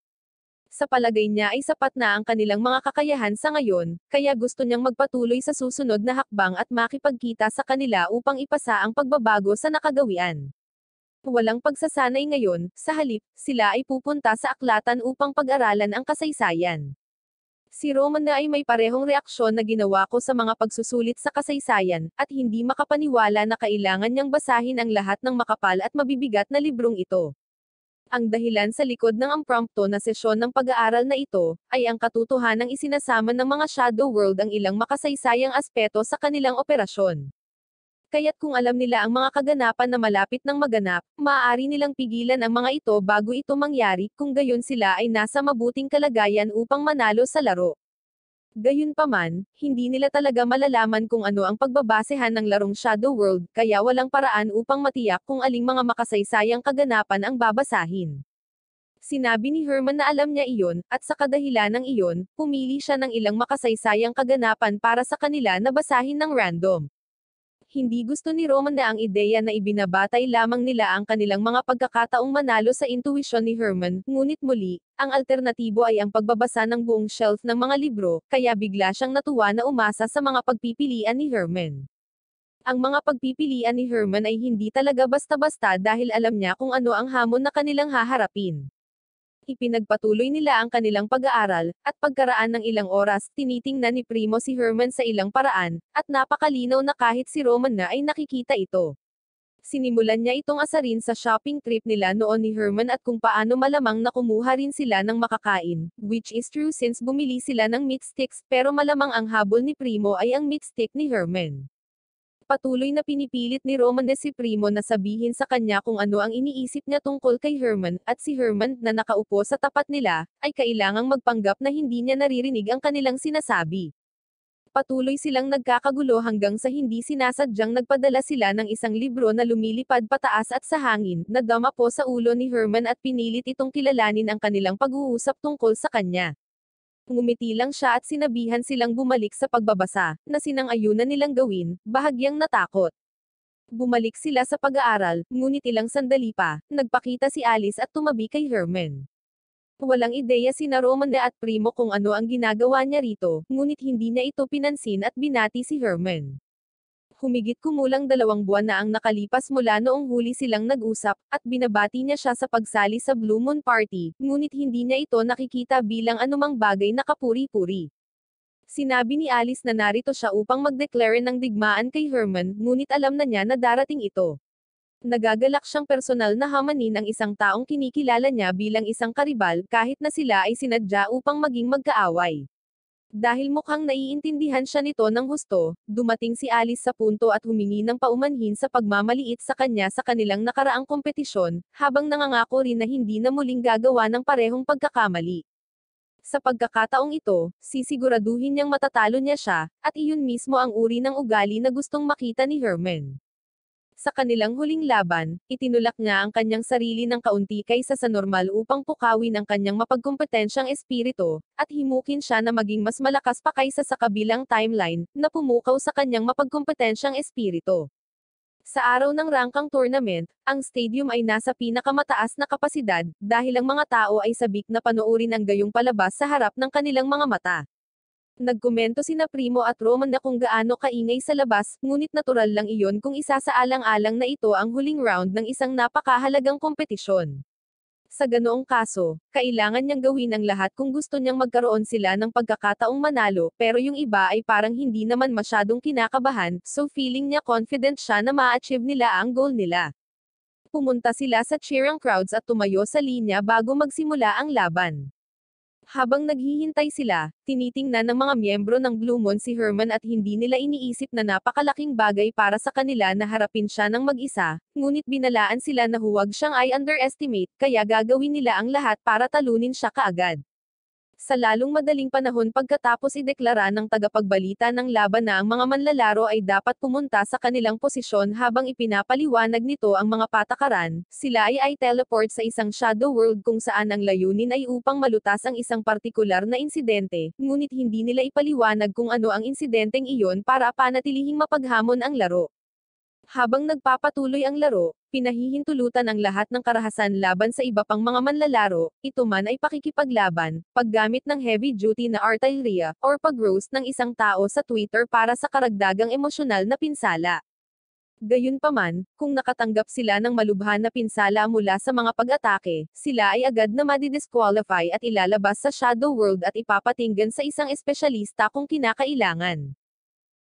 Sa palagay niya ay sapat na ang kanilang mga kakayahan sa ngayon, kaya gusto niyang magpatuloy sa susunod na hakbang at makipagkita sa kanila upang ipasa ang pagbabago sa nakagawian. Walang pagsasanay ngayon, sa halip, sila ay pupunta sa aklatan upang pag-aralan ang kasaysayan. Si Roman na ay may parehong reaksyon na ginawa ko sa mga pagsusulit sa kasaysayan, at hindi makapaniwala na kailangan niyang basahin ang lahat ng makapal at mabibigat na librong ito. Ang dahilan sa likod ng impromptu na sesyon ng pag-aaral na ito, ay ang katotohanang isinasama ng mga Shadow World ang ilang makasaysayang aspeto sa kanilang operasyon. Kaya't kung alam nila ang mga kaganapan na malapit nang maganap, maaari nilang pigilan ang mga ito bago ito mangyari, kung gayon sila ay nasa mabuting kalagayan upang manalo sa laro. Gayunpaman, hindi nila talaga malalaman kung ano ang pagbabasehan ng larong Shadow World, kaya walang paraan upang matiyak kung aling mga makasaysayang kaganapan ang babasahin. Sinabi ni Herman na alam niya iyon, at sa kadahilanang iyon, pumili siya ng ilang makasaysayang kaganapan para sa kanila na basahin ng random. Hindi gusto ni Roman na ang ideya na ibinabatay lamang nila ang kanilang mga pagkakataong manalo sa intuwisyon ni Herman, ngunit muli, ang alternatibo ay ang pagbabasa ng buong shelf ng mga libro, kaya bigla siyang natuwa na umasa sa mga pagpipilian ni Herman. Ang mga pagpipilian ni Herman ay hindi talaga basta-basta dahil alam niya kung ano ang hamon na kanilang haharapin. Ipinagpatuloy nila ang kanilang pag-aaral, at pagkaraan ng ilang oras, tinitingnan ni Primo si Herman sa ilang paraan, at napakalinaw na kahit si Roman na ay nakikita ito. Sinimulan niya itong asarin sa shopping trip nila noon ni Herman at kung paano malamang na kumuha rin sila ng makakain, which is true since bumili sila ng meat sticks, pero malamang ang habol ni Primo ay ang meat stick ni Herman. Patuloy na pinipilit ni Roman de si Primo na sabihin sa kanya kung ano ang iniisip niya tungkol kay Herman, at si Herman, na nakaupo sa tapat nila, ay kailangang magpanggap na hindi niya naririnig ang kanilang sinasabi. Patuloy silang nagkakagulo hanggang sa hindi sinasadyang nagpadala sila ng isang libro na lumilipad pataas at sa hangin, na dama po sa ulo ni Herman at pinilit itong kilalanin ang kanilang pag-uusap tungkol sa kanya. Ngumiti lang siya at sinabihan silang bumalik sa pagbabasa, na sinang-ayunan nilang gawin, bahagyang natakot. Bumalik sila sa pag-aaral, ngunit ilang sandali pa, nagpakita si Alice at tumabi kay Herman. Walang ideya sina Romanda at Primo kung ano ang ginagawa niya rito, ngunit hindi niya ito pinansin at binati si Herman. Humigit kumulang 2 buwan na ang nakalipas mula noong huli silang nag-usap, at binabati niya siya sa pagsali sa Blue Moon Party, ngunit hindi niya ito nakikita bilang anumang bagay na kapuri-puri. Sinabi ni Alice na narito siya upang mag-declare ng digmaan kay Herman, ngunit alam na niya na darating ito. Nagagalak siyang personal na hamanin ang isang taong kinikilala niya bilang isang karibal, kahit na sila ay sinadya upang maging magkaaway. Dahil mukhang naiintindihan siya nito ng husto, dumating si Alice sa punto at humingi ng paumanhin sa pagmamaliit sa kanya sa kanilang nakaraang kompetisyon, habang nangangako rin na hindi na muling gagawa ng parehong pagkakamali. Sa pagkakataong ito, sisiguraduhin niyang matatalo niya siya, at iyon mismo ang uri ng ugali na gustong makita ni Herman. Sa kanilang huling laban, itinulak niya ang kanyang sarili ng kaunti kaysa sa normal upang pukawin ang kanyang mapagkompetensyang espiritu, at himukin siya na maging mas malakas pa kaysa sa kabilang timeline, na pumukaw sa kanyang mapagkompetensyang espiritu. Sa araw ng rangkang tournament, ang stadium ay nasa pinakamataas na kapasidad, dahil ang mga tao ay sabik na panoorin ang gayong palabas sa harap ng kanilang mga mata. Nagkomento sina Primo at Roman na kung gaano kaingay sa labas, ngunit natural lang iyon kung isasaalang-alang na ito ang huling round ng isang napakahalagang kompetisyon. Sa ganoong kaso, kailangan niyang gawin ang lahat kung gusto niyang magkaroon sila ng pagkakataong manalo, pero yung iba ay parang hindi naman masyadong kinakabahan, so feeling niya confident siya na ma-achieve nila ang goal nila. Pumunta sila sa cheering crowds at tumayo sa linya bago magsimula ang laban. Habang naghihintay sila, tinitingnan ng mga miyembro ng Blue Moon si Herman at hindi nila iniisip na napakalaking bagay para sa kanila na harapin siya ng mag-isa, ngunit binalaan sila na huwag siyang i-underestimate, kaya gagawin nila ang lahat para talunin siya kaagad. Sa lalong madaling panahon pagkatapos ideklara ng tagapagbalita ng laban na ang mga manlalaro ay dapat pumunta sa kanilang posisyon habang ipinapaliwanag nito ang mga patakaran, sila ay teleport sa isang shadow world kung saan ang layunin ay upang malutas ang isang partikular na insidente, ngunit hindi nila ipaliwanag kung ano ang insidenteng iyon para panatilihing mapaghamon ang laro. Habang nagpapatuloy ang laro, pinahihintulutan ang lahat ng karahasan laban sa iba pang mga manlalaro, ito man ay pakikipaglaban, paggamit ng heavy-duty na artillery, or pag-roast ng isang tao sa Twitter para sa karagdagang emosyonal na pinsala. Gayunpaman, kung nakatanggap sila ng malubha na pinsala mula sa mga pag-atake, sila ay agad na madidisqualify at ilalabas sa Shadow World at ipapatinggan sa isang espesyalista kung kinakailangan.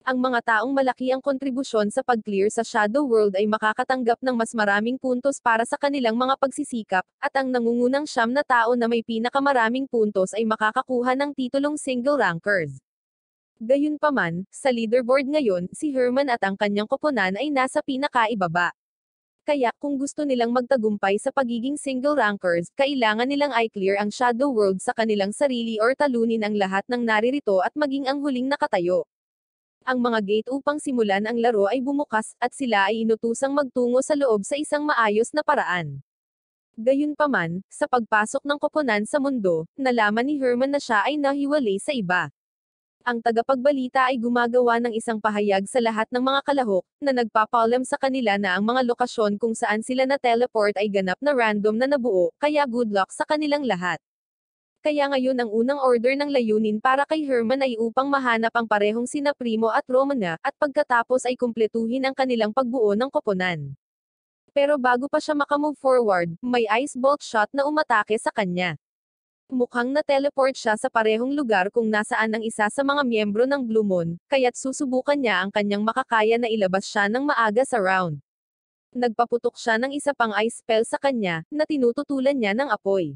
Ang mga taong malaki ang kontribusyon sa pag-clear sa Shadow World ay makakatanggap ng mas maraming puntos para sa kanilang mga pagsisikap, at ang nangungunang 9 na tao na may pinakamaraming puntos ay makakakuha ng titulong single rankers. Gayunpaman, sa leaderboard ngayon, si Herman at ang kanyang koponan ay nasa pinakaibaba. Kaya, kung gusto nilang magtagumpay sa pagiging single rankers, kailangan nilang i-clear ang Shadow World sa kanilang sarili or talunin ang lahat ng naririto at maging ang huling nakatayo. Ang mga gate upang simulan ang laro ay bumukas, at sila ay inutusang magtungo sa loob sa isang maayos na paraan. Gayunpaman, sa pagpasok ng koponan sa mundo, nalaman ni Herman na siya ay nahiwalay sa iba. Ang tagapagbalita ay gumagawa ng isang pahayag sa lahat ng mga kalahok, na nagpapaalam sa kanila na ang mga lokasyon kung saan sila na-teleport ay ganap na random na nabuo, kaya good luck sa kanilang lahat. Kaya ngayon ang unang order ng layunin para kay Herman ay upang mahanap ang parehong sina Primo at Romana, at pagkatapos ay kumpletuhin ang kanilang pagbuo ng koponan. Pero bago pa siya makamove forward, may ice bolt shot na umatake sa kanya. Mukhang na-teleport siya sa parehong lugar kung nasaan ang isa sa mga miyembro ng Blue Moon, kaya't susubukan niya ang kanyang makakaya na ilabas siya ng maaga sa round. Nagpaputok siya ng isa pang ice spell sa kanya, na tinututulan niya ng apoy.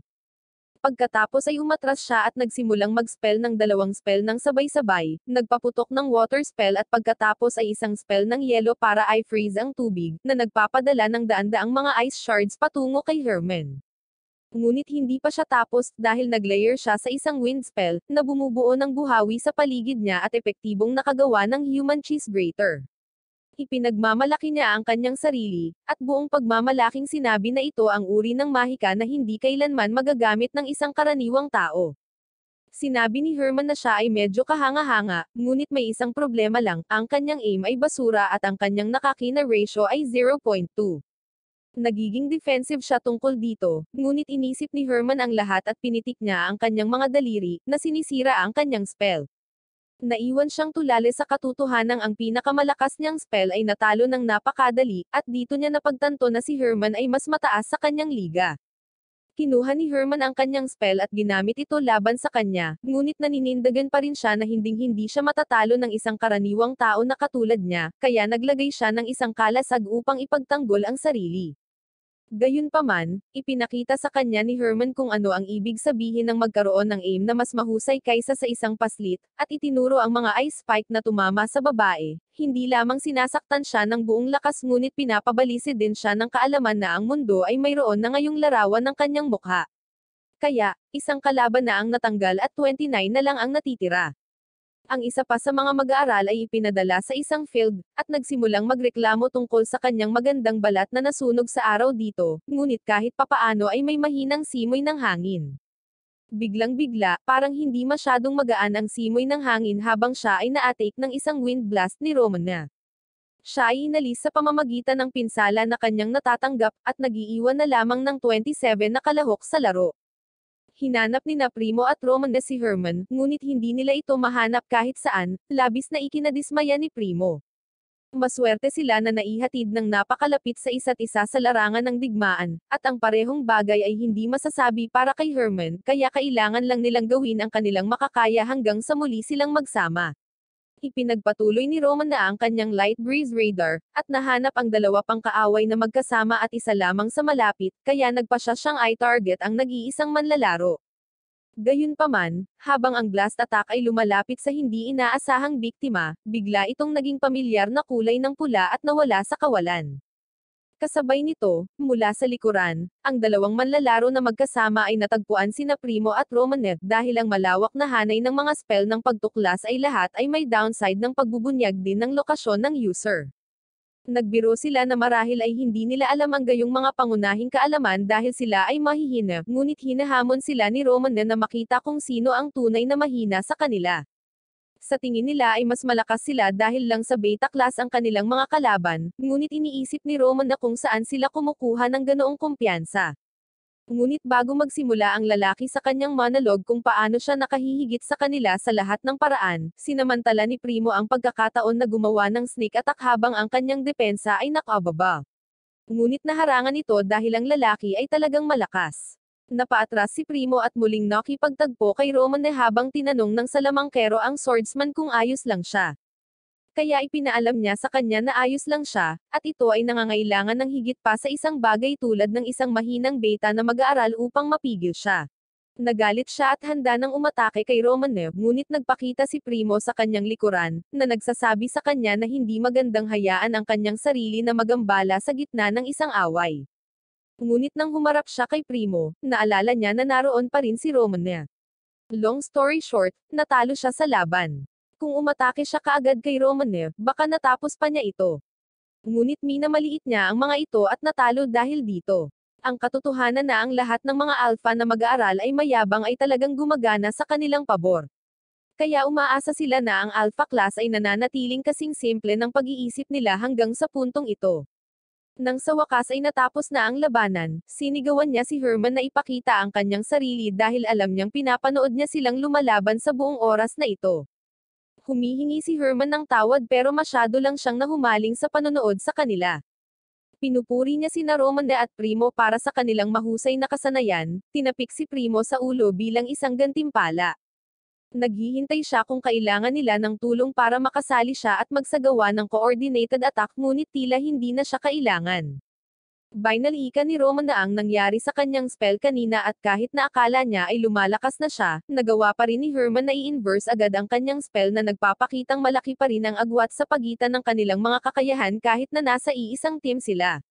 Pagkatapos ay umatras siya at nagsimulang mag-spell ng 2 spell ng sabay-sabay, nagpaputok ng water spell at pagkatapos ay isang spell ng yelo para i-freeze ang tubig, na nagpapadala ng daan-daang mga ice shards patungo kay Herman. Ngunit hindi pa siya tapos, dahil naglayer siya sa isang wind spell, na bumubuo ng buhawi sa paligid niya at epektibong nakagawa ng human cheese grater. Ipinagmamalaki niya ang kanyang sarili, at buong pagmamalaking sinabi na ito ang uri ng mahika na hindi kailanman magagamit ng isang karaniwang tao. Sinabi ni Herman na siya ay medyo kahanga-hanga, ngunit may isang problema lang, ang kanyang aim ay basura at ang kanyang nakakina ratio ay 0.2. Nagiging defensive siya tungkol dito, ngunit inisip ni Herman ang lahat at pinitik niya ang kanyang mga daliri, na sinisira ang kanyang spell. Naiwan siyang tulali sa katotohanang ang pinakamalakas niyang spell ay natalo ng napakadali, at dito niya napagtanto na si Herman ay mas mataas sa kanyang liga. Kinuha ni Herman ang kanyang spell at ginamit ito laban sa kanya, ngunit naninindigan pa rin siya na hinding-hindi siya matatalo ng isang karaniwang tao na katulad niya, kaya naglagay siya ng isang kalasag upang ipagtanggol ang sarili. Gayunpaman, ipinakita sa kanya ni Herman kung ano ang ibig sabihin ng magkaroon ng aim na mas mahusay kaysa sa isang paslit, at itinuro ang mga ice spike na tumama sa babae. Hindi lamang sinasaktan siya ng buong lakas ngunit pinapabalisi din siya ng kaalaman na ang mundo ay mayroon na ngayong larawan ng kanyang mukha. Kaya, isang kalaban na ang natanggal at 29 na lang ang natitira. Ang isa pa sa mga mag-aaral ay ipinadala sa isang field, at nagsimulang magreklamo tungkol sa kanyang magandang balat na nasunog sa araw dito, ngunit kahit papaano ay may mahinang simoy ng hangin. Biglang-bigla, parang hindi masyadong magaan ang simoy ng hangin habang siya ay na-atake ng isang wind blast ni Romana. Siya ay inalis sa pamamagitan ng pinsala na kanyang natatanggap, at nag-iiwan na lamang ng 27 na kalahok sa laro. Hinanap ni na Primo at Roman na si Herman, ngunit hindi nila ito mahanap kahit saan, labis na ikinadismaya ni Primo. Maswerte sila na naihatid ng napakalapit sa isa't isa sa larangan ng digmaan, at ang parehong bagay ay hindi masasabi para kay Herman, kaya kailangan lang nilang gawin ang kanilang makakaya hanggang sa muli silang magsama. Ipinagpatuloy ni Roman na ang kanyang light breeze radar, at nahanap ang dalawa pang kaaway na magkasama at isa lamang sa malapit, kaya nagpasya siyang i-target ang nag-iisang manlalaro. Gayunpaman, habang ang blast attack ay lumalapit sa hindi inaasahang biktima, bigla itong naging pamilyar na kulay ng pula at nawala sa kawalan. Kasabay nito, mula sa likuran, ang dalawang manlalaro na magkasama ay natagpuan sina Primo at Romanev dahil ang malawak na hanay ng mga spell ng pagtuklas ay lahat ay may downside ng pagbubunyag din ng lokasyon ng user. Nagbiro sila na marahil ay hindi nila alam ang gayong mga pangunahing kaalaman dahil sila ay mahihina, ngunit hinahamon sila ni Romanev na makita kung sino ang tunay na mahina sa kanila. Sa tingin nila ay mas malakas sila dahil lang sa beta class ang kanilang mga kalaban, ngunit iniisip ni Roman na kung saan sila kumukuha ng ganoong kumpiyansa. Ngunit bago magsimula ang lalaki sa kanyang monologue kung paano siya nakahihigit sa kanila sa lahat ng paraan, sinamantala ni Primo ang pagkakataon na gumawa ng sneak attack habang ang kanyang depensa ay nakababa. Ngunit naharangan ito dahil ang lalaki ay talagang malakas. Napaatras si Primo at muling nakipagtagpo kay Roman na habang tinanong ng salamangkero ang swordsman kung ayos lang siya. Kaya ipinaalam niya sa kanya na ayos lang siya, at ito ay nangangailangan ng higit pa sa isang bagay tulad ng isang mahinang beta na mag-aaral upang mapigil siya. Nagalit siya at handa nang umatake kay Romanev, ngunit nagpakita si Primo sa kanyang likuran, na nagsasabi sa kanya na hindi magandang hayaan ang kanyang sarili na magambala sa gitna ng isang away. Ngunit nang humarap siya kay Primo, naalala niya na naroon pa rin si Romanev. Long story short, natalo siya sa laban. Kung umatake siya kaagad kay Romanev, baka natapos pa niya ito. Ngunit minamaliit niya ang mga ito at natalo dahil dito. Ang katotohanan na ang lahat ng mga alpha na mag-aaral ay mayabang ay talagang gumagana sa kanilang pabor. Kaya umaasa sila na ang alpha class ay nananatiling kasing simple ng pag-iisip nila hanggang sa puntong ito. Nang sa wakas ay natapos na ang labanan, sinigawan niya si Herman na ipakita ang kanyang sarili dahil alam niyang pinapanood niya silang lumalaban sa buong oras na ito. Humihingi si Herman ng tawad pero masyado lang siyang nahumaling sa panonood sa kanila. Pinupuri niya sina Roman at Primo para sa kanilang mahusay na kasanayan, tinapik si Primo sa ulo bilang isang gantimpala. Naghihintay siya kung kailangan nila ng tulong para makasali siya at magsagawa ng coordinated attack ngunit tila hindi na siya kailangan. Binalika ni Roman na ang nangyari sa kanyang spell kanina at kahit na akala niya ay lumalakas na siya, nagawa pa rin ni Herman na i-inverse agad ang kanyang spell na nagpapakitang malaki pa rin ang agwat sa pagitan ng kanilang mga kakayahan kahit na nasa iisang team sila.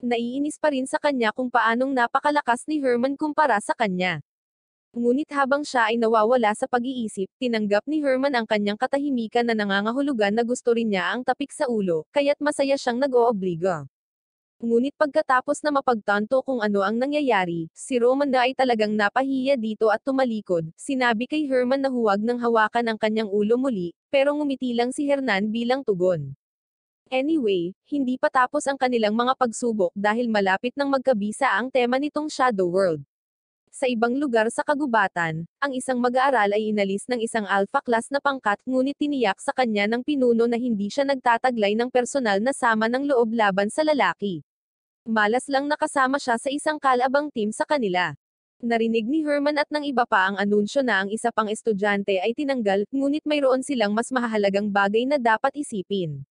Naiinis pa rin sa kanya kung paanong napakalakas ni Herman kumpara sa kanya. Ngunit habang siya ay nawawala sa pag-iisip, tinanggap ni Herman ang kanyang katahimikan na nangangahulugan na gusto rin niya ang tapik sa ulo, kaya't masaya siyang nag-oobliga. Ngunit pagkatapos na mapagtanto kung ano ang nangyayari, si Roman na ay talagang napahiya dito at tumalikod, sinabi kay Herman na huwag nang hawakan ang kanyang ulo muli, pero ngumiti lang si Hernan bilang tugon. Anyway, hindi pa tapos ang kanilang mga pagsubok dahil malapit nang magkabisa ang tema nitong Shadow World. Sa ibang lugar sa kagubatan, ang isang mag-aaral ay inalis ng isang alpha class na pangkat ngunit tiniyak sa kanya ng pinuno na hindi siya nagtataglay ng personal na sama ng loob laban sa lalaki. Malas lang nakasama siya sa isang kalabang team sa kanila. Narinig ni Herman at ng iba pa ang anunsyo na ang isa pang estudyante ay tinanggal, ngunit mayroon silang mas mahalagang bagay na dapat isipin.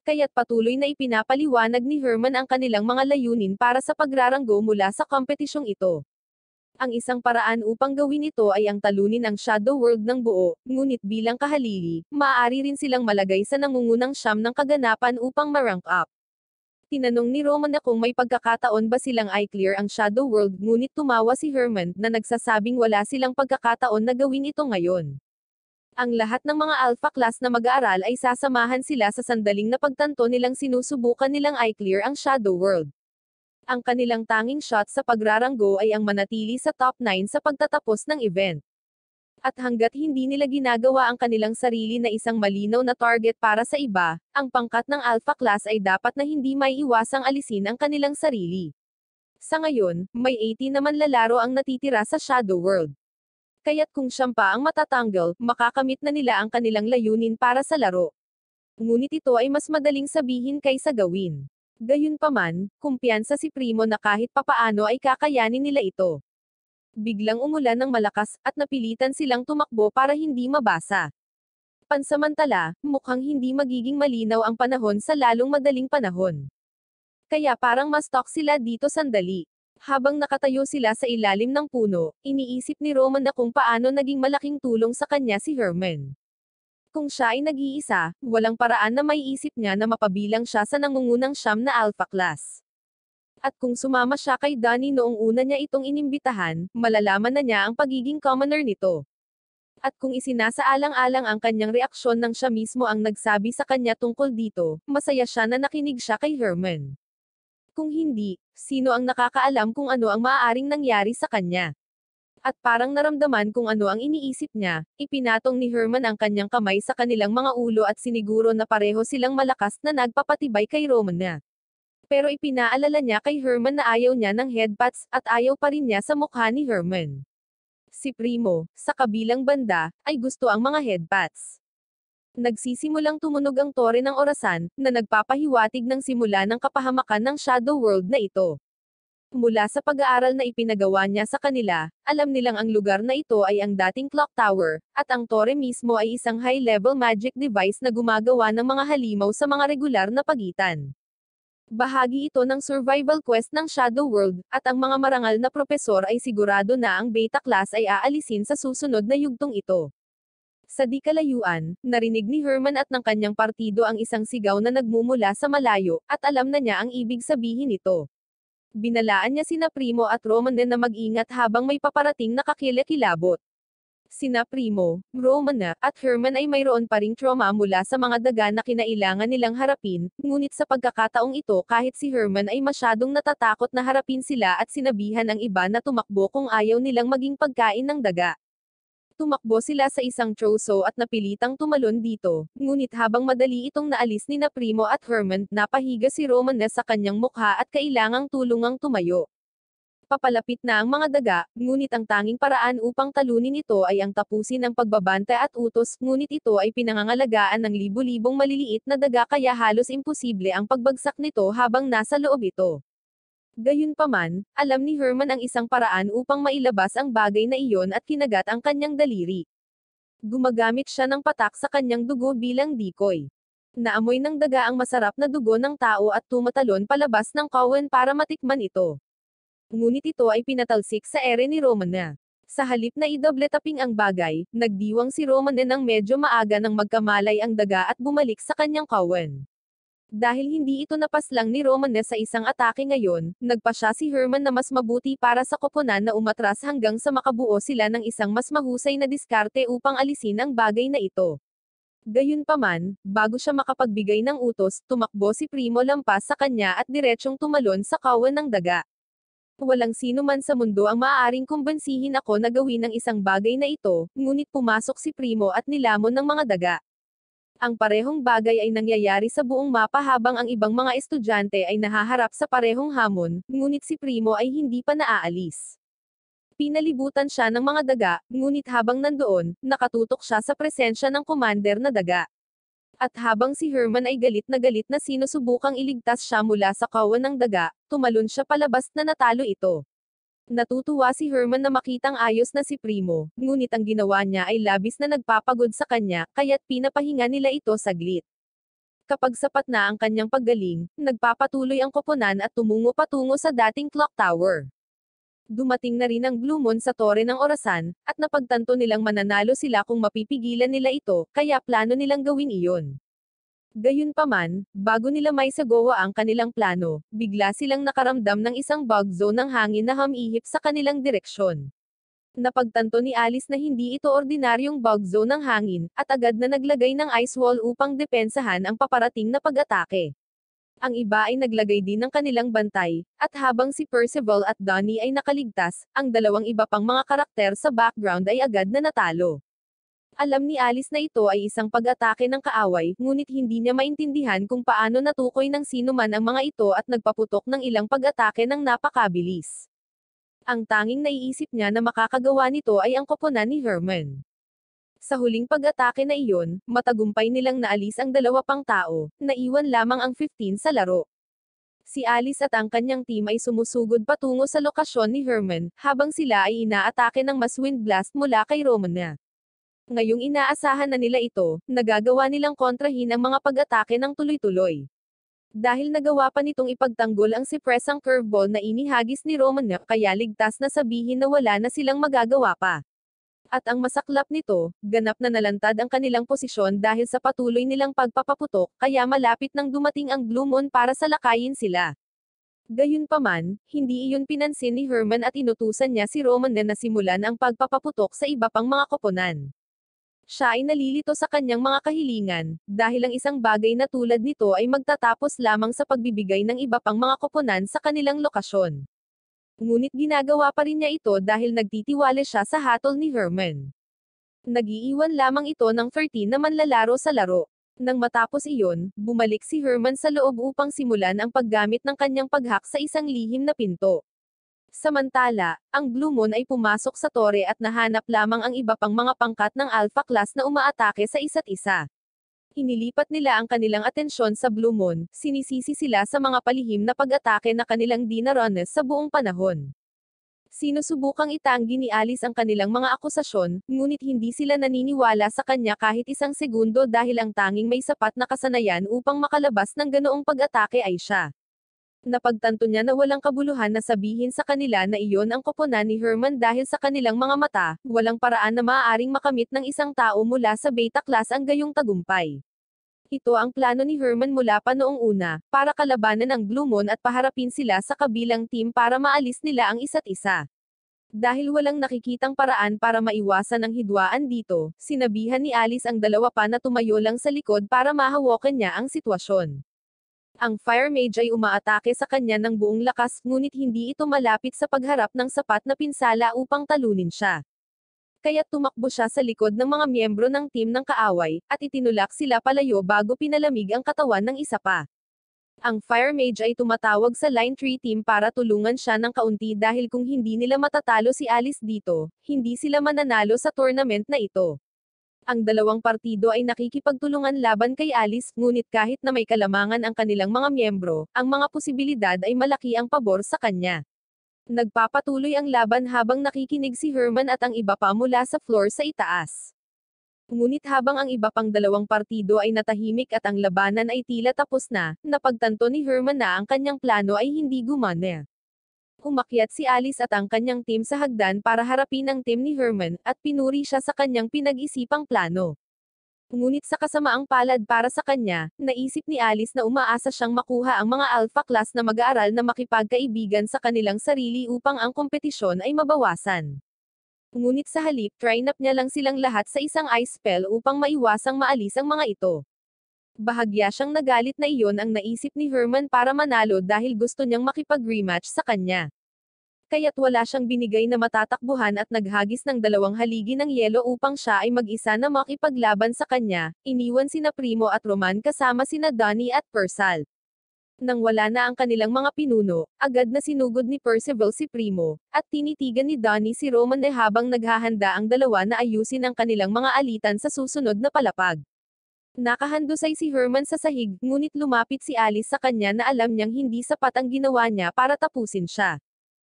Kaya't patuloy na ipinapaliwanag ni Herman ang kanilang mga layunin para sa pagraranggo mula sa kompetisyong ito. Ang isang paraan upang gawin ito ay ang talunin ang Shadow World ng buo, ngunit bilang kahalili, maaari rin silang malagay sa nangungunang siyam ng kaganapan upang ma-rank up. Tinanong ni Roman na kung may pagkakataon ba silang i-clear ang Shadow World ngunit tumawa si Herman na nagsasabing wala silang pagkakataon na gawin ito ngayon. Ang lahat ng mga alpha class na mag-aaral ay sasamahan sila sa sandaling na pagtanto nilang sinusubukan nilang i-clear ang Shadow World. Ang kanilang tanging shot sa pagraranggo ay ang manatili sa top 9 sa pagtatapos ng event. At hanggat hindi nila ginagawa ang kanilang sarili na isang malinaw na target para sa iba, ang pangkat ng alpha class ay dapat na hindi maiiwasang alisin ang kanilang sarili. Sa ngayon, may 80 naman lalaro ang natitira sa Shadow World. Kaya't kung siyam pa ang matatanggal, makakamit na nila ang kanilang layunin para sa laro. Ngunit ito ay mas madaling sabihin kaysa gawin. Gayunpaman, kumpiyansa si Primo na kahit papaano ay kakayanin nila ito. Biglang umulan ng malakas, at napilitan silang tumakbo para hindi mabasa. Pansamantala, mukhang hindi magiging malinaw ang panahon sa lalong madaling panahon. Kaya parang ma-stuck sila dito sandali. Habang nakatayo sila sa ilalim ng puno, iniisip ni Roman na kung paano naging malaking tulong sa kanya si Herman. Kung siya ay nag-iisa, walang paraan na maiisip niya na mapabilang siya sa nangungunang siyam na Alpha Class. At kung sumama siya kay Donnie noong una niya itong inimbitahan, malalaman na niya ang pagiging commoner nito. At kung isinasaalang-alang ang kanyang reaksyon nang siya mismo ang nagsabi sa kanya tungkol dito, masaya siya na nakinig siya kay Herman. Kung hindi, sino ang nakakaalam kung ano ang maaaring nangyari sa kanya? At parang naramdaman kung ano ang iniisip niya, ipinatong ni Herman ang kanyang kamay sa kanilang mga ulo at siniguro na pareho silang malakas na nagpapatibay kay Roman na. Pero ipinaalala niya kay Herman na ayaw niya ng headpats, at ayaw pa rin niya sa mukha ni Herman. Si Primo, sa kabilang banda, ay gusto ang mga headpats. Nagsisimulang tumunog ang tore ng orasan, na nagpapahiwatig ng simula ng kapahamakan ng Shadow World na ito. Mula sa pag-aaral na ipinagawa niya sa kanila, alam nilang ang lugar na ito ay ang dating clock tower, at ang tore mismo ay isang high-level magic device na gumagawa ng mga halimaw sa mga regular na pagitan. Bahagi ito ng survival quest ng Shadow World, at ang mga marangal na propesor ay sigurado na ang beta class ay aalisin sa susunod na yugtong ito. Sa di kalayuan, narinig ni Herman at ng kanyang partido ang isang sigaw na nagmumula sa malayo, at alam na niya ang ibig sabihin nito. Binalaan niya sina Primo at Roman din na mag-ingat habang may paparating na kakilakilabot. Sina Primo, Roman at Herman ay mayroon pa ring trauma mula sa mga daga na kinailangan nilang harapin, ngunit sa pagkakataong ito kahit si Herman ay masyadong natatakot na harapin sila at sinabihan ang iba na tumakbo kung ayaw nilang maging pagkain ng daga. Tumakbo sila sa isang troso at napilitang tumalon dito, ngunit habang madali itong naalis ni na Primo at Herman, napahiga si Roman na sa kanyang mukha at kailangang tulungang tumayo. Papalapit na ang mga daga, ngunit ang tanging paraan upang talunin ito ay ang tapusin ang pagbabanta at utos, ngunit ito ay pinangangalagaan ng libu-libong maliliit na daga kaya halos imposible ang pagbagsak nito habang nasa loob ito. Gayunpaman, alam ni Herman ang isang paraan upang mailabas ang bagay na iyon at kinagat ang kanyang daliri. Gumagamit siya ng patak sa kanyang dugo bilang decoy. Naamoy ng daga ang masarap na dugo ng tao at tumatalon palabas ng kawan para matikman ito. Ngunit ito ay pinatalsik sa ere ni Roman na. Sa halip na idoble-taping ang bagay, nagdiwang si Roman din ng medyo maaga nang magkamalay ang daga at bumalik sa kanyang kawan. Dahil hindi ito napaslang ni Roman sa isang atake ngayon, nagpa siya si Herman na mas mabuti para sa koponan na umatras hanggang sa makabuo sila ng isang mas mahusay na diskarte upang alisin ang bagay na ito. Gayunpaman, bago siya makapagbigay ng utos, tumakbo si Primo lampas sa kanya at diretsyong tumalon sa kawan ng daga. Walang sino man sa mundo ang maaaring kumbensihin ako na gawin ang isang bagay na ito, ngunit pumasok si Primo at nilamon ng mga daga. Ang parehong bagay ay nangyayari sa buong mapa habang ang ibang mga estudyante ay nahaharap sa parehong hamon, ngunit si Primo ay hindi pa naaalis. Pinalibutan siya ng mga daga, ngunit habang nandoon, nakatutok siya sa presensya ng commander na daga. At habang si Herman ay galit na sinusubukang iligtas siya mula sa kawan ng daga, tumalon siya palabas na natalo ito. Natutuwa si Herman na makitang ayos na si Primo, ngunit ang ginawa niya ay labis na nagpapagod sa kanya, kaya't pinapahinga nila ito saglit. Kapag sapat na ang kanyang paggaling, nagpapatuloy ang koponan at tumungo patungo sa dating clock tower. Dumating na rin ang Blue Moon sa tore ng orasan, at napagtanto nilang mananalo sila kung mapipigilan nila ito, kaya plano nilang gawin iyon. Gayunpaman, bago nila maisagawa ang kanilang plano, bigla silang nakaramdam ng isang bug zone ng hangin na humihip sa kanilang direksyon. Napagtanto ni Alice na hindi ito ordinaryong bug zone ng hangin, at agad na naglagay ng ice wall upang depensahan ang paparating na pag-atake. Ang iba ay naglagay din ng kanilang bantay, at habang si Percival at Donnie ay nakaligtas, ang dalawang iba pang mga karakter sa background ay agad na natalo. Alam ni Alice na ito ay isang pag-atake ng kaaway, ngunit hindi niya maintindihan kung paano natukoy ng sino man ang mga ito at nagpaputok ng ilang pag-atake ng napakabilis. Ang tanging naiisip niya na makakagawa nito ay ang koponan ni Herman. Sa huling pag-atake na iyon, matagumpay nilang naalis ang dalawa pang tao, naiwan lamang ang 15 sa laro. Si Alice at ang kanyang team ay sumusugod patungo sa lokasyon ni Herman, habang sila ay inaatake ng mas wind blast mula kay Romana. Ngayong inaasahan na nila ito, nagagawa nilang kontrahin ang mga pag-atake ng tuloy-tuloy. Dahil nagawa pa nitong ipagtanggol ang sipresang curveball na inihagis ni Romana, kaya ligtas na sabihin na wala na silang magagawa pa. At ang masaklap nito, ganap na nalantad ang kanilang posisyon dahil sa patuloy nilang pagpapaputok, kaya malapit nang dumating ang Blue Moon para salakayin sila. Gayunpaman, hindi iyon pinansin ni Herman at inutusan niya si Roman na simulan ang pagpapaputok sa iba pang mga koponan. Siya ay nalilito sa kanyang mga kahilingan, dahil ang isang bagay na tulad nito ay magtatapos lamang sa pagbibigay ng iba pang mga koponan sa kanilang lokasyon. Ngunit ginagawa pa rin niya ito dahil nagtitiwala siya sa hatol ni Herman. Nag-iiwan lamang ito ng 13 na manlalaro sa laro. Nang matapos iyon, bumalik si Herman sa loob upang simulan ang paggamit ng kanyang paghak sa isang lihim na pinto. Samantala, ang Blue Moon ay pumasok sa tore at nahanap lamang ang iba pang mga pangkat ng Alpha Class na umaatake sa isa't isa. Inilipat nila ang kanilang atensyon sa Blue Moon, sinisisi sila sa mga palihim na pag-atake na kanilang dinaranas sa buong panahon. Sinusubukang itanggi ni Alice ang kanilang mga akusasyon, ngunit hindi sila naniniwala sa kanya kahit isang segundo dahil ang tanging may sapat na kasanayan upang makalabas ng ganoong pag-atake ay siya. Napagtanto niya na walang kabuluhan na sabihin sa kanila na iyon ang koponan ni Herman dahil sa kanilang mga mata, walang paraan na maaaring makamit ng isang tao mula sa Beta Class ang gayong tagumpay. Ito ang plano ni Herman mula pa noong una, para kalabanan ang Blue Moon at paharapin sila sa kabilang team para maalis nila ang isa't isa. Dahil walang nakikitang paraan para maiwasan ang hidwaan dito, sinabihan ni Alice ang dalawa pa na tumayo lang sa likod para mahawakan niya ang sitwasyon. Ang Fire Mage ay umaatake sa kanya ng buong lakas, ngunit hindi ito malapit sa pagharap ng sapat na pinsala upang talunin siya. Kaya tumakbo siya sa likod ng mga miyembro ng team ng kaaway, at itinulak sila palayo bago pinalamig ang katawan ng isa pa. Ang Fire Mage ay tumatawag sa Line 3 team para tulungan siya ng kaunti dahil kung hindi nila matatalo si Alice dito, hindi sila mananalo sa tournament na ito. Ang dalawang partido ay nakikipagtulungan laban kay Alice, ngunit kahit na may kalamangan ang kanilang mga miyembro, ang mga posibilidad ay malaki ang pabor sa kanya. Nagpapatuloy ang laban habang nakikinig si Herman at ang iba pa mula sa floor sa itaas. Ngunit habang ang iba pang dalawang partido ay natahimik at ang labanan ay tila tapos na, napagtanto ni Herman na ang kanyang plano ay hindi gumana. Umakyat si Alice at ang kanyang team sa hagdan para harapin ang team ni Herman, at pinuri siya sa kanyang pinag-isipang plano. Ngunit sa kasamaang palad para sa kanya, naisip ni Alice na umaasa siyang makuha ang mga Alpha Class na mag-aaral na makipagkaibigan sa kanilang sarili upang ang kompetisyon ay mabawasan. Ngunit sa halip, trinap niya lang silang lahat sa isang ice spell upang maiwasang maalis ang mga ito. Bahagya siyang nagalit na iyon ang naisip ni Herman para manalo dahil gusto niyang makipag-rematch sa kanya. Kaya't wala siyang binigay na matatakbuhan at naghagis ng dalawang haligi ng yelo upang siya ay mag-isa na makipaglaban sa kanya, iniwan sina Primo at Roman kasama sina Donnie at Persal. Nang wala na ang kanilang mga pinuno, agad na sinugod ni Percival si Primo, at tinitigan ni Donnie si Roman habang naghahanda ang dalawa na ayusin ang kanilang mga alitan sa susunod na palapag. Nakahandusay si Herman sa sahig, ngunit lumapit si Alice sa kanya na alam niyang hindi sapat ang ginawa niya para tapusin siya.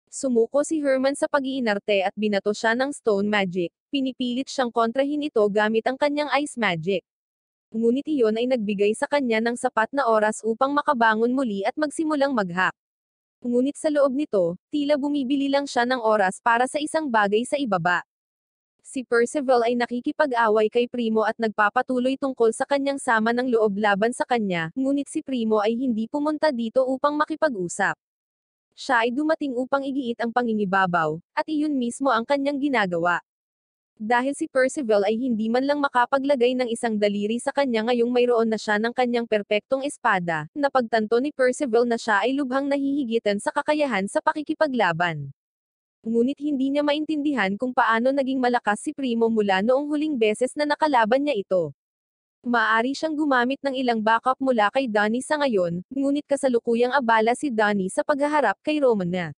Sumuko si Herman sa pag-iinarte at binato siya ng Stone Magic, pinipilit siyang kontrahin ito gamit ang kanyang Ice Magic. Ngunit iyon ay nagbigay sa kanya ng sapat na oras upang makabangon muli at magsimulang maghak. Ngunit sa loob nito, tila bumibili lang siya ng oras para sa isang bagay sa ibaba. Si Percival ay nakikipag-away kay Primo at nagpapatuloy tungkol sa kanyang sama ng loob laban sa kanya, ngunit si Primo ay hindi pumunta dito upang makipag-usap. Siya ay dumating upang igiit ang pangingibabaw, at iyon mismo ang kanyang ginagawa. Dahil si Percival ay hindi man lang makapaglagay ng isang daliri sa kanya ngayong mayroon na siya ng kanyang perpektong espada, napagtanto ni Percival na siya ay lubhang nahihigitan sa kakayahan sa pakikipaglaban. Ngunit hindi niya maintindihan kung paano naging malakas si Primo mula noong huling beses na nakalaban niya ito. Maaari siyang gumamit ng ilang backup mula kay Donnie sa ngayon, ngunit kasalukuyang abala si Donnie sa paghaharap kay Roman.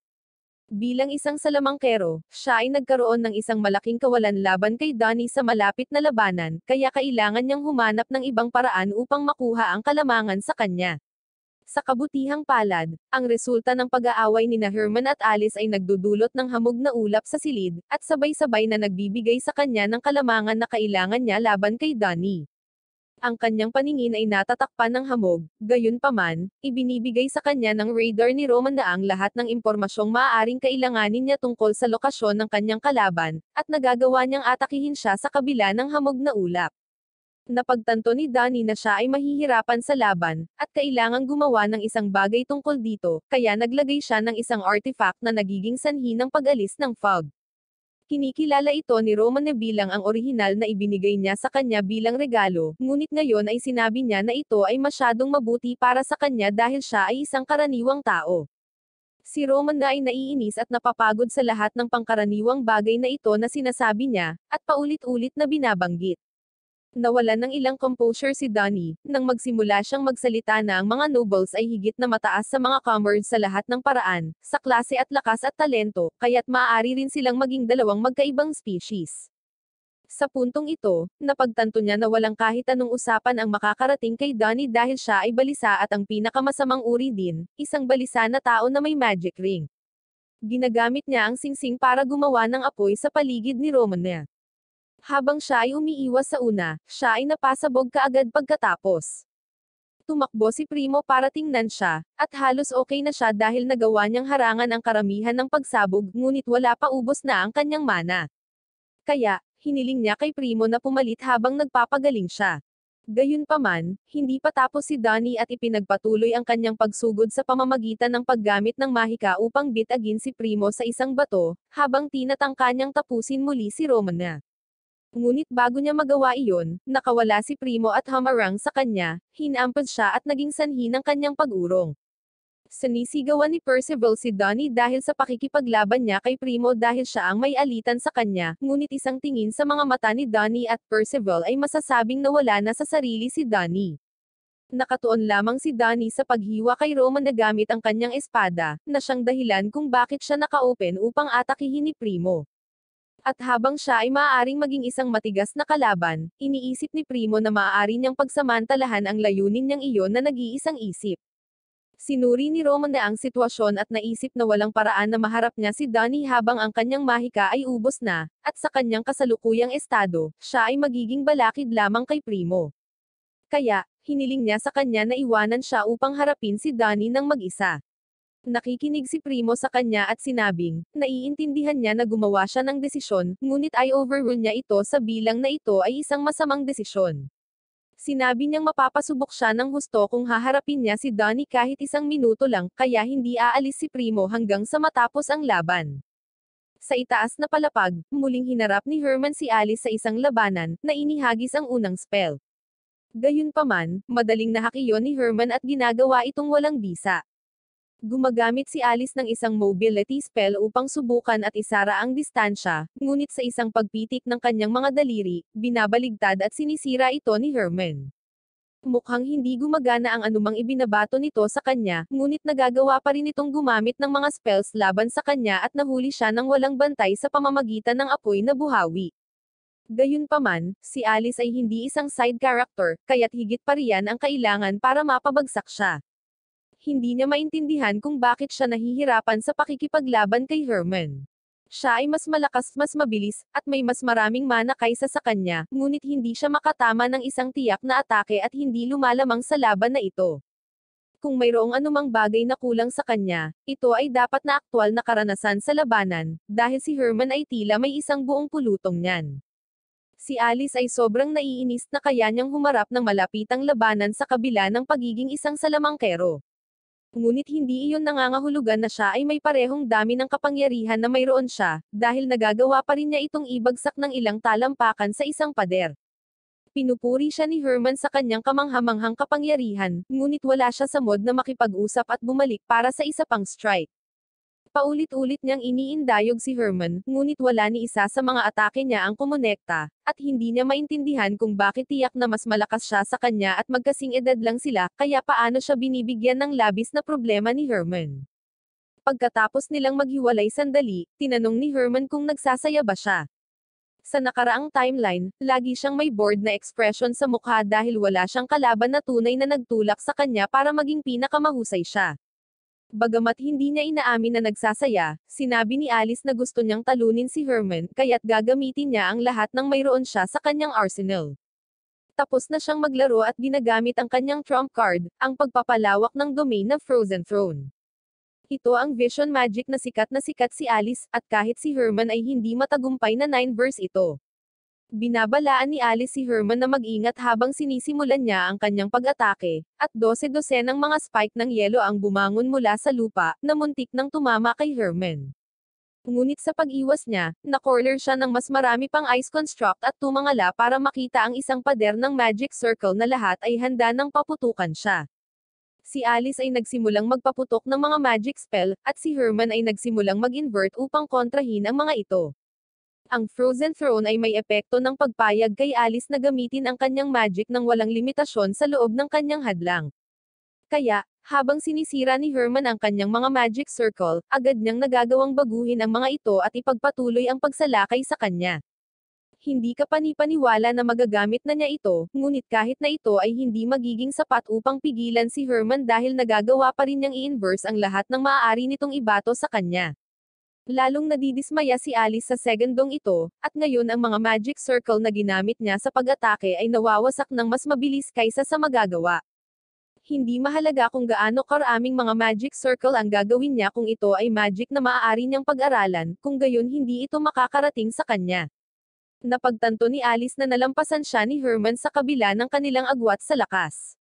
Bilang isang salamangkero, siya ay nagkaroon ng isang malaking kawalan laban kay Donnie sa malapit na labanan, kaya kailangan niyang humanap ng ibang paraan upang makuha ang kalamangan sa kanya. Sa kabutihang palad, ang resulta ng pag-aaway nina Herman at Alice ay nagdudulot ng hamog na ulap sa silid, at sabay-sabay na nagbibigay sa kanya ng kalamangan na kailangan niya laban kay Donnie. Ang kanyang paningin ay natatakpan ng hamog, gayunpaman, ibinibigay sa kanya ng radar ni Roman na ang lahat ng impormasyong maaaring kailanganin niya tungkol sa lokasyon ng kanyang kalaban, at nagagawa niyang atakihin siya sa kabila ng hamog na ulap. Napagtanto ni Donnie na siya ay mahihirapan sa laban, at kailangang gumawa ng isang bagay tungkol dito, kaya naglagay siya ng isang artifact na nagiging sanhi ng pag-alis ng fog. Kinikilala ito ni Roman na bilang ang orihinal na ibinigay niya sa kanya bilang regalo, ngunit ngayon ay sinabi niya na ito ay masyadong mabuti para sa kanya dahil siya ay isang karaniwang tao. Si Roman na ay naiinis at napapagod sa lahat ng pangkaraniwang bagay na ito na sinasabi niya, at paulit-ulit na binabanggit. Nawalan ng ilang composure si Donnie, nang magsimula siyang magsalita na ang mga nobles ay higit na mataas sa mga comrades sa lahat ng paraan, sa klase at lakas at talento, kaya't maaari rin silang maging dalawang magkaibang species. Sa puntong ito, napagtanto niya na walang kahit anong usapan ang makakarating kay Donnie dahil siya ay balisa at ang pinakamasamang uri din, isang balisa na tao na may magic ring. Ginagamit niya ang singsing para gumawa ng apoy sa paligid ni Roman. Habang siya ay umiiwas sa una, siya ay napasabog kaagad pagkatapos. Tumakbo si Primo para tingnan siya, at halos okay na siya dahil nagawa niyang harangan ang karamihan ng pagsabog, ngunit wala pa ubos na ang kanyang mana. Kaya, hiniling niya kay Primo na pumalit habang nagpapagaling siya. Gayunpaman, hindi pa tapos si Donnie at ipinagpatuloy ang kanyang pagsugod sa pamamagitan ng paggamit ng mahika upang bitagin si Primo sa isang bato, habang tinatangka niyang tapusin muli si Roman. Ngunit bago niya magawa iyon, nakawala si Primo at humarang sa kanya, hinampad siya at naging sanhi ng kanyang pag-urong. Sinisigawan ni Percival si Donnie dahil sa pakikipaglaban niya kay Primo dahil siya ang may alitan sa kanya, ngunit isang tingin sa mga mata ni Donnie at Percival ay masasabing nawala na sa sarili si Donnie. Nakatuon lamang si Donnie sa paghiwa kay Roman na gamit ang kanyang espada, na siyang dahilan kung bakit siya naka-open upang atakihin ni Primo. At habang siya ay maaaring maging isang matigas na kalaban, iniisip ni Primo na maaari niyang pagsamantalahan ang layunin niyang iyon na nag-iisang isip. Sinuri ni Roman na ang sitwasyon at naisip na walang paraan na maharap niya si Donnie habang ang kanyang mahika ay ubos na, at sa kanyang kasalukuyang estado, siya ay magiging balakid lamang kay Primo. Kaya, hiniling niya sa kanya na iwanan siya upang harapin si Donnie ng mag-isa. Nakikinig si Primo sa kanya at sinabing, naiintindihan niya na gumawa siya ng desisyon, ngunit ay overrule niya ito sa bilang na ito ay isang masamang desisyon. Sinabi niyang mapapasubok siya ng husto kung haharapin niya si Donnie kahit isang minuto lang, kaya hindi aalis si Primo hanggang sa matapos ang laban. Sa itaas na palapag, muling hinarap ni Herman si Alice sa isang labanan, na inihagis ang unang spell. Gayunpaman, madaling nahak iyon ni Herman at ginagawa itong walang bisa. Gumagamit si Alice ng isang mobility spell upang subukan at isara ang distansya, ngunit sa isang pagpitik ng kanyang mga daliri, binabaligtad at sinisira ito ni Herman. Mukhang hindi gumagana ang anumang ibinabato nito sa kanya, ngunit nagagawa pa rin itong gumamit ng mga spells laban sa kanya at nahuli siya ng walang bantay sa pamamagitan ng apoy na buhawi. Gayunpaman, si Alice ay hindi isang side character, kaya't higit pa riyan ang kailangan para mapabagsak siya. Hindi niya maintindihan kung bakit siya nahihirapan sa pakikipaglaban kay Herman. Siya ay mas malakas, mas mabilis, at may mas maraming mana kaysa sa kanya, ngunit hindi siya makatama ng isang tiyak na atake at hindi lumalamang sa laban na ito. Kung mayroong anumang bagay na kulang sa kanya, ito ay dapat na aktwal na karanasan sa labanan, dahil si Herman ay tila may isang buong pulutong niyan. Si Alice ay sobrang naiinis na kaya niyang humarap ng malapitang labanan sa kabila ng pagiging isang salamangkero. Ngunit hindi iyon nangangahulugan na siya ay may parehong dami ng kapangyarihan na mayroon siya, dahil nagagawa pa rin niya itong ibagsak ng ilang talampakan sa isang pader. Pinupuri siya ni Herman sa kanyang kamanghamanghang kapangyarihan, ngunit wala siya sa mod na makipag-usap at bumalik para sa isa pang strike. Paulit-ulit niyang iniindayog si Herman, ngunit wala ni isa sa mga atake niya ang kumonekta, at hindi niya maintindihan kung bakit tiyak na mas malakas siya sa kanya at magkasing edad lang sila, kaya paano siya binibigyan ng labis na problema ni Herman. Pagkatapos nilang maghiwalay sandali, tinanong ni Herman kung nagsasaya ba siya. Sa nakaraang timeline, lagi siyang may bored na ekspresyon sa mukha dahil wala siyang kalaban na tunay na nagtulak sa kanya para maging pinakamahusay siya. Bagamat hindi niya inaamin na nagsasaya, sinabi ni Alice na gusto niyang talunin si Herman, kaya't gagamitin niya ang lahat ng mayroon siya sa kanyang arsenal. Tapos na siyang maglaro at ginagamit ang kanyang trump card, ang pagpapalawak ng domain na Frozen Throne. Ito ang vision magic na sikat si Alice, at kahit si Herman ay hindi matagumpay na 9 verse ito. Binabalaan ni Alice si Herman na mag-ingat habang sinisimulan niya ang kanyang pag-atake, at 12-12 ng mga spike ng yelo ang bumangon mula sa lupa, na muntik nang tumama kay Herman. Ngunit sa pag-iwas niya, na-corner siya ng mas marami pang ice construct at tumangala para makita ang isang pader ng magic circle na lahat ay handa nang paputukan siya. Si Alice ay nagsimulang magpaputok ng mga magic spell, at si Herman ay nagsimulang mag-invert upang kontrahin ang mga ito. Ang Frozen Throne ay may epekto ng pagpayag kay Alice na gamitin ang kanyang magic ng walang limitasyon sa loob ng kanyang hadlang. Kaya, habang sinisira ni Herman ang kanyang mga magic circle, agad niyang nagagawang baguhin ang mga ito at ipagpatuloy ang pagsalakay sa kanya. Hindi ka panipaniwala na magagamit na niya ito, ngunit kahit na ito ay hindi magiging sapat upang pigilan si Herman dahil nagagawa pa rin niyang i-inverse ang lahat ng maaari nitong ibato sa kanya. Lalong nadidismaya si Alice sa segundong ito, at ngayon ang mga magic circle na ginamit niya sa pag-atake ay nawawasak ng mas mabilis kaysa sa magagawa. Hindi mahalaga kung gaano karaming mga magic circle ang gagawin niya kung ito ay magic na maaari niyang pag-aralan, kung gayon hindi ito makakarating sa kanya. Napagtanto ni Alice na nalampasan siya ni Herman sa kabila ng kanilang agwat sa lakas.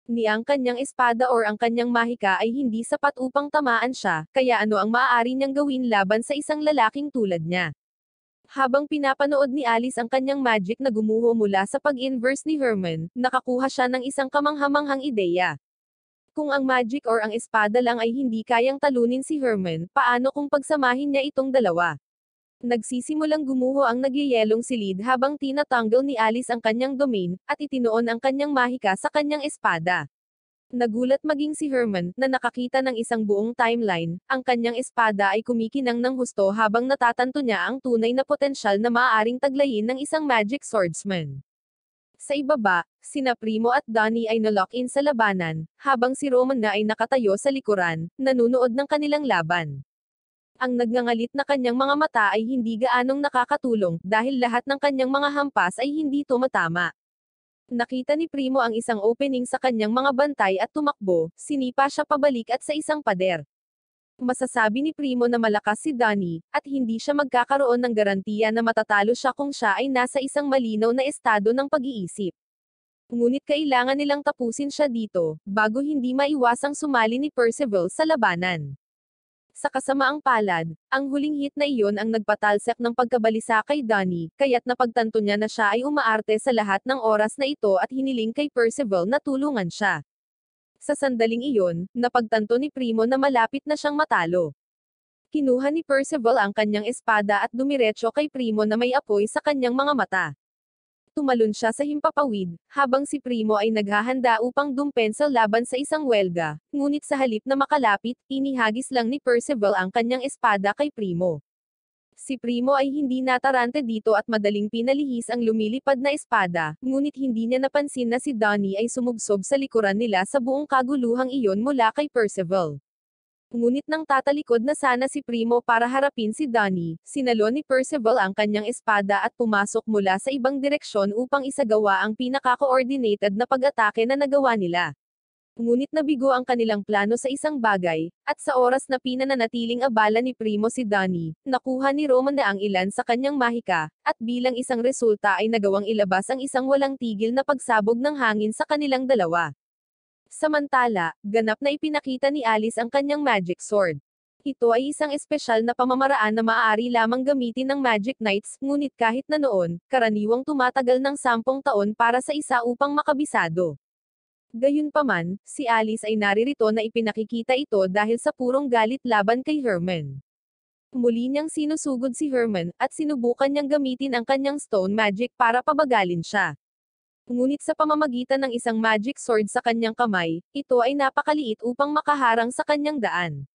Ni ang kanyang espada or ang kanyang mahika ay hindi sapat upang tamaan siya, kaya ano ang maaari niyang gawin laban sa isang lalaking tulad niya. Habang pinapanood ni Alice ang kanyang magic na gumuho mula sa pag-inverse ni Herman, nakakuha siya ng isang kamanghamanghang ideya. Kung ang magic or ang espada lang ay hindi kayang talunin si Herman, paano kung pagsamahin niya itong dalawa? Nagsisimulang gumuho ang nagyayelong silid habang tinatanggal ni Alice ang kanyang domain, at itinoon ang kanyang mahika sa kanyang espada. Nagulat maging si Herman, na nakakita ng isang buong timeline, ang kanyang espada ay kumikinang ng husto habang natatanto niya ang tunay na potensyal na maaaring taglayin ng isang magic swordsman. Sa ibaba, sina Primo at Donnie ay na-lock-in sa labanan, habang si Roman na ay nakatayo sa likuran, nanunood ng kanilang laban. Ang nagngangalit na kanyang mga mata ay hindi gaanong nakakatulong, dahil lahat ng kanyang mga hampas ay hindi tumatama. Nakita ni Primo ang isang opening sa kanyang mga bantay at tumakbo, sinipa siya pabalik at sa isang pader. Masasabi ni Primo na malakas si Donnie, at hindi siya magkakaroon ng garantiya na matatalo siya kung siya ay nasa isang malinaw na estado ng pag-iisip. Ngunit kailangan nilang tapusin siya dito, bago hindi maiwasang sumali ni Percival sa labanan. Sa kasamaang palad, ang huling hit na iyon ang nagpatalsik ng pagkabalisa kay Donnie, kaya't napagtanto niya na siya ay umaarte sa lahat ng oras na ito at hiniling kay Percival na tulungan siya. Sa sandaling iyon, napagtanto ni Primo na malapit na siyang matalo. Kinuha ni Percival ang kanyang espada at dumiretso kay Primo na may apoy sa kanyang mga mata. Tumalon siya sa himpapawid, habang si Primo ay naghahanda upang dumpensa laban sa isang welga, ngunit sa halip na makalapit, inihagis lang ni Percival ang kanyang espada kay Primo. Si Primo ay hindi natarante dito at madaling pinalihis ang lumilipad na espada, ngunit hindi niya napansin na si Donnie ay sumugsob sa likuran nila sa buong kaguluhang iyon mula kay Percival. Ngunit nang tatalikod na sana si Primo para harapin si Donnie, sinalo ni Percival ang kanyang espada at pumasok mula sa ibang direksyon upang isagawa ang pinaka-coordinated na pag-atake na nagawa nila. Ngunit nabigo ang kanilang plano sa isang bagay, at sa oras na pinananatiling abala ni Primo si Donnie, nakuha ni Roman na ang ilan sa kanyang mahika, at bilang isang resulta ay nagawang ilabas ang isang walang tigil na pagsabog ng hangin sa kanilang dalawa. Samantala, ganap na ipinakita ni Alice ang kanyang magic sword. Ito ay isang espesyal na pamamaraan na maaari lamang gamitin ng Magic Knights, ngunit kahit na noon, karaniwang tumatagal ng 10 taon para sa isa upang makabisado. Gayunpaman, si Alice ay naririto na ipinakikita ito dahil sa purong galit laban kay Herman. Muli niyang sinusugod si Herman, at sinubukan niyang gamitin ang kanyang stone magic para pabagalin siya. Ngunit sa pamamagitan ng isang magic sword sa kanyang kamay, ito ay napakaliit upang makaharang sa kanyang daan.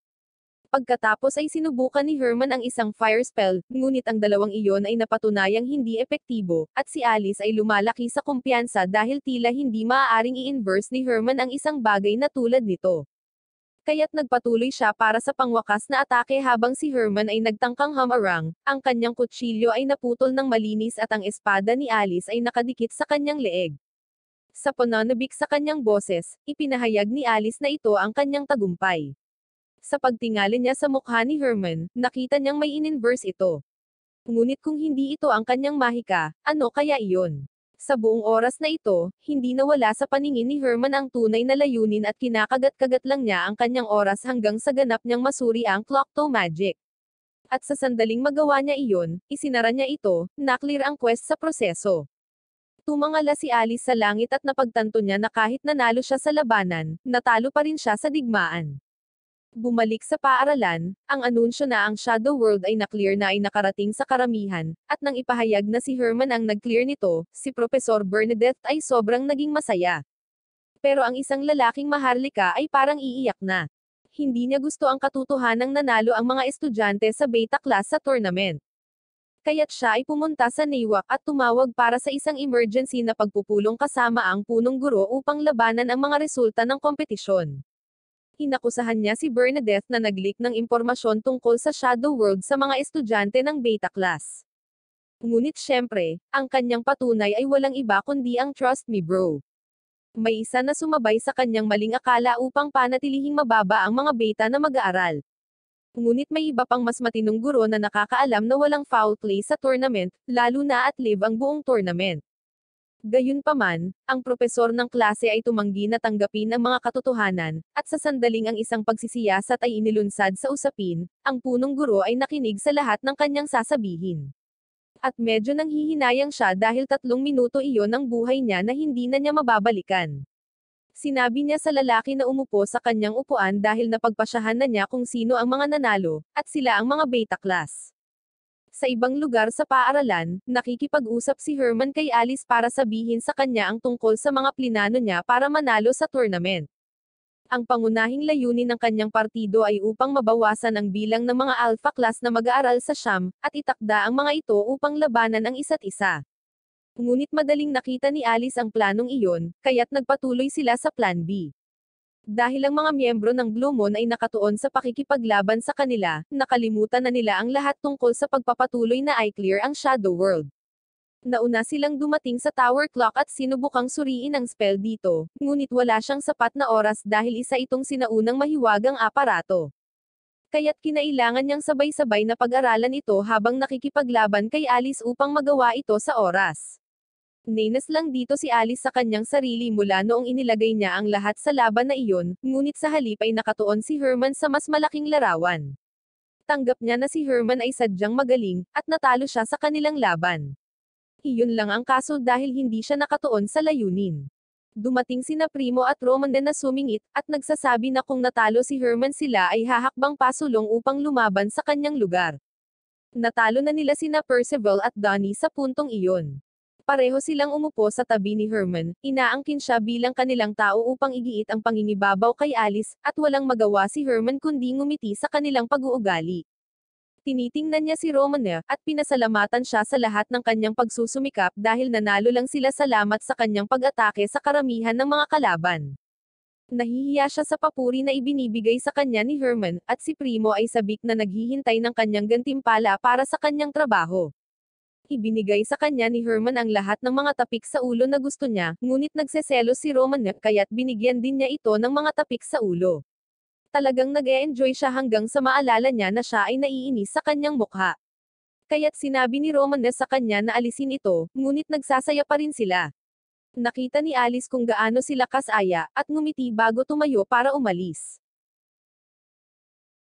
Pagkatapos ay sinubukan ni Herman ang isang fire spell, ngunit ang dalawang iyon ay napatunayang hindi epektibo, at si Alice ay lumalaki sa kumpiyansa dahil tila hindi maaaring i-inverse ni Herman ang isang bagay na tulad nito. Kaya't nagpatuloy siya para sa pangwakas na atake habang si Herman ay nagtangkang hamarang, ang kanyang kutsilyo ay naputol ng malinis at ang espada ni Alice ay nakadikit sa kanyang leeg. Sa pananabik sa kanyang boses, ipinahayag ni Alice na ito ang kanyang tagumpay. Sa pagtingali niya sa mukha ni Herman, nakita niyang may in-inverse ito. Ngunit kung hindi ito ang kanyang mahika, ano kaya iyon? Sa buong oras na ito, hindi nawala sa paningin ni Herman ang tunay na layunin at kinakagat-kagat lang niya ang kanyang oras hanggang sa ganap niyang masuri ang Clocktoe Magic. At sa sandaling magawa niya iyon, isinara niya ito, naklear ang quest sa proseso. Tumangala si Alice sa langit at napagtanto niya na kahit nanalo siya sa labanan, natalo pa rin siya sa digmaan. Bumalik sa paaralan, ang anunsyo na ang Shadow World ay naklear na ay nakarating sa karamihan, at nang ipahayag na si Herman ang nag-clear nito, si Professor Bernadette ay sobrang naging masaya. Pero ang isang lalaking maharlika ay parang iiyak na. Hindi niya gusto ang katotohanang nanalo ang mga estudyante sa beta class sa tournament. Kaya't siya ay pumunta sa NAWAC at tumawag para sa isang emergency na pagpupulong kasama ang punong guro upang labanan ang mga resulta ng kompetisyon. Inakusahan niya si Bernadette na nag-leak ng impormasyon tungkol sa Shadow World sa mga estudyante ng beta class. Ngunit syempre, ang kanyang patunay ay walang iba kundi ang Trust Me Bro. May isa na sumabay sa kanyang maling akala upang panatilihing mababa ang mga beta na mag-aaral. Ngunit may iba pang mas matinong guro na nakakaalam na walang foul play sa tournament, lalo na at live ang buong tournament. Gayunpaman, ang propesor ng klase ay tumanggi na tanggapin ang mga katotohanan, at sa sandaling ang isang pagsisiyasat ay inilunsad sa usapin, ang punong guro ay nakinig sa lahat ng kanyang sasabihin. At medyo nanghihinayang siya dahil 3 minuto iyon ng buhay niya na hindi na niya mababalikan. Sinabi niya sa lalaki na umupo sa kanyang upuan dahil napagpasyahan na niya kung sino ang mga nanalo, at sila ang mga beta class. Sa ibang lugar sa paaralan, nakikipag-usap si Herman kay Alice para sabihin sa kanya ang tungkol sa mga plinano niya para manalo sa tournament. Ang pangunahing layunin ng kanyang partido ay upang mabawasan ang bilang ng mga alpha class na mag-aaral sa Sham, at itakda ang mga ito upang labanan ang isa't isa. Ngunit madaling nakita ni Alice ang planong iyon, kaya't nagpatuloy sila sa Plan B. Dahil ang mga miyembro ng Blue Moon ay nakatuon sa pakikipaglaban sa kanila, nakalimutan na nila ang lahat tungkol sa pagpapatuloy na i-clear ang Shadow World. Nauna silang dumating sa Tower Clock at sinubukang suriin ang spell dito, ngunit wala siyang sapat na oras dahil isa itong sinaunang mahiwagang aparato. Kaya't kinailangan niyang sabay-sabay na pag-aralan ito habang nakikipaglaban kay Alice upang magawa ito sa oras. Nainas lang dito si Alice sa kanyang sarili mula noong inilagay niya ang lahat sa laban na iyon, ngunit sa halip ay nakatuon si Herman sa mas malaking larawan. Tanggap niya na si Herman ay sadyang magaling, at natalo siya sa kanilang laban. Iyon lang ang kaso dahil hindi siya nakatuon sa layunin. Dumating sina Primo at Roman na sumingit, at nagsasabi na kung natalo si Herman sila ay hahakbang pasulong upang lumaban sa kanyang lugar. Natalo na nila sina Percival at Donnie sa puntong iyon. Pareho silang umupo sa tabi ni Herman, inaangkin siya bilang kanilang tao upang igiit ang pangingibabaw kay Alice, at walang magawa si Herman kundi ngumiti sa kanilang pag-uugali. Tinitingnan niya si Romana, at pinasalamatan siya sa lahat ng kanyang pagsusumikap dahil nanalo lang sila salamat sa kanyang pag-atake sa karamihan ng mga kalaban. Nahihiya siya sa papuri na ibinibigay sa kanya ni Herman, at si Primo ay sabik na naghihintay ng kanyang gantimpala para sa kanyang trabaho. Ibinigay sa kanya ni Herman ang lahat ng mga tapik sa ulo na gusto niya, ngunit nagseselos si Roman kaya't binigyan din niya ito ng mga tapik sa ulo. Talagang nag-e-enjoy siya hanggang sa maalala niya na siya ay naiinis sa kanyang mukha. Kaya't sinabi ni Roman sa kanya na alisin ito, ngunit nagsasaya pa rin sila. Nakita ni Alice kung gaano sila kasaya, at ngumiti bago tumayo para umalis.